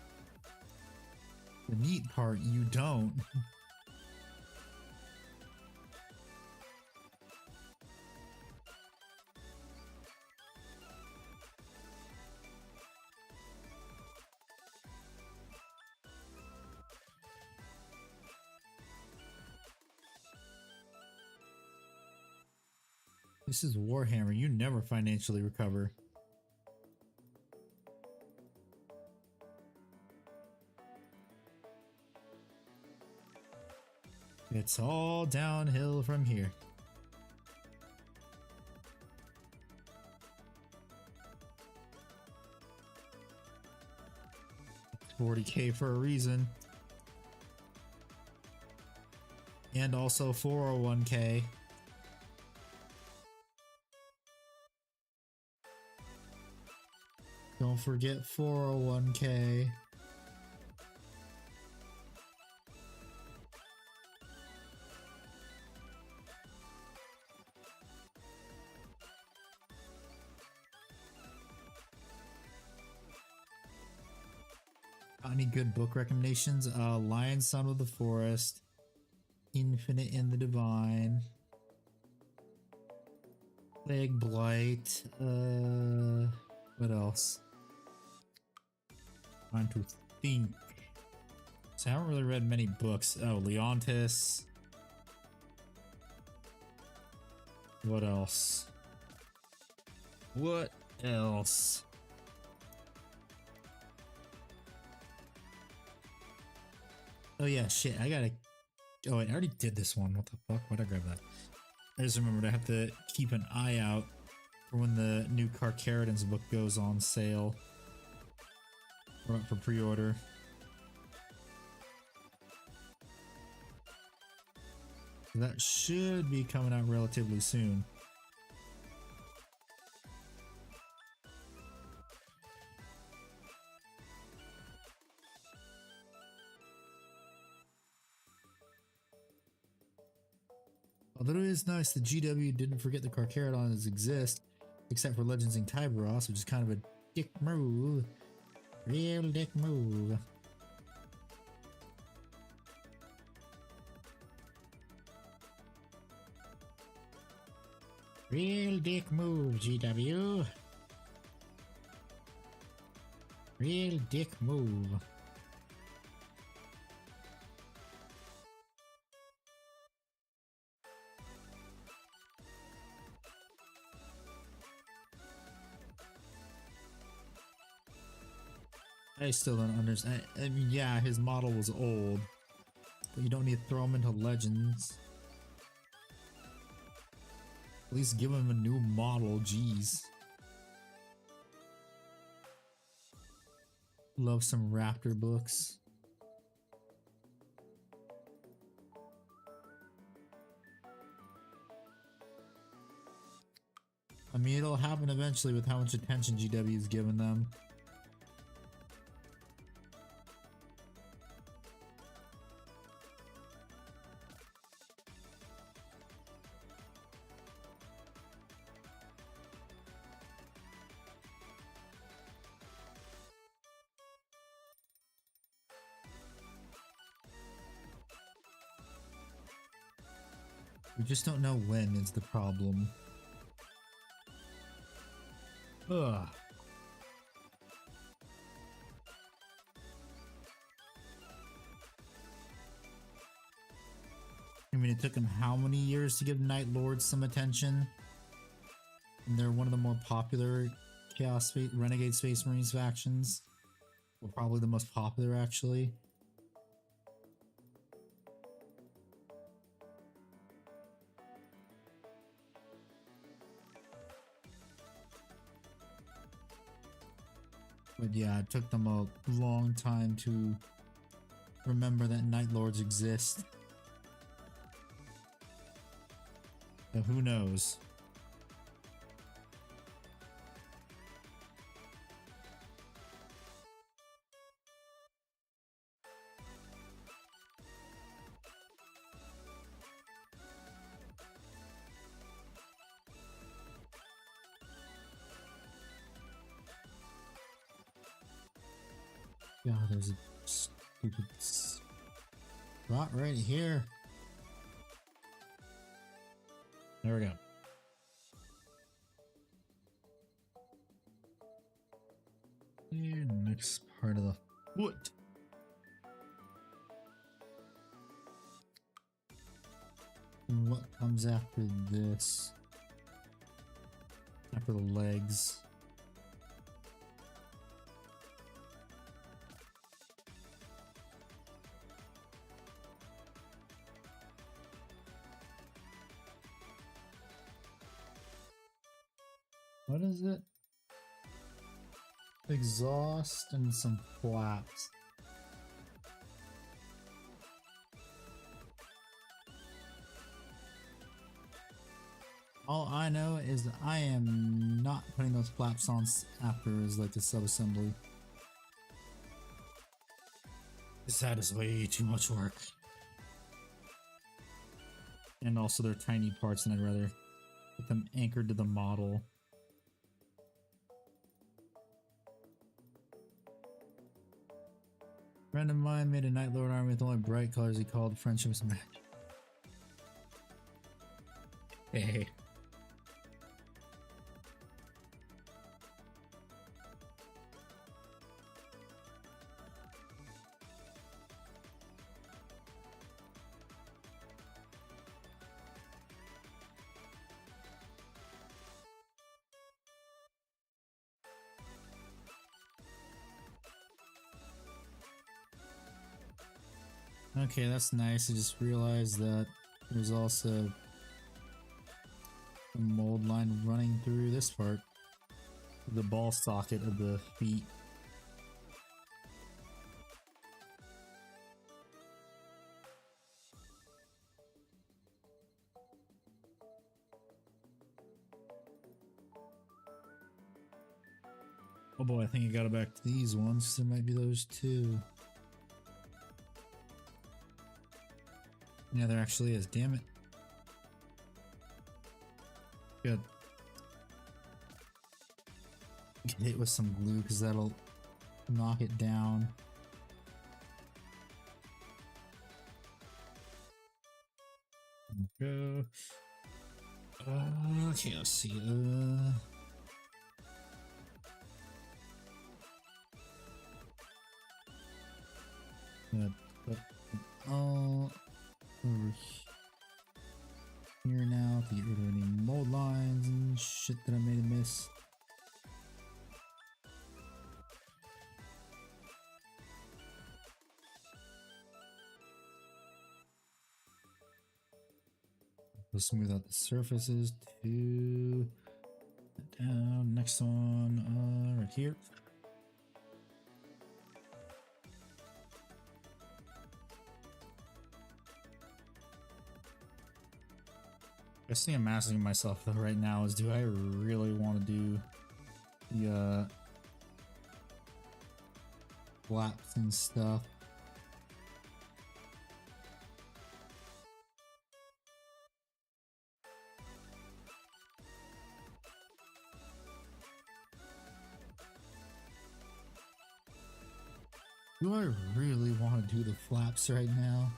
A: The neat part, you don't. This is Warhammer, you never financially recover. It's all downhill from here. $40K for a reason. And also 401K. Don't forget 401K. Any good book recommendations? Lion, Son of the Forest, Infinite and the Divine, Plague Blight, what else? Trying to think. So I haven't really read many books. Oh, Leontis. What else? What else? Oh yeah, shit, I gotta... Oh wait, I already did this one. What the fuck? Why'd I grab that? I just remembered I have to keep an eye out for when the new Carcharodon's book goes on sale. Or up for pre-order. That should be coming out relatively soon. Although it is nice that GW didn't forget the Carcharodons exist, except for Legends in Tyberos, which is kind of a dick move. Real dick move. Real dick move, GW. Real dick move. I still don't understand. I mean, yeah, his model was old, but you don't need to throw him into Legends. At least give him a new model, jeez. Love some Raptor books. I mean, it'll happen eventually with how much attention GW's given them. We just don't know when is the problem. Ugh. I mean, it took him how many years to give Night Lords some attention? And they're one of the more popular Renegade Space Marines factions. Well, probably the most popular, actually. But yeah, it took them a long time to remember that Night Lords exist. So who knows? God, there's a stupid spot right here. There we go. Here, next part of the foot. And what comes after this? After the legs. What is it? Exhaust and some flaps. All I know is that I am not putting those flaps on after as like a sub-assembly. That is way too much work. And also they're tiny parts and I'd rather get them anchored to the model. A friend of mine made a Night Lord army with only bright colors he called Friendship's Match. Hey. Okay, that's nice. I just realized that there's also a mold line running through this part. The ball socket of the feet. Oh boy, I think I got it back to these ones. There might be those too. Yeah, there actually is. Damn it. Good. Get hit with some glue because that'll knock it down. Go. Okay, let's see. Oh. Over here now to get rid of any mold lines and shit that I made a miss. We'll smooth out the surfaces too. Down, next one, right here. The thing I'm asking myself though right now is, do I really want to do the flaps and stuff? Do I really want to do the flaps right now?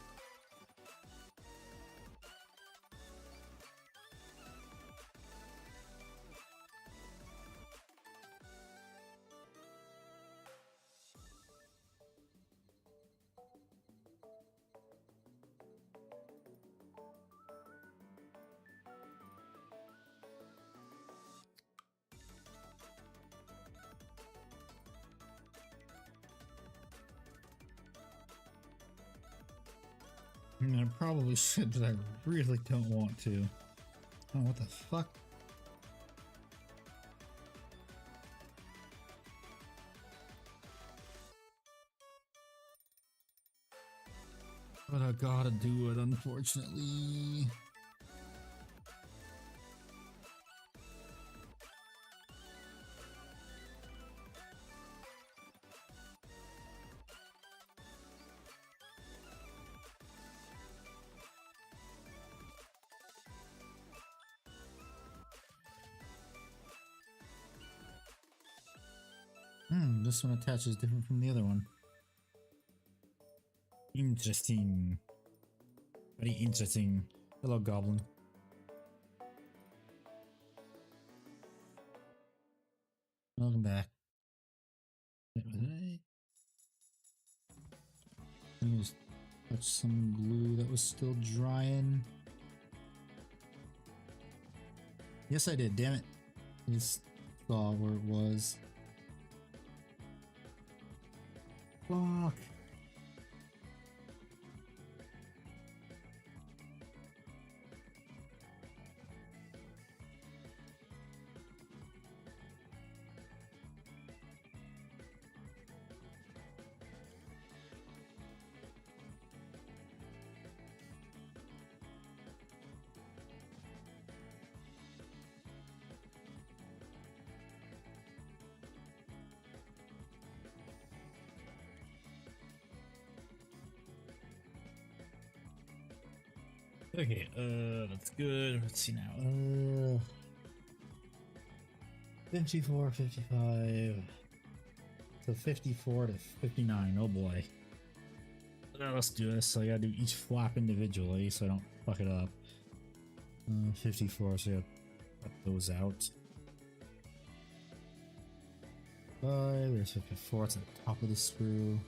A: I mean, I probably should, but I really don't want to. Oh, what the fuck? But I gotta do it, unfortunately. This one attaches different from the other one. Interesting. Very interesting. Hello, Goblin. Welcome back. I just touched some glue that was still drying. Yes, I did. Damn it. I just saw where it was. Fuck. Okay, that's good. Let's see now. 54, 55. So 54 to 59. Oh boy. Let's do this. So I gotta do each flap individually so I don't fuck it up. 54, so I gotta cut those out. 5, there's 54. It's at the top of the screw.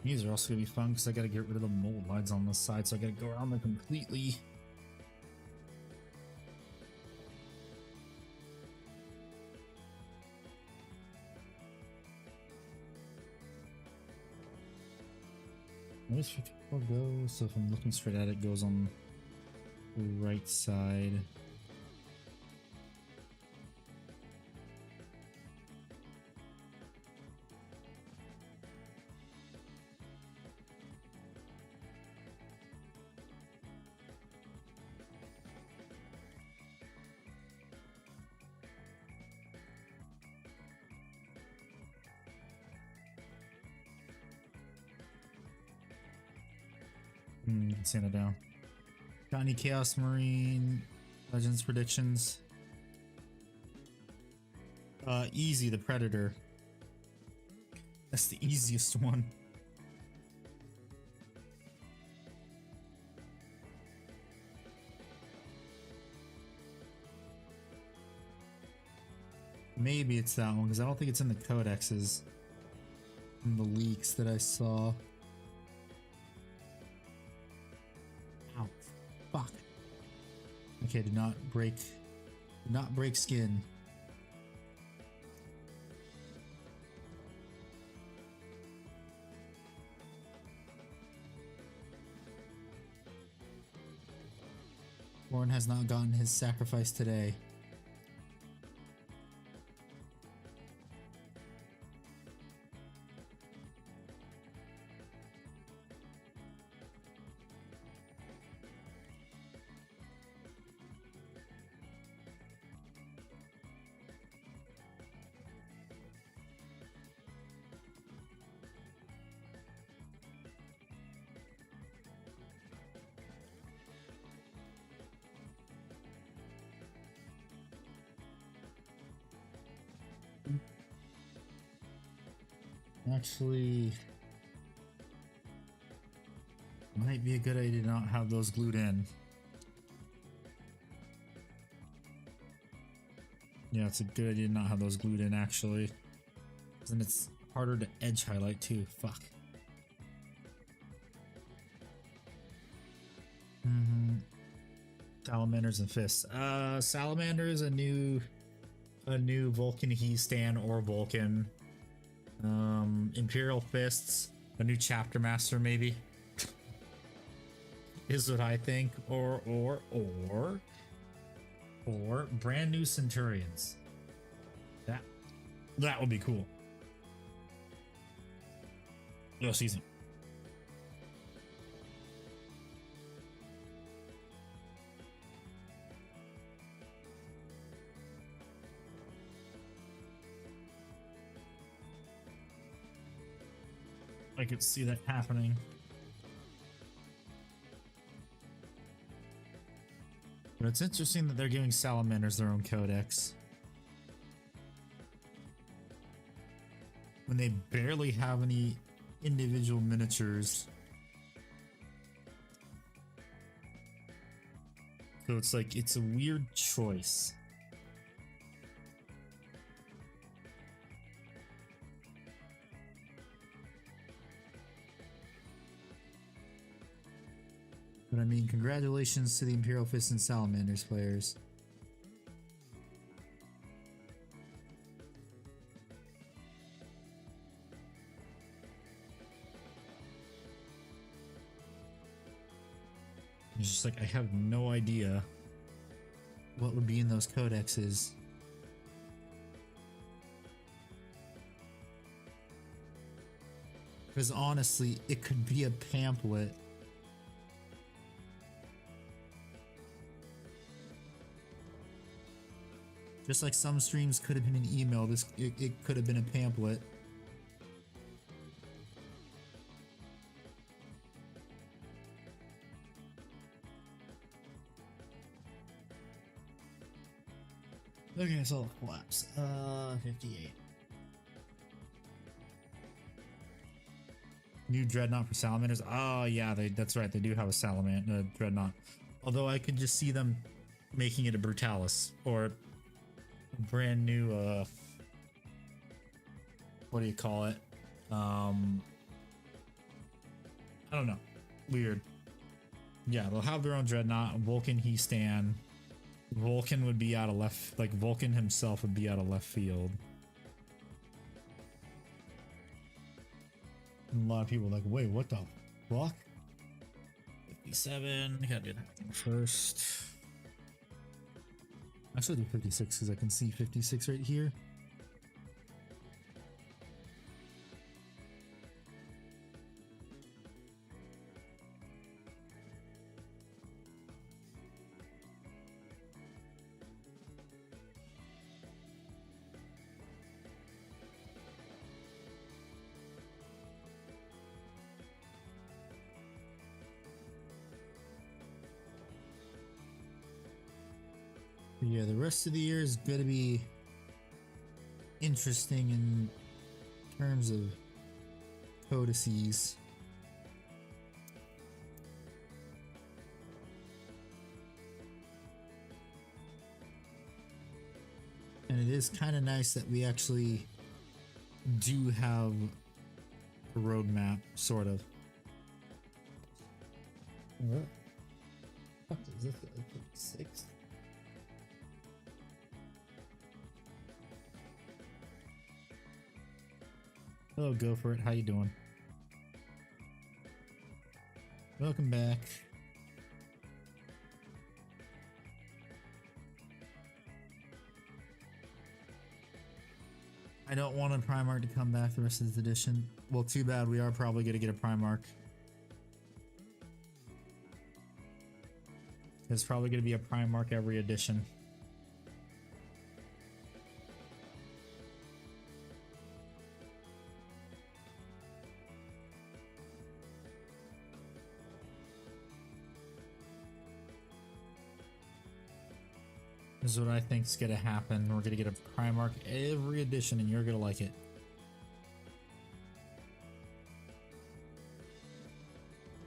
A: These are also gonna be fun because I gotta get rid of the mold lines on this side, so I gotta go around them completely. Where does 54 go? So if I'm looking straight at it, it goes on the right side. Sand it down. Got any Chaos Marine Legends predictions? Easy, the Predator. That's the easiest one. Maybe it's that one because I don't think it's in the codexes. In the leaks that I saw. Ow, fuck. Okay, do not break skin. Warren has not gotten his sacrifice today. Actually, might be a good idea to not have those glued in. Yeah, it's a good idea to not have those glued in actually. Then it's harder to edge highlight too. Fuck. Salamanders and fists. Salamanders, a new Vulcan He-Stan or Vulcan. Imperial Fists, a new chapter master maybe. Is what I think. Or brand new Centurions. That would be cool. Oh, excuse me. I could see that happening. But it's interesting that they're giving salamanders their own codex when they barely have any individual miniatures. So it's like, it's a weird choice. But I mean, congratulations to the Imperial Fist and Salamanders players. It's just like, I have no idea what would be in those codexes. Because honestly, it could be a pamphlet. Just like some streams could have been an email, it could have been a pamphlet. Okay, so collapse. 58. New dreadnought for salamanders. Oh yeah, that's right. They do have a salamander dreadnought. Although I could just see them making it a brutalis or a brand new what do you call it? I don't know. Weird. Yeah, they'll have their own dreadnought. Vulcan He-Stan. Vulcan would be out of left, like Vulcan himself would be out of left field. And a lot of people are like, wait, what the fuck? 57, I gotta do that first. Actually, do 56 because I can see 56 right here. Yeah, the rest of the year is going to be interesting in terms of codices. And it is kind of nice that we actually do have a roadmap, sort of. What? What is this? 56? Hello, go for it. How you doing? Welcome back. I don't want a Primarch to come back the rest of this edition. Well, too bad. We are probably going to get a Primarch. There's probably going to be a Primarch every edition. This is what I think is going to happen. We're going to get a Primarch every edition and you're going to like it.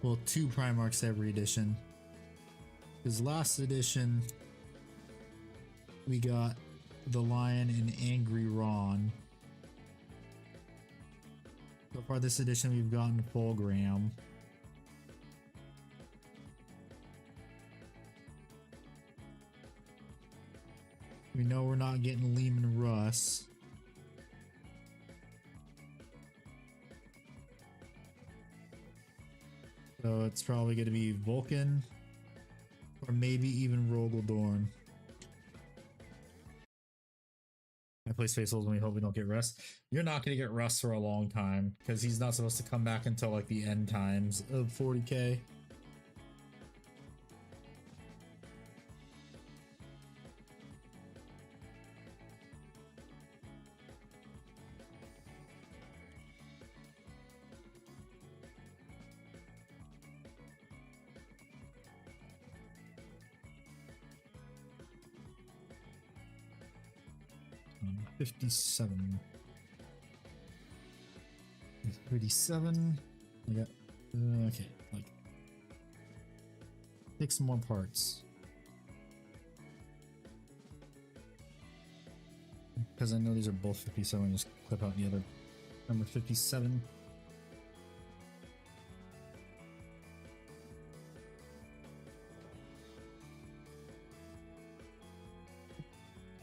A: Well, 2 Primarchs every edition. Because last edition, we got the Lion and Angry Ron. So far this edition, we've gotten Fulgram. We know we're not getting Lehman Russ. So it's probably going to be Vulcan or maybe even Rogel Dorn. I play Space Wolves when we hope we don't get Rust. You're not going to get Rust for a long time because he's not supposed to come back until like the end times of 40k. Um, 57. 37. I got okay, like 6 more parts. Because I know these are both 57, just clip out the other number 57.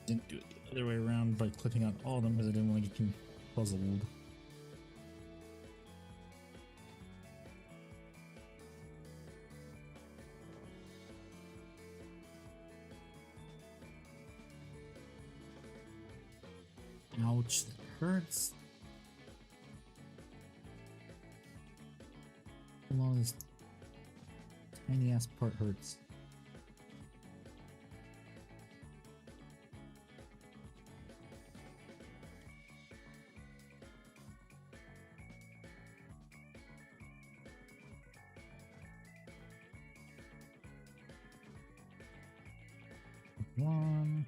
A: Didn't do it the other way around by clipping out all of them because I didn't want to get puzzled. Ouch, that hurts. Come on, this tiny ass part hurts. One.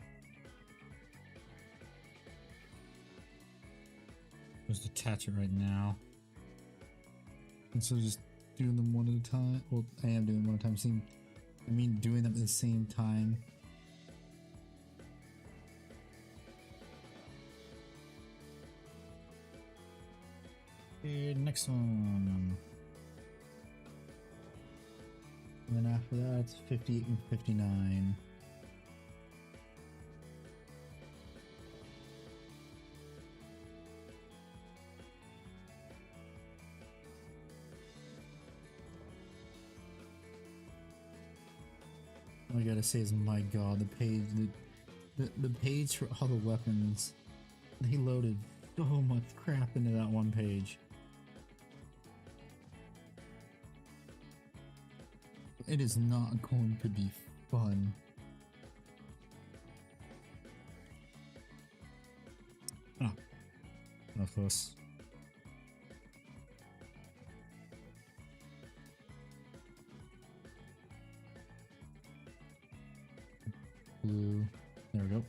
A: Just attach it right now. And so just doing them one at a time. Well, I am doing one at a time. I mean doing them at the same time. Okay, next one. And then after that, it's 58 and 59. All I gotta say is, my god, the page, the page for all the weapons, they loaded so much crap into that one page. It is not going to be fun. Oh, not close. Blue. There we go.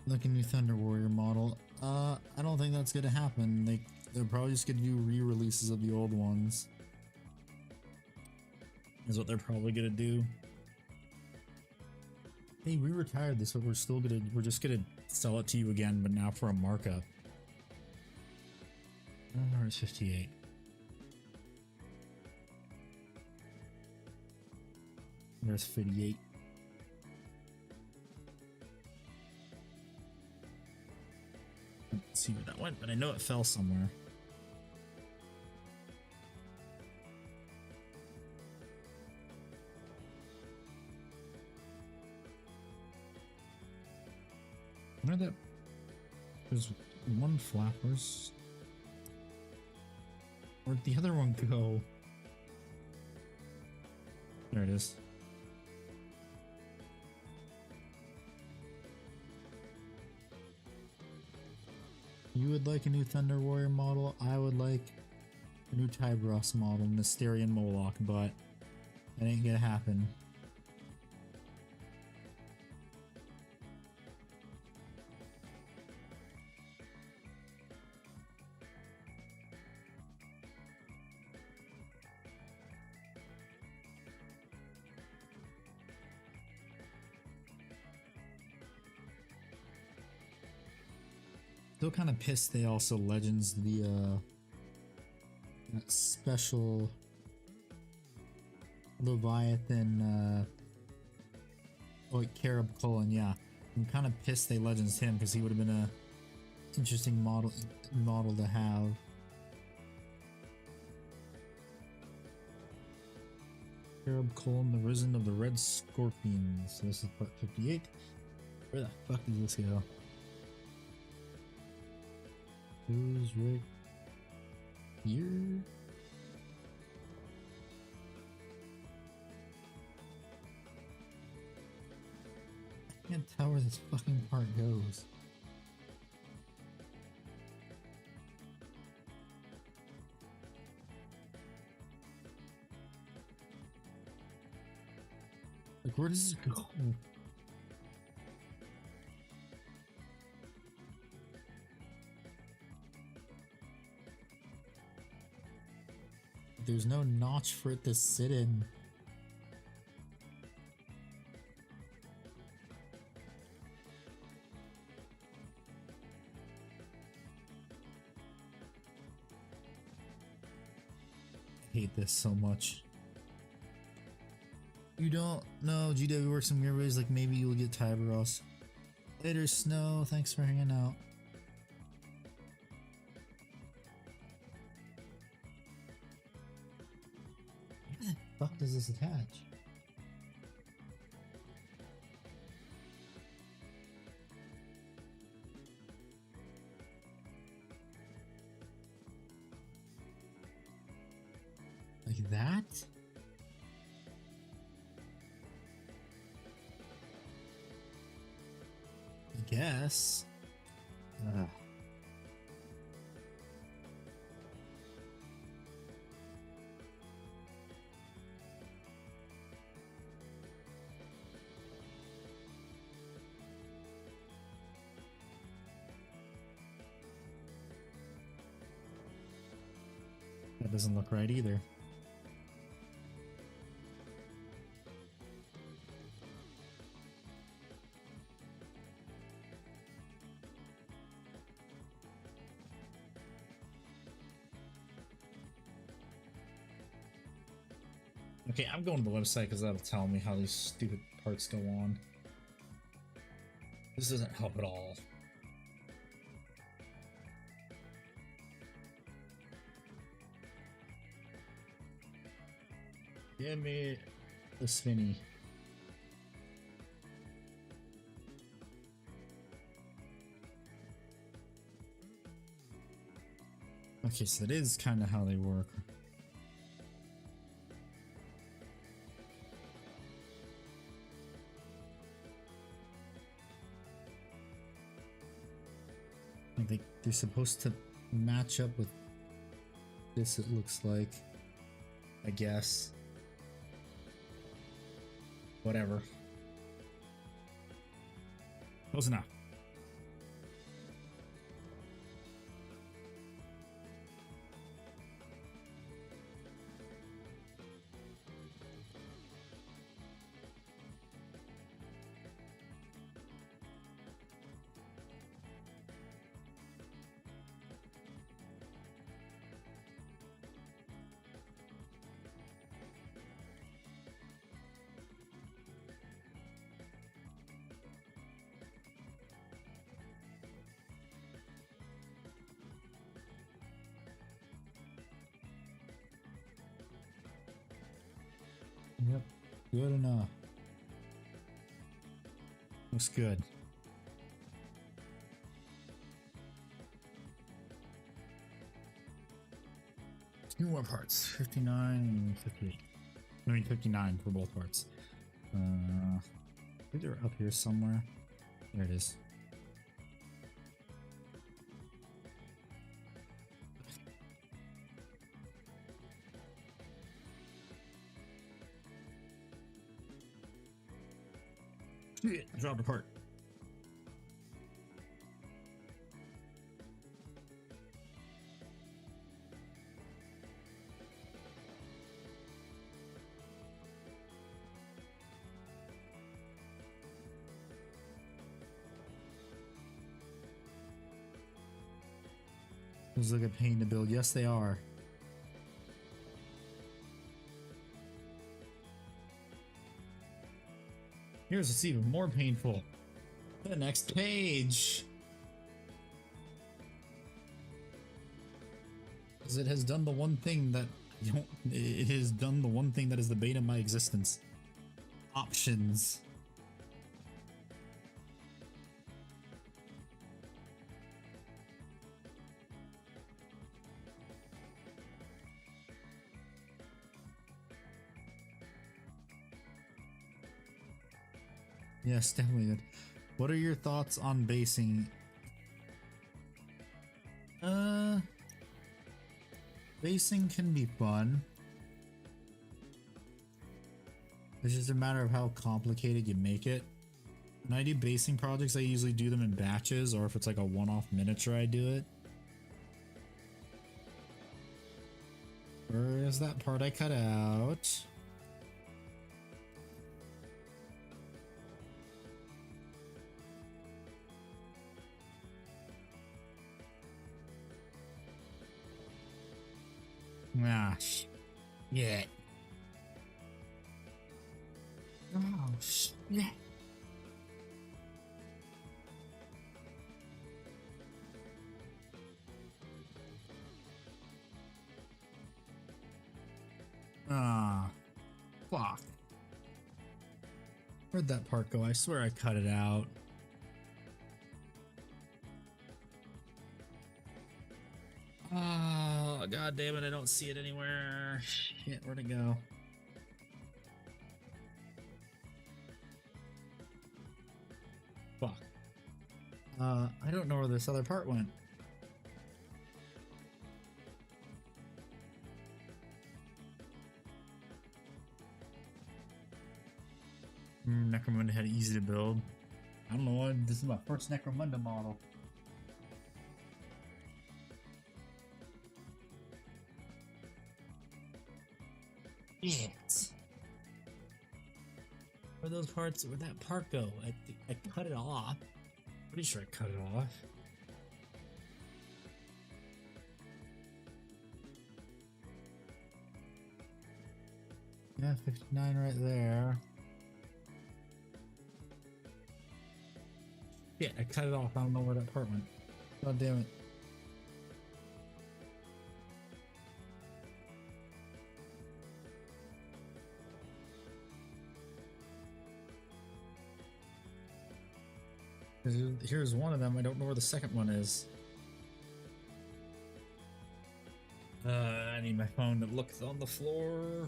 A: Like a new Thunder Warrior model. I don't think that's gonna happen. They're probably just gonna do re-releases of the old ones. Is what they're probably gonna do. Hey, we retired this, but we're just gonna sell it to you again, but now for a markup. Oh, it's 58. There's 58. Let's see where that went, but I know it fell somewhere. I know that there's one flappers. Where'd the other one go? There it is. You would like a new Thunder Warrior model? I would like a new Tybros model, Mysterian Moloch, but that ain't gonna happen. Still kind of pissed they also Legends the that special Leviathan Carib Cullen, yeah. I'm kind of pissed they Legends him because he would have been a interesting model to have. Cherub colon the Risen of the Red Scorpions. So this is part 58. Where the fuck does this go? Who's right here? I can't tell where this fucking part goes. Like, where does it go? There's no notch for it to sit in. I hate this so much. You don't know GW works in weird ways, like maybe you'll get Tyberos. Later, Snow. Thanks for hanging out. Where the fuck does this attach? Like that? I guess. That doesn't look right either. Okay, I'm going to the website because that'll tell me how these stupid parts go on. This doesn't help at all. Give me the spinny. Okay, so that is kind of how they work. They're supposed to match up with this, it looks like. I guess. Whatever. Close enough. Yep, good enough. Looks good. 2 more parts, 59 and 58. I mean 59 for both parts. I think they're up here somewhere. There it is. Shit, I dropped a part. Those look a pain to build. Yes, they are. Here's what's even more painful. The next page. Because it has done the one thing that You don't, it has done the one thing that is the bane of my existence. Options. Yes, definitely good. What are your thoughts on basing? Basing can be fun. It's just a matter of how complicated you make it. When I do basing projects, I usually do them in batches, or if it's like a one-off miniature, I do it. Where is that part I cut out? Ah, shit. Oh, shit. Ah, fuck. Where'd that part go? I swear I cut it out. Oh, god damn it, I don't see it anywhere. Shit, where'd it go? Fuck. I don't know where this other part went. Necromunda had it easy to build. I don't know why this is my first Necromunda model. Shit. Where'd those parts, where'd that part go? I cut it off. Pretty sure I cut it off. Yeah, 59 right there. Yeah, I cut it off. I don't know where that part went. God damn it. Here's one of them. I don't know where the second one is. I need my phone to look on the floor.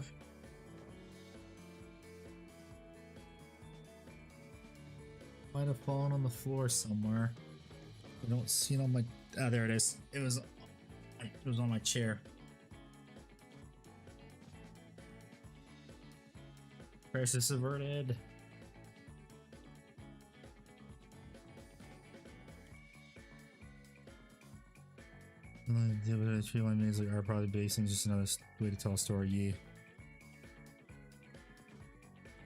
A: Might have fallen on the floor somewhere. I don't see it on my. Ah, there it is. It was on my chair. Crisis averted. The tree line means like are probably basing just another way to tell a story. Yeah,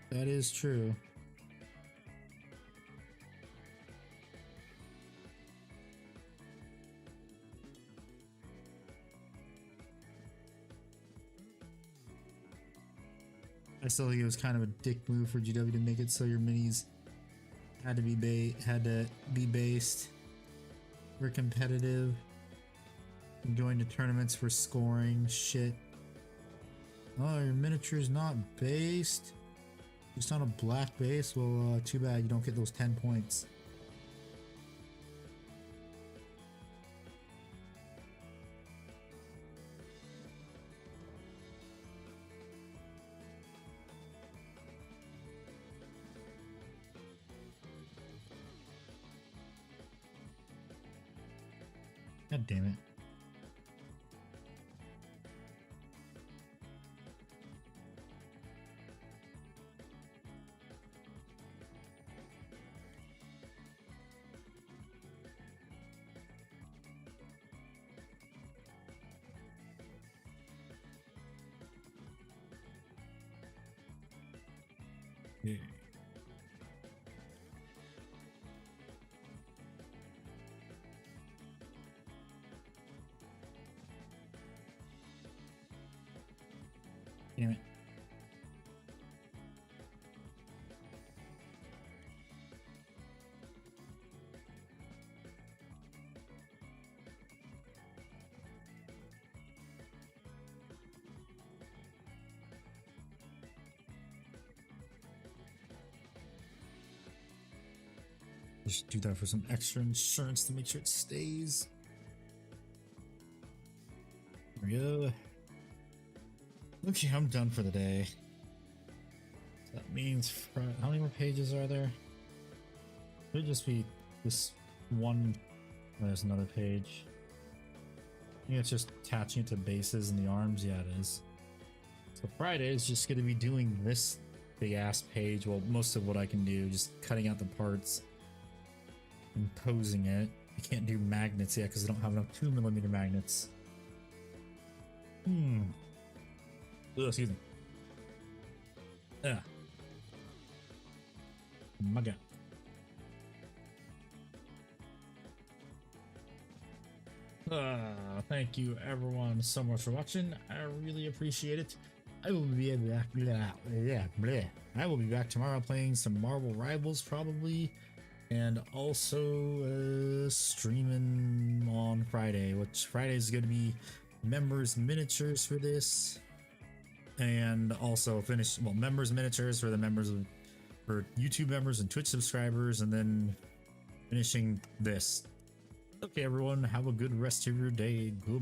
A: that is true. I still think it was kind of a dick move for GW to make it so your minis had to be based. We're competitive. Going to tournaments for scoring shit. Oh, your miniature's not based. It's on a black base. Well, too bad you don't get those 10 points. God damn it. Yeah. Damn it. Just do that for some extra insurance to make sure it stays. There we go. Okay, I'm done for the day. So that means how many more pages are there? Could just be this one. Oh, there's another page. I think it's just attaching it to bases and the arms. Yeah, it is. So Friday is just going to be doing this big ass page. Well, most of what I can do, just cutting out the parts and posing it. I can't do magnets yet because I don't have enough 2mm magnets. Ugh, excuse me. Yeah. My God. Thank you everyone so much for watching. I really appreciate it. I will be back. I will be back tomorrow playing some Marvel Rivals probably, and also streaming on Friday. Which Friday is going to be members miniatures for this, and also members miniatures for the members for YouTube members and Twitch subscribers, and then finishing this. Okay, everyone, have a good rest of your day. Goodbye.